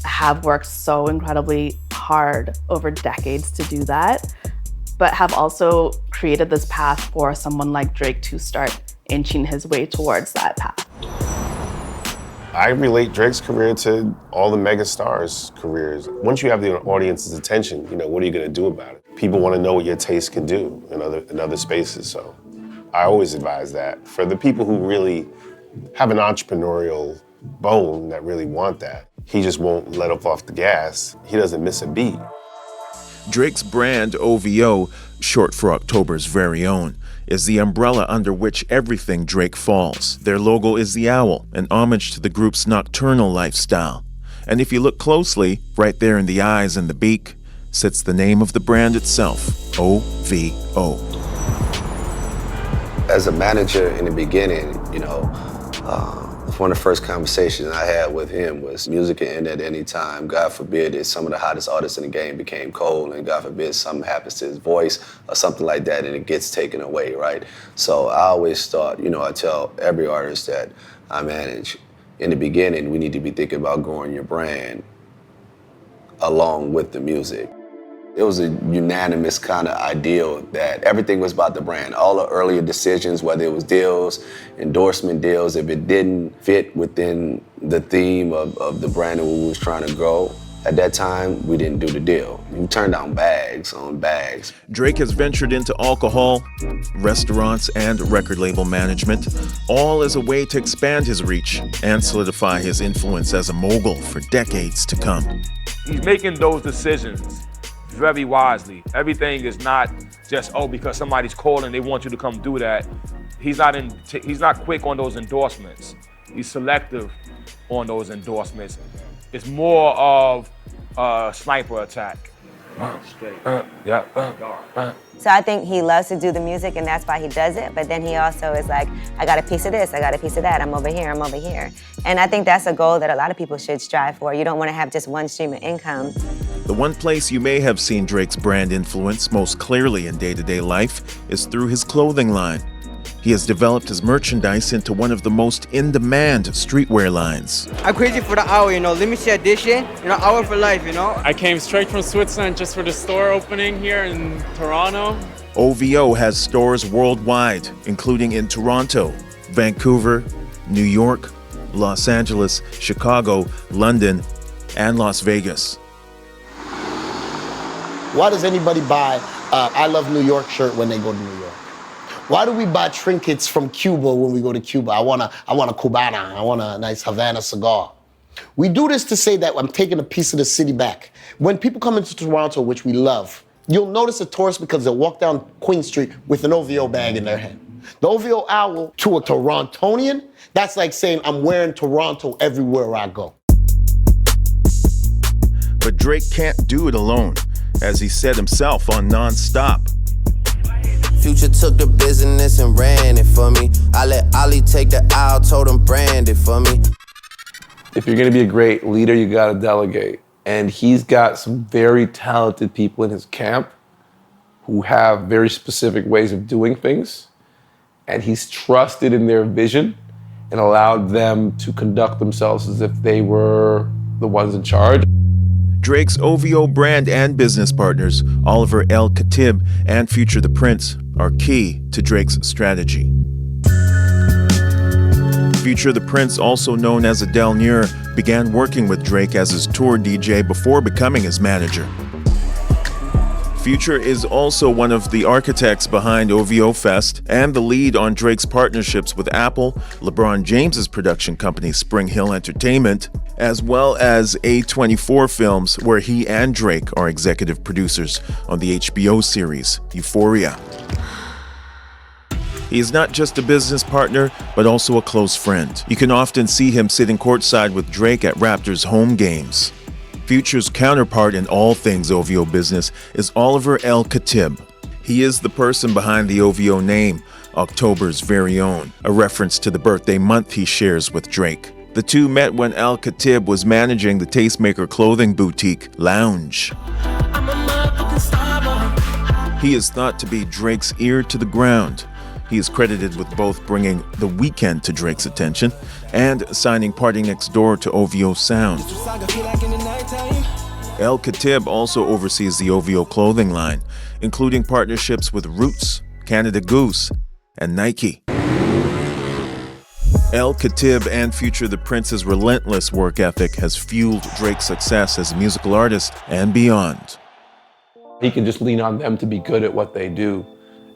have worked so incredibly hard over decades to do that, but have also created this path for someone like Drake to start inching his way towards that path. I relate Drake's career to all the mega stars' careers. Once you have the audience's attention, what are you gonna do about it? People wanna know what your taste can do in other spaces, so I always advise that. For the people who really have an entrepreneurial bone that really want that, he just won't let up off the gas. He doesn't miss a beat. Drake's brand, OVO, short for October's Very Own, is the umbrella under which everything Drake falls. Their logo is the owl, an homage to the group's nocturnal lifestyle. And if you look closely, right there in the eyes and the beak, sits the name of the brand itself, OVO. As a manager in the beginning, one of the first conversations I had with him was music can end at any time. God forbid if some of the hottest artists in the game became cold, and God forbid something happens to his voice or something like that and it gets taken away, right? So I always thought, I tell every artist that I manage, in the beginning, we need to be thinking about growing your brand along with the music. It was a unanimous kind of ideal that everything was about the brand. All the earlier decisions, whether it was deals, endorsement deals, if it didn't fit within the theme of the brand that we was trying to grow, at that time, we didn't do the deal. We turned down bags on bags. Drake has ventured into alcohol, restaurants, and record label management, all as a way to expand his reach and solidify his influence as a mogul for decades to come. He's making those decisions very wisely. Everything is not just, because somebody's calling, they want you to come do that. He's not quick on those endorsements. He's selective on those endorsements. It's more of a sniper attack. So I think he loves to do the music and that's why he does it, but then he also is like, I got a piece of this, I got a piece of that, I'm over here, I'm over here. And I think that's a goal that a lot of people should strive for. You don't want to have just one stream of income. The one place you may have seen Drake's brand influence most clearly in day-to-day life is through his clothing line. He has developed his merchandise into one of the most in-demand streetwear lines. I'm crazy for the hour, limited edition, hour for life, I came straight from Switzerland just for the store opening here in Toronto. OVO has stores worldwide, including in Toronto, Vancouver, New York, Los Angeles, Chicago, London, and Las Vegas. Why does anybody buy I Love New York shirt when they go to New York? Why do we buy trinkets from Cuba when we go to Cuba? I want a Cubana, I want a nice Havana cigar. We do this to say that I'm taking a piece of the city back. When people come into Toronto, which we love, you'll notice a tourist because they'll walk down Queen Street with an OVO bag in their hand. The OVO owl to a Torontonian, that's like saying I'm wearing Toronto everywhere I go. But Drake can't do it alone, as he said himself on Non-Stop. Future took the business and ran it for me. I let Ollie take the aisle, told him brand it for me. If you're gonna be a great leader, you gotta delegate. And he's got some very talented people in his camp who have very specific ways of doing things. And he's trusted in their vision and allowed them to conduct themselves as if they were the ones in charge. Drake's OVO brand and business partners, Oliver El Khatib and Future the Prince, are key to Drake's strategy. Future the Prince, also known as Adele Nuer, began working with Drake as his tour DJ before becoming his manager. Future is also one of the architects behind OVO Fest and the lead on Drake's partnerships with Apple, LeBron James's production company Spring Hill Entertainment, as well as A24 Films, where he and Drake are executive producers on the HBO series Euphoria. He is not just a business partner, but also a close friend. You can often see him sitting courtside with Drake at Raptors home games. Future's counterpart in all things OVO business is Oliver El Khatib. He is the person behind the OVO name, October's very own, a reference to the birthday month he shares with Drake. The two met when El Khatib was managing the Tastemaker clothing boutique, Lounge. He is thought to be Drake's ear to the ground. He is credited with both bringing The Weeknd to Drake's attention and signing Party Next Door to OVO Sound. El Khatib also oversees the OVO clothing line, including partnerships with Roots, Canada Goose, and Nike. El Khatib and Future the Prince's relentless work ethic has fueled Drake's success as a musical artist and beyond. He can just lean on them to be good at what they do,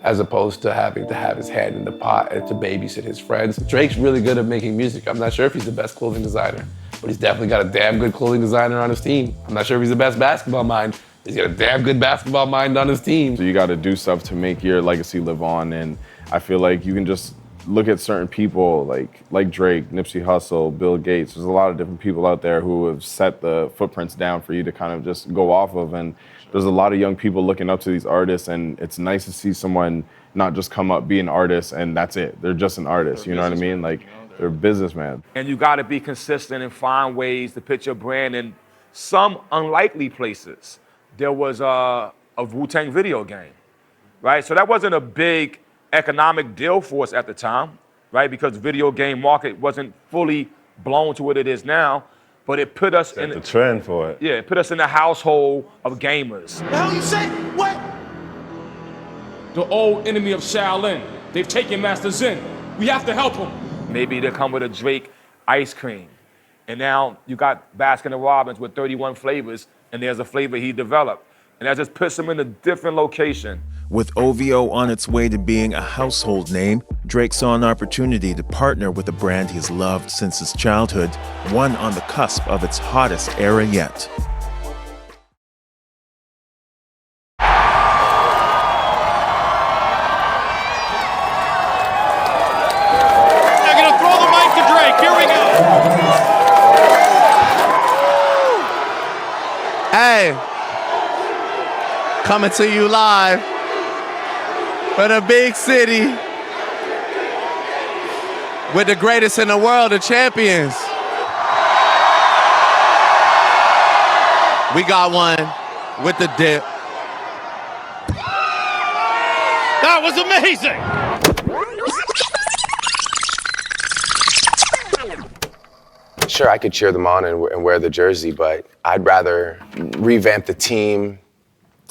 as opposed to having to have his hand in the pot and to babysit his friends. Drake's really good at making music. I'm not sure if he's the best clothing designer, but he's definitely got a damn good clothing designer on his team. I'm not sure if he's the best basketball mind. He's got a damn good basketball mind on his team. So you got to do stuff to make your legacy live on, and I feel like you can just look at certain people like Drake, Nipsey Hussle, Bill Gates. There's a lot of different people out there who have set the footprints down for you to kind of just go off of, and there's a lot of young people looking up to these artists, and it's nice to see someone not just come up, be an artist, and that's it. They're just an artist, you know what I mean? Like, they're a businessman. And you got to be consistent and find ways to pitch your brand in some unlikely places. There was a Wu-Tang video game, right? So that wasn't a big economic deal for us at the time, right? Because the video game market wasn't fully blown to what it is now. but it put us Set the trend for it. Yeah, it put us in the household of gamers. The hell you say? What? The old enemy of Shaolin. They've taken Master Zen. We have to help him. Maybe they'll come with a Drake ice cream. And now you got Baskin-Robbins with 31 flavors, and there's a flavor he developed. And that just puts him in a different location. With OVO on its way to being a household name, Drake saw an opportunity to partner with a brand he's loved since his childhood, one on the cusp of its hottest era yet. They're gonna throw the mic to Drake. Here we go. Hey, coming to you live from the big city with the greatest in the world, the champions. We got one with the dip. That was amazing. Sure, I could cheer them on and wear the jersey, but I'd rather revamp the team.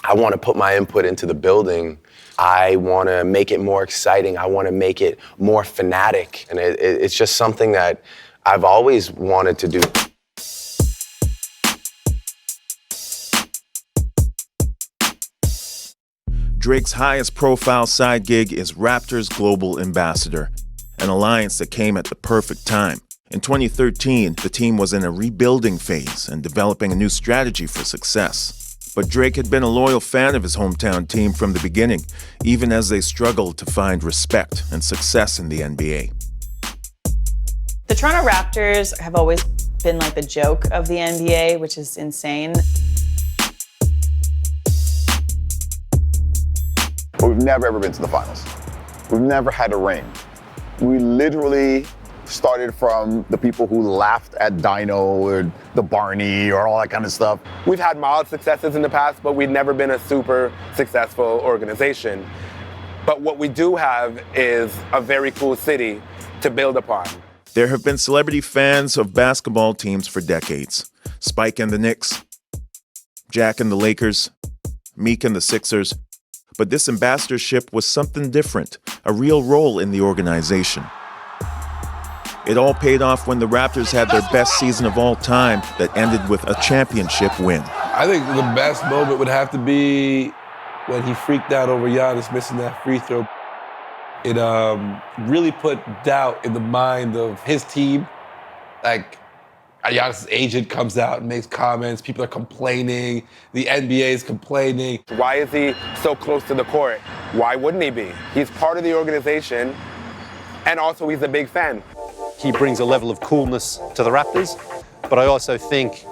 I want to put my input into the building. I want to make it more exciting. I want to make it more fanatic. And it's just something that I've always wanted to do. Drake's highest profile side gig is Raptors Global Ambassador, an alliance that came at the perfect time. In 2013, the team was in a rebuilding phase and developing a new strategy for success. But Drake had been a loyal fan of his hometown team from the beginning, even as they struggled to find respect and success in the NBA. The Toronto Raptors have always been like the joke of the NBA, which is insane. We've never ever been to the finals. We've never had a ring. We literally started from the people who laughed at Dino or the Barney or all that kind of stuff. We've had mild successes in the past, but we've never been a super successful organization. But what we do have is a very cool city to build upon. There have been celebrity fans of basketball teams for decades. Spike and the Knicks, Jack and the Lakers, Meek and the Sixers. But this ambassadorship was something different, a real role in the organization. It all paid off when the Raptors had their best season of all time that ended with a championship win. I think the best moment would have to be when he freaked out over Giannis missing that free throw. It really put doubt in the mind of his team. Like, Giannis' agent comes out and makes comments. People are complaining. The NBA is complaining. Why is he so close to the court? Why wouldn't he be? He's part of the organization, and also he's a big fan. He brings a level of coolness to the Raptors, but I also think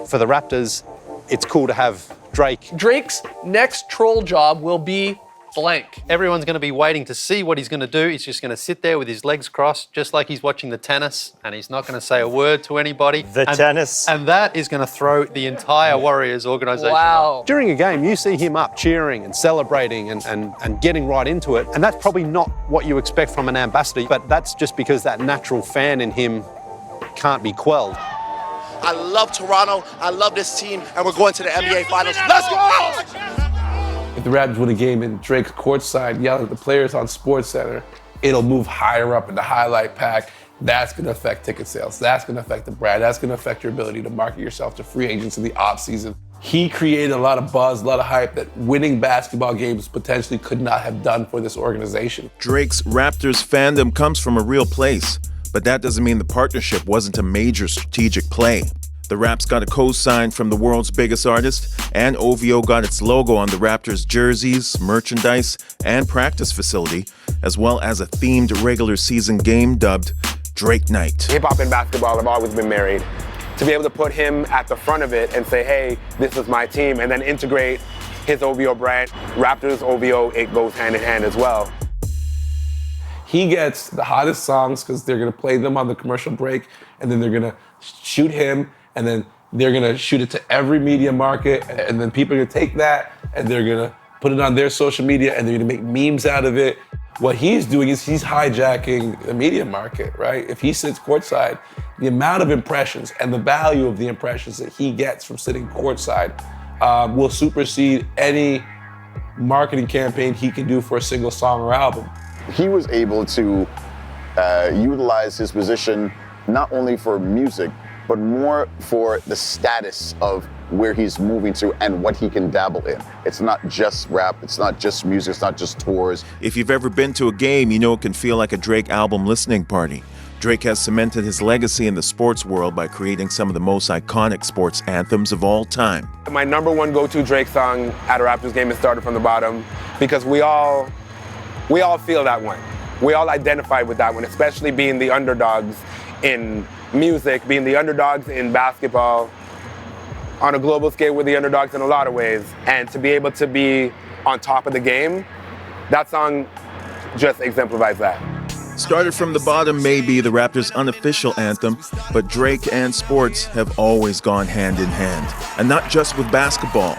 for the Raptors, it's cool to have Drake. Drake's next troll job will be blank. Everyone's going to be waiting to see what he's going to do. He's just going to sit there with his legs crossed, just like he's watching the tennis, and he's not going to say a word to anybody. Tennis. And that is going to throw the entire Warriors organization off. During a game, you see him up cheering and celebrating and getting right into it, and that's probably not what you expect from an ambassador, but that's just because that natural fan in him can't be quelled. I love Toronto, I love this team, and we're going to the NBA Finals. Let's go! If the Raptors win a game and Drake's courtside yelling at the players on SportsCenter, it'll move higher up in the highlight pack. That's going to affect ticket sales. That's going to affect the brand. That's going to affect your ability to market yourself to free agents in the offseason. He created a lot of buzz, a lot of hype that winning basketball games potentially could not have done for this organization. Drake's Raptors fandom comes from a real place, but that doesn't mean the partnership wasn't a major strategic play. The Raps got a co-sign from the world's biggest artist, and OVO got its logo on the Raptors jerseys, merchandise, and practice facility, as well as a themed regular season game dubbed Drake Night. Hip-hop and basketball have always been married. To be able to put him at the front of it and say, hey, this is my team, and then integrate his OVO brand, Raptors, OVO, it goes hand in hand as well. He gets the hottest songs because they're going to play them on the commercial break, and then they're going to shoot him, and then they're going to shoot it to every media market, and then people are going to take that, and they're going to put it on their social media, and they're going to make memes out of it. What he's doing is he's hijacking the media market, right? If he sits courtside, the amount of impressions and the value of the impressions that he gets from sitting courtside will supersede any marketing campaign he can do for a single song or album. He was able to utilize his position not only for music, but more for the status of where he's moving to and what he can dabble in. It's not just rap, it's not just music, it's not just tours. If you've ever been to a game, you know it can feel like a Drake album listening party. Drake has cemented his legacy in the sports world by creating some of the most iconic sports anthems of all time. My number one go-to Drake song at a Raptors game is Started From the Bottom, because we all feel that one. We all identify with that one, especially being the underdogs in music, being the underdogs in basketball. On a global scale, we're the underdogs in a lot of ways. And to be able to be on top of the game, that song just exemplifies that. Started From the Bottom may be the Raptors' unofficial anthem, but Drake and sports have always gone hand in hand, and not just with basketball.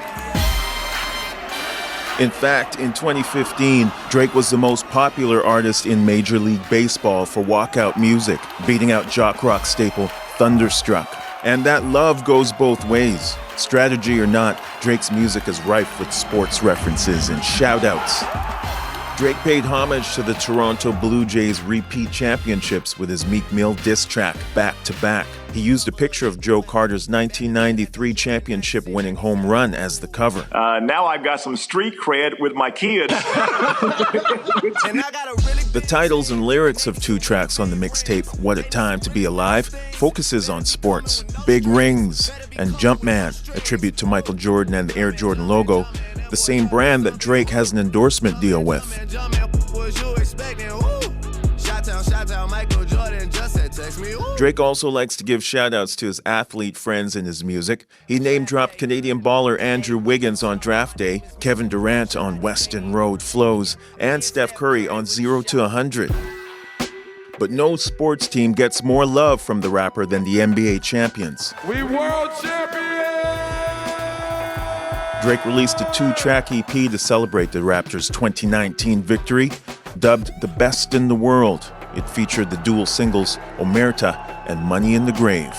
In fact, in 2015, Drake was the most popular artist in Major League Baseball for walkout music, beating out jock rock staple Thunderstruck. And that love goes both ways. Strategy or not, Drake's music is rife with sports references and shout-outs. Drake paid homage to the Toronto Blue Jays repeat championships with his Meek Mill diss track, Back to Back. He used a picture of Joe Carter's 1993 championship-winning home run as the cover. Now I've got some street cred with my kids. The titles and lyrics of two tracks on the mixtape, What a Time to Be Alive, focuses on sports. Big Rings and Jumpman, a tribute to Michael Jordan and the Air Jordan logo, the same brand that Drake has an endorsement deal with. Drake also likes to give shout-outs to his athlete friends in his music. He name-dropped Canadian baller Andrew Wiggins on draft day, Kevin Durant on Weston Road Flows, and Steph Curry on 0 to 100. But no sports team gets more love from the rapper than the NBA champions. We world champions! Drake released a 2-track EP to celebrate the Raptors' 2019 victory, dubbed The Best in the World. It featured the dual singles Omerta and Money in the Grave.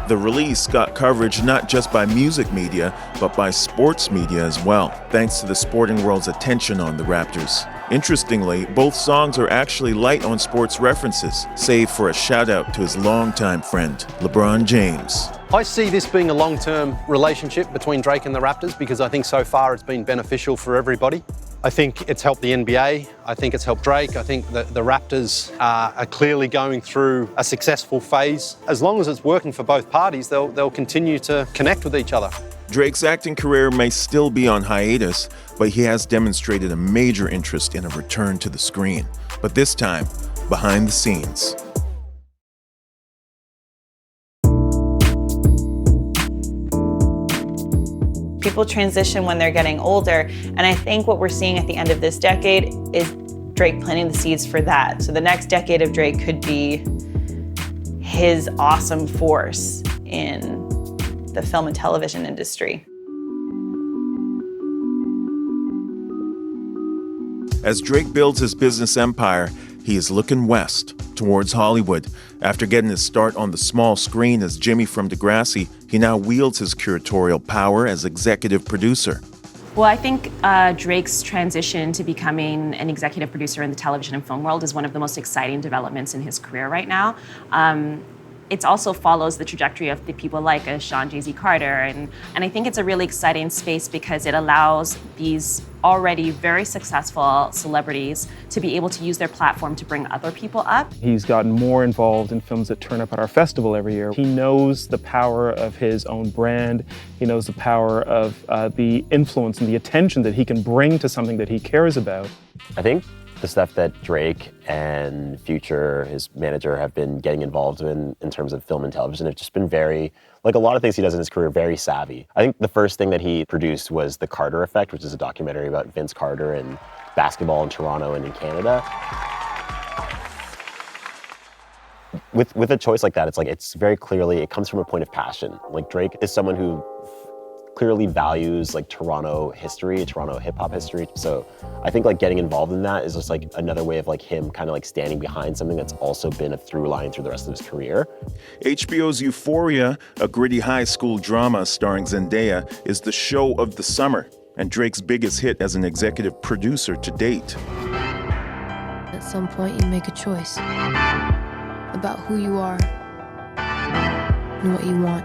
The release got coverage not just by music media, but by sports media as well, thanks to the sporting world's attention on the Raptors. Interestingly, both songs are actually light on sports references, save for a shout-out to his longtime friend, LeBron James. I see this being a long-term relationship between Drake and the Raptors because I think so far it's been beneficial for everybody. I think it's helped the NBA. I think it's helped Drake. I think that the Raptors are clearly going through a successful phase. As long as it's working for both parties, they'll continue to connect with each other. Drake's acting career may still be on hiatus, but he has demonstrated a major interest in a return to the screen. But this time, behind the scenes. People transition when they're getting older, and I think what we're seeing at the end of this decade is Drake planting the seeds for that. So the next decade of Drake could be his awesome force in the film and television industry. As Drake builds his business empire, he is looking west, towards Hollywood. After getting his start on the small screen as Jimmy from Degrassi, he now wields his curatorial power as executive producer. Well, I think Drake's transition to becoming an executive producer in the television and film world is one of the most exciting developments in his career right now. It also follows the trajectory of the people like Sean Jay-Z Carter, and I think it's a really exciting space because it allows these already very successful celebrities to be able to use their platform to bring other people up. He's gotten more involved in films that turn up at our festival every year. He knows the power of his own brand. He knows the power of the influence and the attention that he can bring to something that he cares about. I think the stuff that Drake and Future, his manager, have been getting involved in terms of film and television have just been very, like a lot of things he does in his career, very savvy. I think the first thing that he produced was The Carter Effect, which is a documentary about Vince Carter and basketball in Toronto and in Canada. With a choice like that, it's very clearly, it comes from a point of passion. Like Drake is someone who clearly values like Toronto history, Toronto hip hop history. So I think like getting involved in that is just like another way of like him kind of like standing behind something that's also been a through line through the rest of his career. HBO's Euphoria, a gritty high school drama starring Zendaya, is the show of the summer and Drake's biggest hit as an executive producer to date. At some point, you make a choice about who you are and what you want.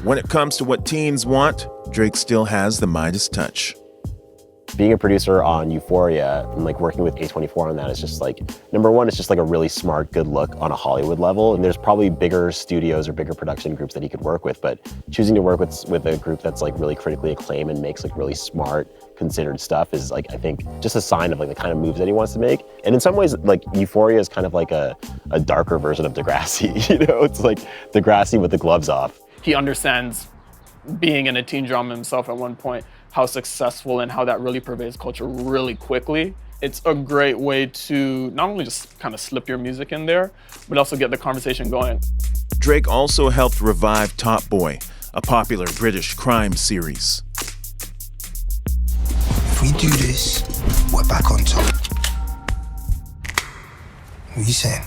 When it comes to what teens want, Drake still has the Midas touch. Being a producer on Euphoria and like working with A24 on that is just like, number one, it's just like a really smart, good look on a Hollywood level. And there's probably bigger studios or bigger production groups that he could work with, but choosing to work with a group that's like really critically acclaimed and makes like really smart, considered stuff is like, I think, just a sign of like the kind of moves that he wants to make. And in some ways, like Euphoria is kind of like a darker version of Degrassi, you know? It's like Degrassi with the gloves off. He understands, being in a teen drama himself at one point, how successful and how that really pervades culture really quickly. It's a great way to not only just kind of slip your music in there, but also get the conversation going. Drake also helped revive Top Boy, a popular British crime series. If we do this, we're back on top. What are you saying?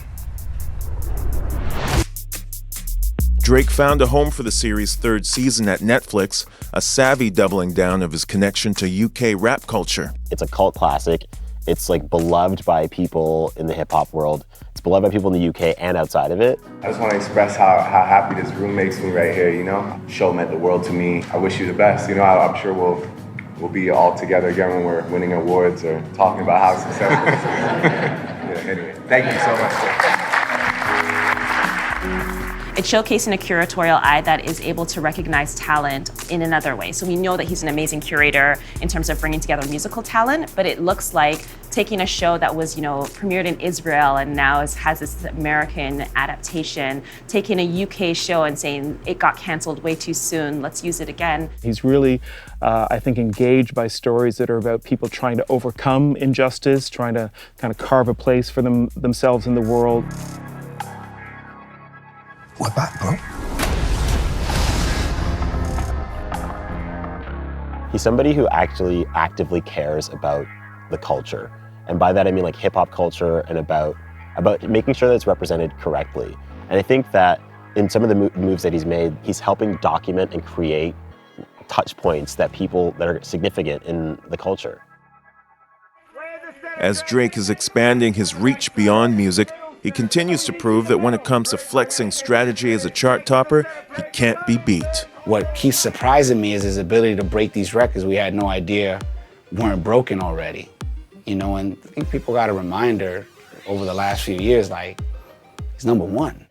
Drake found a home for the series' third season at Netflix, a savvy doubling down of his connection to UK rap culture. It's a cult classic. It's like beloved by people in the hip hop world. It's beloved by people in the UK and outside of it. I just want to express how happy this room makes me right here, you know? Show meant the world to me. I wish you the best, you know? I'm sure we'll be all together again when we're winning awards or talking about how successful this is. Yeah, anyway, thank you so much. It's showcasing a curatorial eye that is able to recognize talent in another way. So we know that he's an amazing curator in terms of bringing together musical talent, but it looks like taking a show that was, premiered in Israel and now has this American adaptation, taking a UK show and saying it got canceled way too soon, let's use it again. He's really, I think, engaged by stories that are about people trying to overcome injustice, trying to kind of carve a place for themselves in the world. We're back, bro. He's somebody who actually actively cares about the culture. And by that I mean like hip hop culture and about making sure that it's represented correctly. And I think that in some of the moves that he's made, he's helping document and create touch points that are significant in the culture. As Drake is expanding his reach beyond music, he continues to prove that when it comes to flexing strategy as a chart topper, he can't be beat. What keeps surprising me is his ability to break these records we had no idea weren't broken already. And I think people got a reminder over the last few years, like, he's #1.